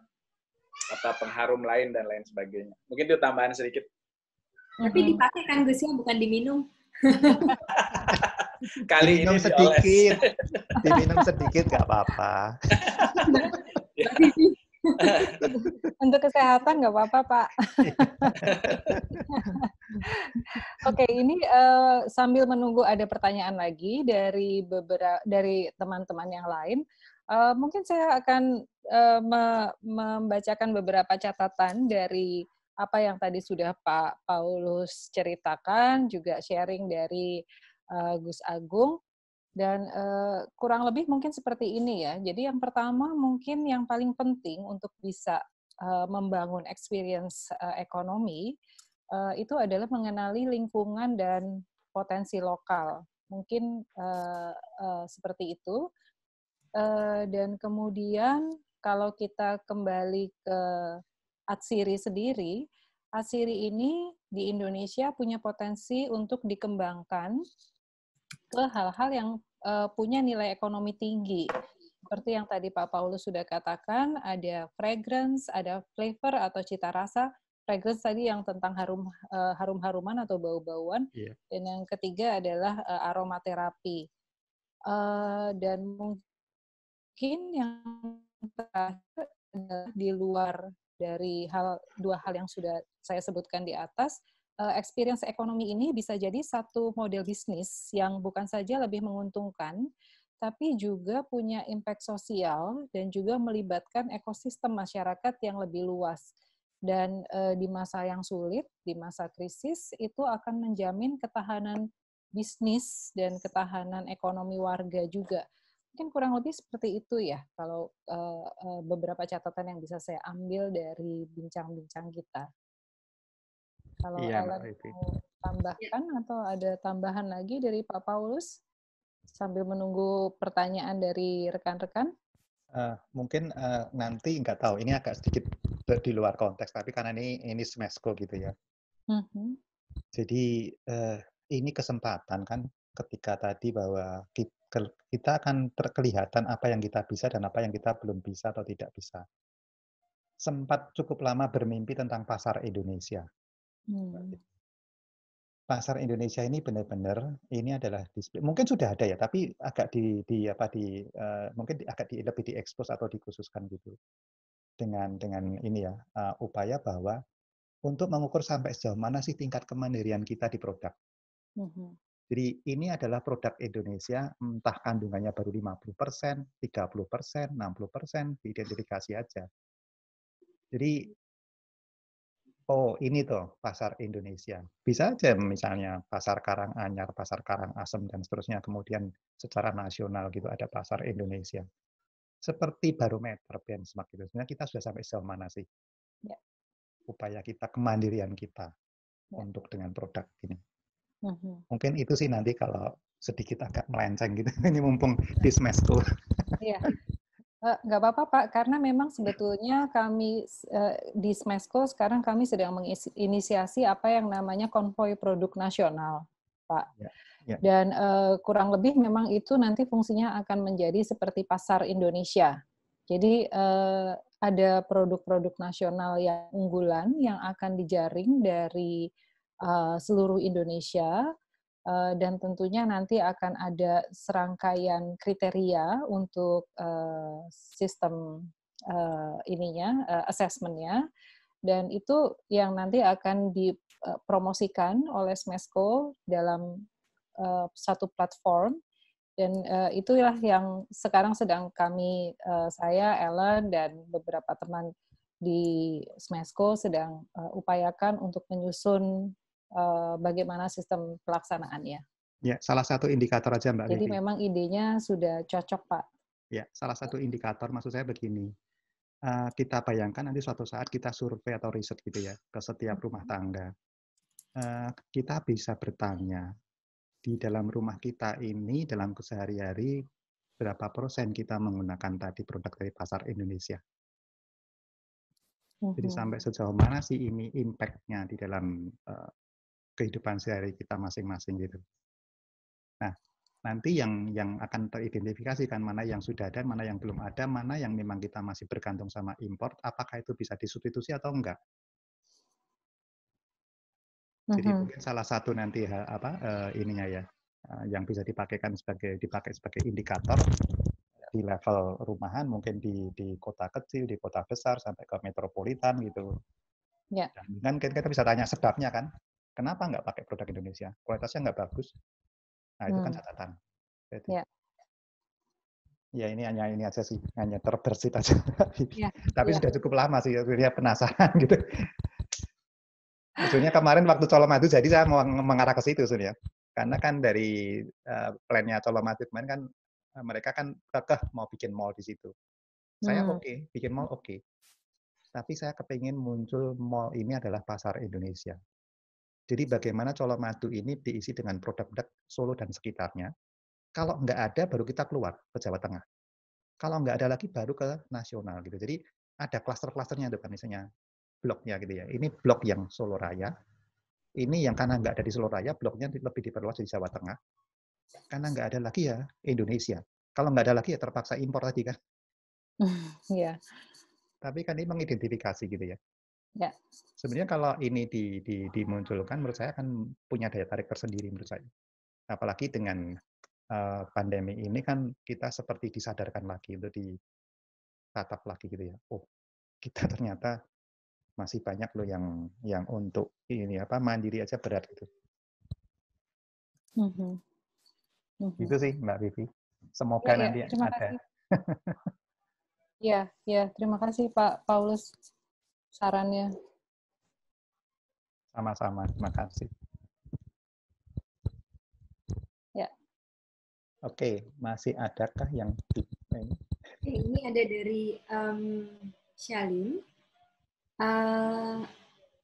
pengharum lain, dan lain sebagainya. Mungkin itu tambahan sedikit. Tapi dipakai kan Gus ya, bukan diminum. Kali diminum ini sedikit, diminum sedikit nggak apa-apa. Untuk kesehatan nggak apa-apa, Pak. Oke, ini sambil menunggu ada pertanyaan lagi dari teman-teman yang lain, mungkin saya akan membacakan beberapa catatan dari apa yang tadi sudah Pak Paulus ceritakan, juga sharing dari Gus Agung. Dan kurang lebih mungkin seperti ini ya. Jadi yang pertama mungkin yang paling penting untuk bisa membangun experience ekonomi itu adalah mengenali lingkungan dan potensi lokal. Mungkin seperti itu. Dan kemudian kalau kita kembali ke Atsiri sendiri, Atsiri ini di Indonesia punya potensi untuk dikembangkan ke hal-hal yang punya nilai ekonomi tinggi. Seperti yang tadi Pak Paulus sudah katakan, ada fragrance, ada flavor atau cita rasa. Fragrance tadi yang tentang harum-haruman atau bau-bauan. Yeah. Dan yang ketiga adalah aromaterapi. Dan mungkin yang terakhir adalah di luar dari dua hal yang sudah saya sebutkan di atas, experience ekonomi ini bisa jadi satu model bisnis yang bukan saja lebih menguntungkan, tapi juga punya impact sosial dan juga melibatkan ekosistem masyarakat yang lebih luas. Dan di masa yang sulit, di masa krisis, itu akan menjamin ketahanan bisnis dan ketahanan ekonomi warga juga. Mungkin kurang lebih seperti itu ya, kalau beberapa catatan yang bisa saya ambil dari bincang-bincang kita. Kalau Ellen mau tambahkan atau ada tambahan lagi dari Pak Paulus sambil menunggu pertanyaan dari rekan-rekan? Mungkin nanti nggak tahu, ini agak sedikit di luar konteks, tapi karena ini Smesco gitu ya. Jadi ini kesempatan kan ketika tadi bahwa kita akan kelihatan apa yang kita bisa dan apa yang kita belum bisa atau tidak bisa. Sempat cukup lama bermimpi tentang pasar Indonesia. pasar Indonesia ini benar-benar ini adalah display. Mungkin sudah ada ya, tapi agak mungkin lebih diekspos atau dikhususkan gitu dengan ini ya upaya bahwa untuk mengukur sampai sejauh mana sih tingkat kemandirian kita di produk. Jadi ini adalah produk Indonesia, entah kandungannya baru 50%, 30%, 60%, diidentifikasi aja. Jadi oh, ini tuh pasar Indonesia. Bisa aja misalnya pasar Karanganyar, pasar Karangasem, dan seterusnya. Kemudian secara nasional gitu ada pasar Indonesia. Seperti barometer benchmark gitu. Sebenarnya kita sudah sampai sejauh mana sih? Ya. Upaya kita, kemandirian kita untuk dengan produk ini. Mungkin itu sih nanti kalau sedikit agak melenceng gitu. Ini mumpung di Smesco. Iya. Nggak apa-apa Pak, karena memang sebetulnya kami di Smesco sekarang kami sedang menginisiasi apa yang namanya konvoi produk nasional, Pak. Ya. Dan kurang lebih memang itu nanti fungsinya akan menjadi seperti pasar Indonesia. Jadi ada produk-produk nasional yang unggulan yang akan dijaring dari seluruh Indonesia. Dan tentunya nanti akan ada serangkaian kriteria untuk sistem assessment-nya, dan itu yang nanti akan dipromosikan oleh Smesco dalam satu platform, dan itulah yang sekarang sedang saya, Ellen, dan beberapa teman di Smesco sedang upayakan untuk menyusun bagaimana sistem pelaksanaannya. Ya, salah satu indikator aja Mbak Jadi Vivi. memang idenya sudah cocok, Pak. Ya, salah satu indikator maksud saya begini. Kita bayangkan nanti suatu saat kita survei atau riset gitu ya ke setiap rumah tangga. Kita bisa bertanya di dalam rumah kita ini dalam kesehari-hari berapa persen kita menggunakan tadi produk dari pasar Indonesia. Jadi sampai sejauh mana sih ini impact-nya di dalam kehidupan sehari kita masing-masing gitu. Nah, nanti yang akan teridentifikasi kan mana yang sudah ada, mana yang belum ada, mana yang memang kita masih bergantung sama import, apakah itu bisa disubstitusi atau enggak. Jadi mungkin salah satu nanti ininya ya, yang bisa dipakai sebagai indikator di level rumahan, mungkin di kota kecil, di kota besar sampai ke metropolitan gitu. Ya. Dan kan kita bisa tanya sebabnya kan. Kenapa nggak pakai produk Indonesia? Kualitasnya nggak bagus. Nah, itu kan catatan. Jadi, ya ini hanya ini aja sih, hanya terbersit aja. Ya, tapi sudah cukup lama sih, dia penasaran gitu. Sebenarnya kemarin waktu Colomadu jadi saya mau mengarah ke situ sebenarnya. Karena kan dari plannya Colomadu kemarin kan mereka kan kekeh mau bikin mall di situ. Saya oke, bikin mall oke. Tapi saya kepingin muncul mall ini adalah pasar Indonesia. Jadi bagaimana Colomadu ini diisi dengan produk-produk Solo dan sekitarnya. Kalau nggak ada, baru kita keluar ke Jawa Tengah. Kalau nggak ada lagi, baru ke nasional gitu. Jadi ada klaster-klasternya itu kan, misalnya bloknya gitu ya. Ini blok yang Solo Raya. Ini yang karena nggak ada di Solo Raya, bloknya lebih diperluas di Jawa Tengah. Karena nggak ada lagi ya Indonesia. Kalau nggak ada lagi ya terpaksa impor tadi kan. Iya. Tapi kan ini mengidentifikasi gitu ya. Ya. Sebenarnya kalau ini dimunculkan, menurut saya akan punya daya tarik tersendiri menurut saya. Apalagi dengan pandemi ini kan kita seperti disadarkan lagi untuk ditatap lagi gitu ya. Oh, kita ternyata masih banyak loh yang untuk ini mandiri aja berat gitu. Itu sih Mbak Vivi. Semoga nanti ada. Ya, terima kasih Pak Paulus sarannya. Sama-sama, terima kasih. Ya. Oke, masih adakah yang ini ada dari Shalin.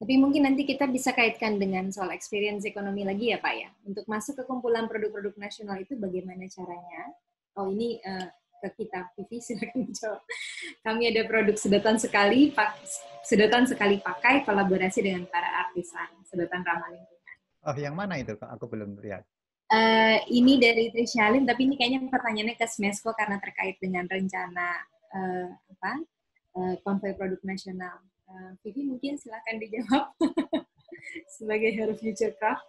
Tapi mungkin nanti kita bisa kaitkan dengan soal experience ekonomi lagi ya Pak ya. Untuk masuk ke kumpulan produk-produk nasional itu bagaimana caranya? Oh ini ke kita, Vivi silakan jawab. Kami ada produk sedotan sekali pakai kolaborasi dengan para artisan, sedotan ramah lingkungan. Oh yang mana itu Kak? Aku belum lihat. Ini dari Trishalin, tapi ini kayaknya pertanyaannya ke Smesco karena terkait dengan rencana konvoi produk nasional. Vivi mungkin silakan dijawab sebagai Head of Future Craft.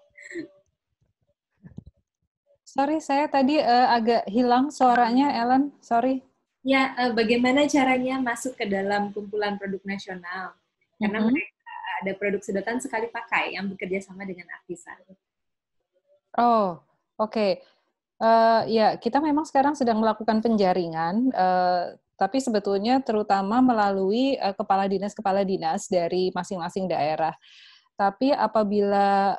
Sorry, saya tadi agak hilang suaranya, Ellen. Sorry. Ya, bagaimana caranya masuk ke dalam kumpulan produk nasional? Karena mereka ada produk sedotan sekali pakai yang bekerja sama dengan artisan. Oh, oke. Ya, kita memang sekarang sedang melakukan penjaringan, tapi sebetulnya terutama melalui kepala dinas dari masing-masing daerah. Tapi apabila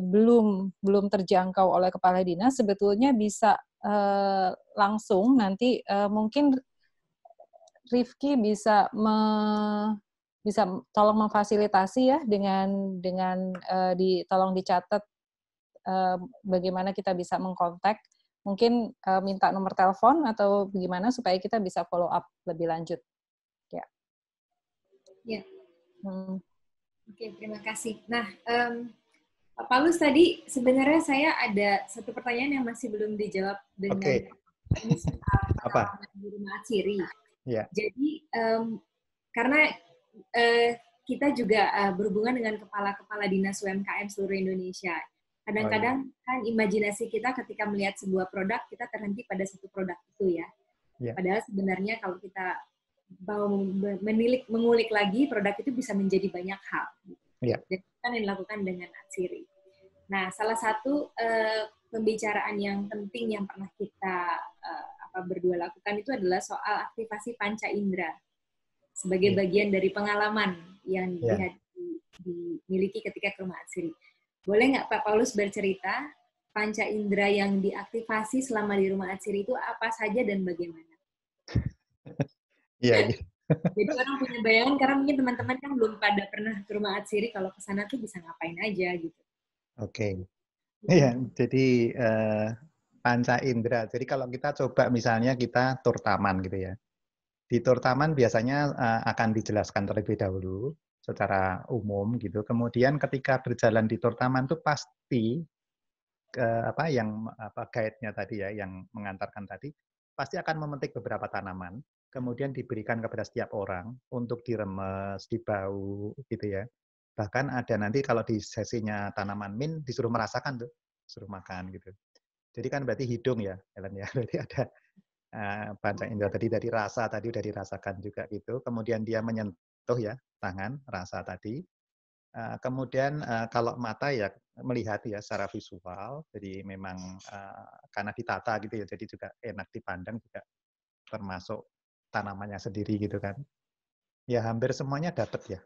belum terjangkau oleh kepala dinas, sebetulnya bisa langsung nanti mungkin Rifki bisa tolong memfasilitasi ya dengan tolong dicatat bagaimana kita bisa mengkontak, mungkin minta nomor telepon atau bagaimana supaya kita bisa follow up lebih lanjut. Ya. Ya. Oke, terima kasih. Nah, Pak Paulus tadi sebenarnya saya ada satu pertanyaan yang masih belum dijawab dengan ini soal di rumah Atsiri. Yeah. Jadi karena kita juga berhubungan dengan kepala-kepala dinas UMKM seluruh Indonesia. Kadang-kadang kan imajinasi kita ketika melihat sebuah produk, kita terhenti pada satu produk itu ya. Yeah. Padahal sebenarnya kalau kita mau mengulik lagi, produk itu bisa menjadi banyak hal. Yeah. Dan itu kan yang dilakukan dengan Atsiri. Nah, salah satu pembicaraan yang penting yang pernah kita berdua lakukan itu adalah soal aktivasi panca indera sebagai bagian dari pengalaman yang dimiliki ketika ke rumah Atsiri. Boleh nggak Pak Paulus bercerita panca indera yang diaktifasi selama di rumah Atsiri itu apa saja dan bagaimana? Iya. Jadi orang punya bayangan karena mungkin teman-teman kan belum pada pernah ke rumah Atsiri, kalau ke sana tuh bisa ngapain aja gitu. Oke. Iya, jadi panca indera. Jadi kalau kita coba misalnya kita tur taman gitu ya. Di tur taman biasanya akan dijelaskan terlebih dahulu secara umum gitu. Kemudian ketika berjalan di tur taman tuh pasti guide-nya tadi ya, yang mengantarkan tadi pasti akan memetik beberapa tanaman, kemudian diberikan kepada setiap orang untuk diremes, dibau gitu ya. Bahkan ada nanti kalau di sesinya tanaman min disuruh merasakan tuh, suruh makan gitu. Jadi kan berarti hidung ya, Ellen ya. Berarti ada panca indera tadi dari rasa tadi udah dirasakan juga gitu. Kemudian dia menyentuh ya tangan, rasa tadi. Kemudian kalau mata ya melihat ya secara visual, jadi memang karena ditata gitu ya, jadi juga enak dipandang juga termasuk tanamannya sendiri gitu kan. Ya hampir semuanya dapat ya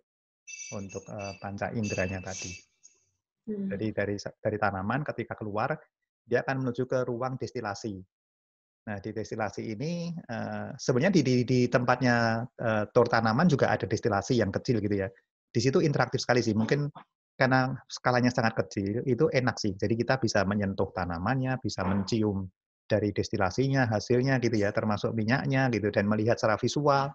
untuk panca inderanya tadi. Jadi dari tanaman ketika keluar dia akan menuju ke ruang destilasi. Nah di destilasi ini sebenarnya di tempatnya tur tanaman juga ada destilasi yang kecil gitu ya. Di situ interaktif sekali sih. Mungkin karena skalanya sangat kecil, itu enak sih. Jadi kita bisa menyentuh tanamannya, bisa mencium dari destilasinya, hasilnya gitu ya, termasuk minyaknya gitu, dan melihat secara visual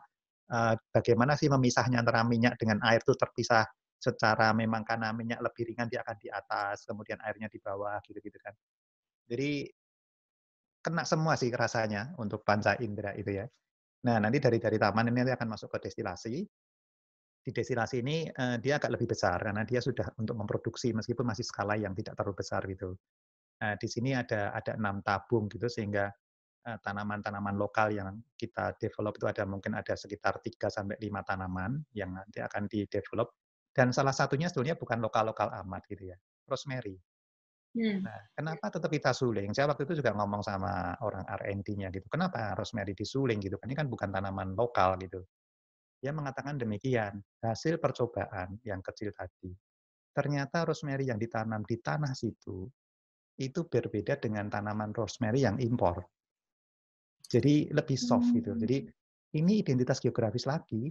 bagaimana sih memisahnya antara minyak dengan air itu terpisah secara memang karena minyak lebih ringan dia akan di atas, kemudian airnya di bawah gitu-gitu kan. Jadi kena semua sih rasanya untuk panca indera itu ya. Nah nanti dari taman ini akan masuk ke destilasi. Di destilasi ini dia agak lebih besar karena dia sudah untuk memproduksi meskipun masih skala yang tidak terlalu besar gitu. Di sini ada 6 tabung gitu sehingga tanaman-tanaman lokal yang kita develop itu mungkin ada sekitar 3 sampai 5 tanaman yang nanti akan di-develop dan salah satunya sebetulnya bukan lokal-lokal amat gitu ya. Rosemary. Nah, kenapa tetap kita suling? Saya waktu itu juga ngomong sama orang R&D-nya gitu. Kenapa rosemary disuling gitu? Ini kan bukan tanaman lokal gitu. Dia mengatakan demikian, hasil percobaan yang kecil tadi, ternyata rosemary yang ditanam di tanah situ, itu berbeda dengan tanaman rosemary yang impor. Jadi lebih soft gitu. Jadi ini identitas geografis lagi.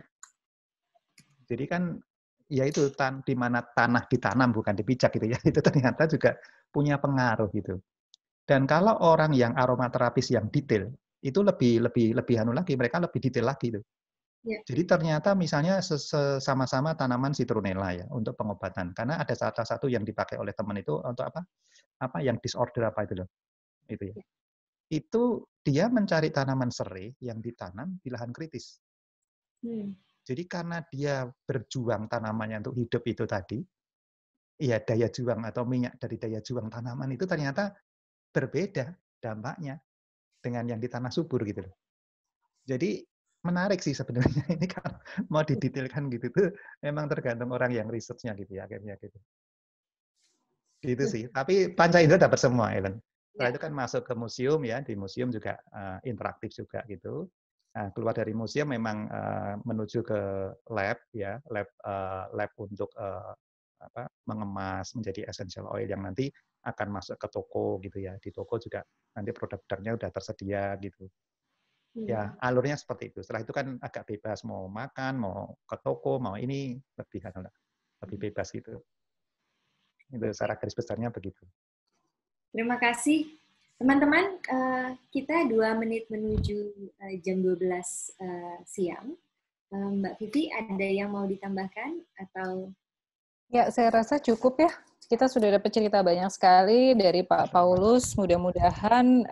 Jadi kan, ya itu di mana tanah ditanam bukan dipijak gitu ya, itu ternyata juga punya pengaruh gitu. Dan kalau orang yang aromaterapis yang detail, itu lebih anu lagi, mereka lebih detail lagi tuh. Ya. Jadi ternyata misalnya sama-sama tanaman citronella ya untuk pengobatan. Karena ada salah satu yang dipakai oleh teman itu untuk apa? Apa yang disorder apa itu loh. Itu ya. Itu dia mencari tanaman serai yang ditanam di lahan kritis. Jadi karena dia berjuang tanamannya untuk hidup itu tadi, ya daya juang atau minyak dari daya juang tanaman itu ternyata berbeda dampaknya dengan yang di tanah subur gitu loh. Jadi menarik sih sebenarnya ini kalau mau didetailkan gitu tuh memang tergantung orang yang research-nya gitu ya akhirnya gitu. Gitu sih. Tapi panca indera dapat semua, Ellen. Setelah itu kan masuk ke museum ya, di museum juga interaktif juga gitu. Nah, keluar dari museum memang menuju ke lab ya, lab untuk mengemas menjadi essential oil yang nanti akan masuk ke toko gitu ya. Di toko juga nanti produk-produknya udah tersedia gitu. Ya, alurnya seperti itu. Setelah itu kan agak bebas mau makan, mau ke toko, mau ini lebih bebas gitu. Itu secara garis besarnya begitu. Terima kasih. Teman-teman, kita 2 menit menuju jam 12 siang. Mbak Vivi, ada yang mau ditambahkan? Atau? Ya, saya rasa cukup ya. Kita sudah dapat cerita banyak sekali dari Pak Paulus. Mudah-mudahan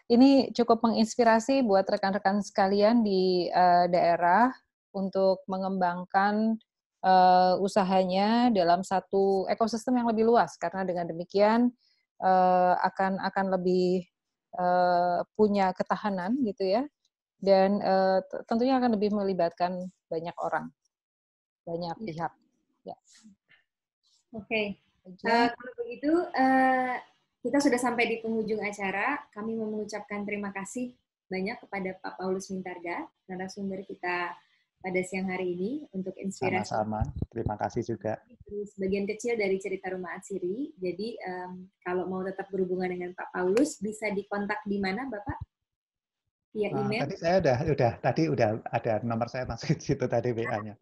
ini cukup menginspirasi buat rekan-rekan sekalian di daerah untuk mengembangkan usahanya dalam satu ekosistem yang lebih luas, karena dengan demikian akan lebih punya ketahanan gitu ya, dan tentunya akan lebih melibatkan banyak orang, banyak pihak. Ya. Oke. Kalau begitu kita sudah sampai di penghujung acara. Kami mengucapkan terima kasih banyak kepada Pak Paulus Mintarga, narasumber kita pada siang hari ini untuk inspirasi. Sama-sama. Terima kasih juga. Sebagian kecil dari cerita Rumah Atsiri. Jadi kalau mau tetap berhubungan dengan Pak Paulus, bisa dikontak di mana, Bapak? Via email? Tadi saya udah ada nomor saya masuk di situ tadi WA-nya.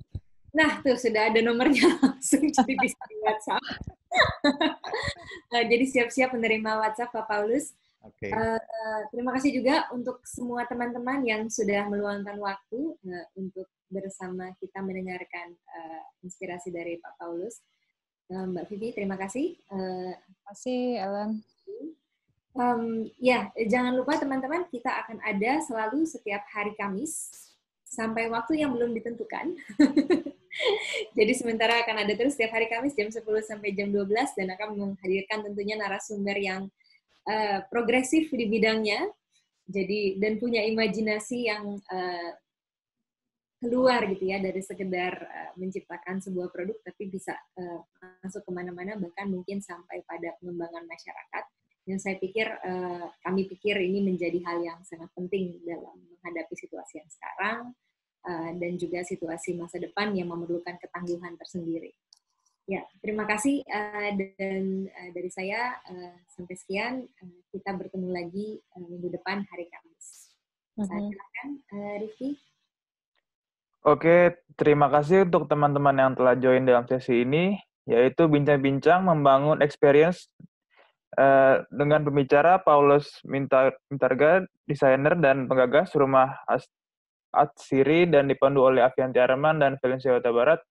Nah, tuh sudah ada nomornya langsung, jadi bisa di WhatsApp. Jadi siap-siap menerima WhatsApp Pak Paulus. Oke. Terima kasih juga untuk semua teman-teman yang sudah meluangkan waktu untuk bersama kita mendengarkan inspirasi dari Pak Paulus. Mbak Vivi, terima kasih. Terima kasih, Ellen. Ya, jangan lupa teman-teman, kita akan ada selalu setiap hari Kamis sampai waktu yang belum ditentukan. Jadi sementara akan ada terus setiap hari Kamis jam 10 sampai jam 12 dan akan menghadirkan tentunya narasumber yang progresif di bidangnya. Jadi dan punya imajinasi yang keluar gitu ya dari sekedar menciptakan sebuah produk, tapi bisa masuk kemana-mana, bahkan mungkin sampai pada pengembangan masyarakat. Yang saya pikir, kami pikir ini menjadi hal yang sangat penting dalam menghadapi situasi yang sekarang, dan juga situasi masa depan yang memerlukan ketangguhan tersendiri. Ya, terima kasih, dan dari saya sampai sekian, kita bertemu lagi minggu depan hari Kamis. Saya silakan, Rifki. Oke, terima kasih untuk teman-teman yang telah join dalam sesi ini, yaitu bincang-bincang membangun experience dengan pembicara Paulus Mintarga, desainer dan penggagas Rumah Atsiri dan dipandu oleh Avianti Arman dan Valencia Huta Barat.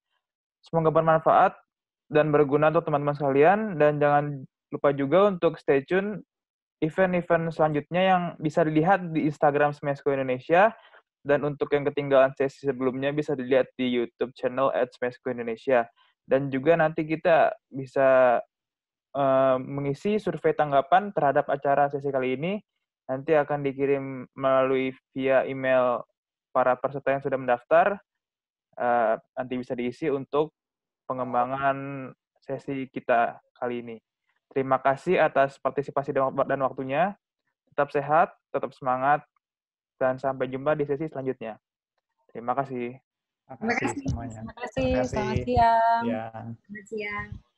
Semoga bermanfaat dan berguna untuk teman-teman sekalian, dan jangan lupa juga untuk stay tune event-event selanjutnya yang bisa dilihat di Instagram Smesco Indonesia, dan untuk yang ketinggalan sesi sebelumnya bisa dilihat di YouTube channel @smesco-indonesia. Dan juga nanti kita bisa mengisi survei tanggapan terhadap acara sesi kali ini. Nanti akan dikirim melalui via email para peserta yang sudah mendaftar. Nanti bisa diisi untuk pengembangan sesi kita kali ini. Terima kasih atas partisipasi dan waktunya. Tetap sehat, tetap semangat, dan sampai jumpa di sesi selanjutnya. Terima kasih. Terima kasih semuanya. Terima kasih. Selamat siang. Ya. Selamat siang.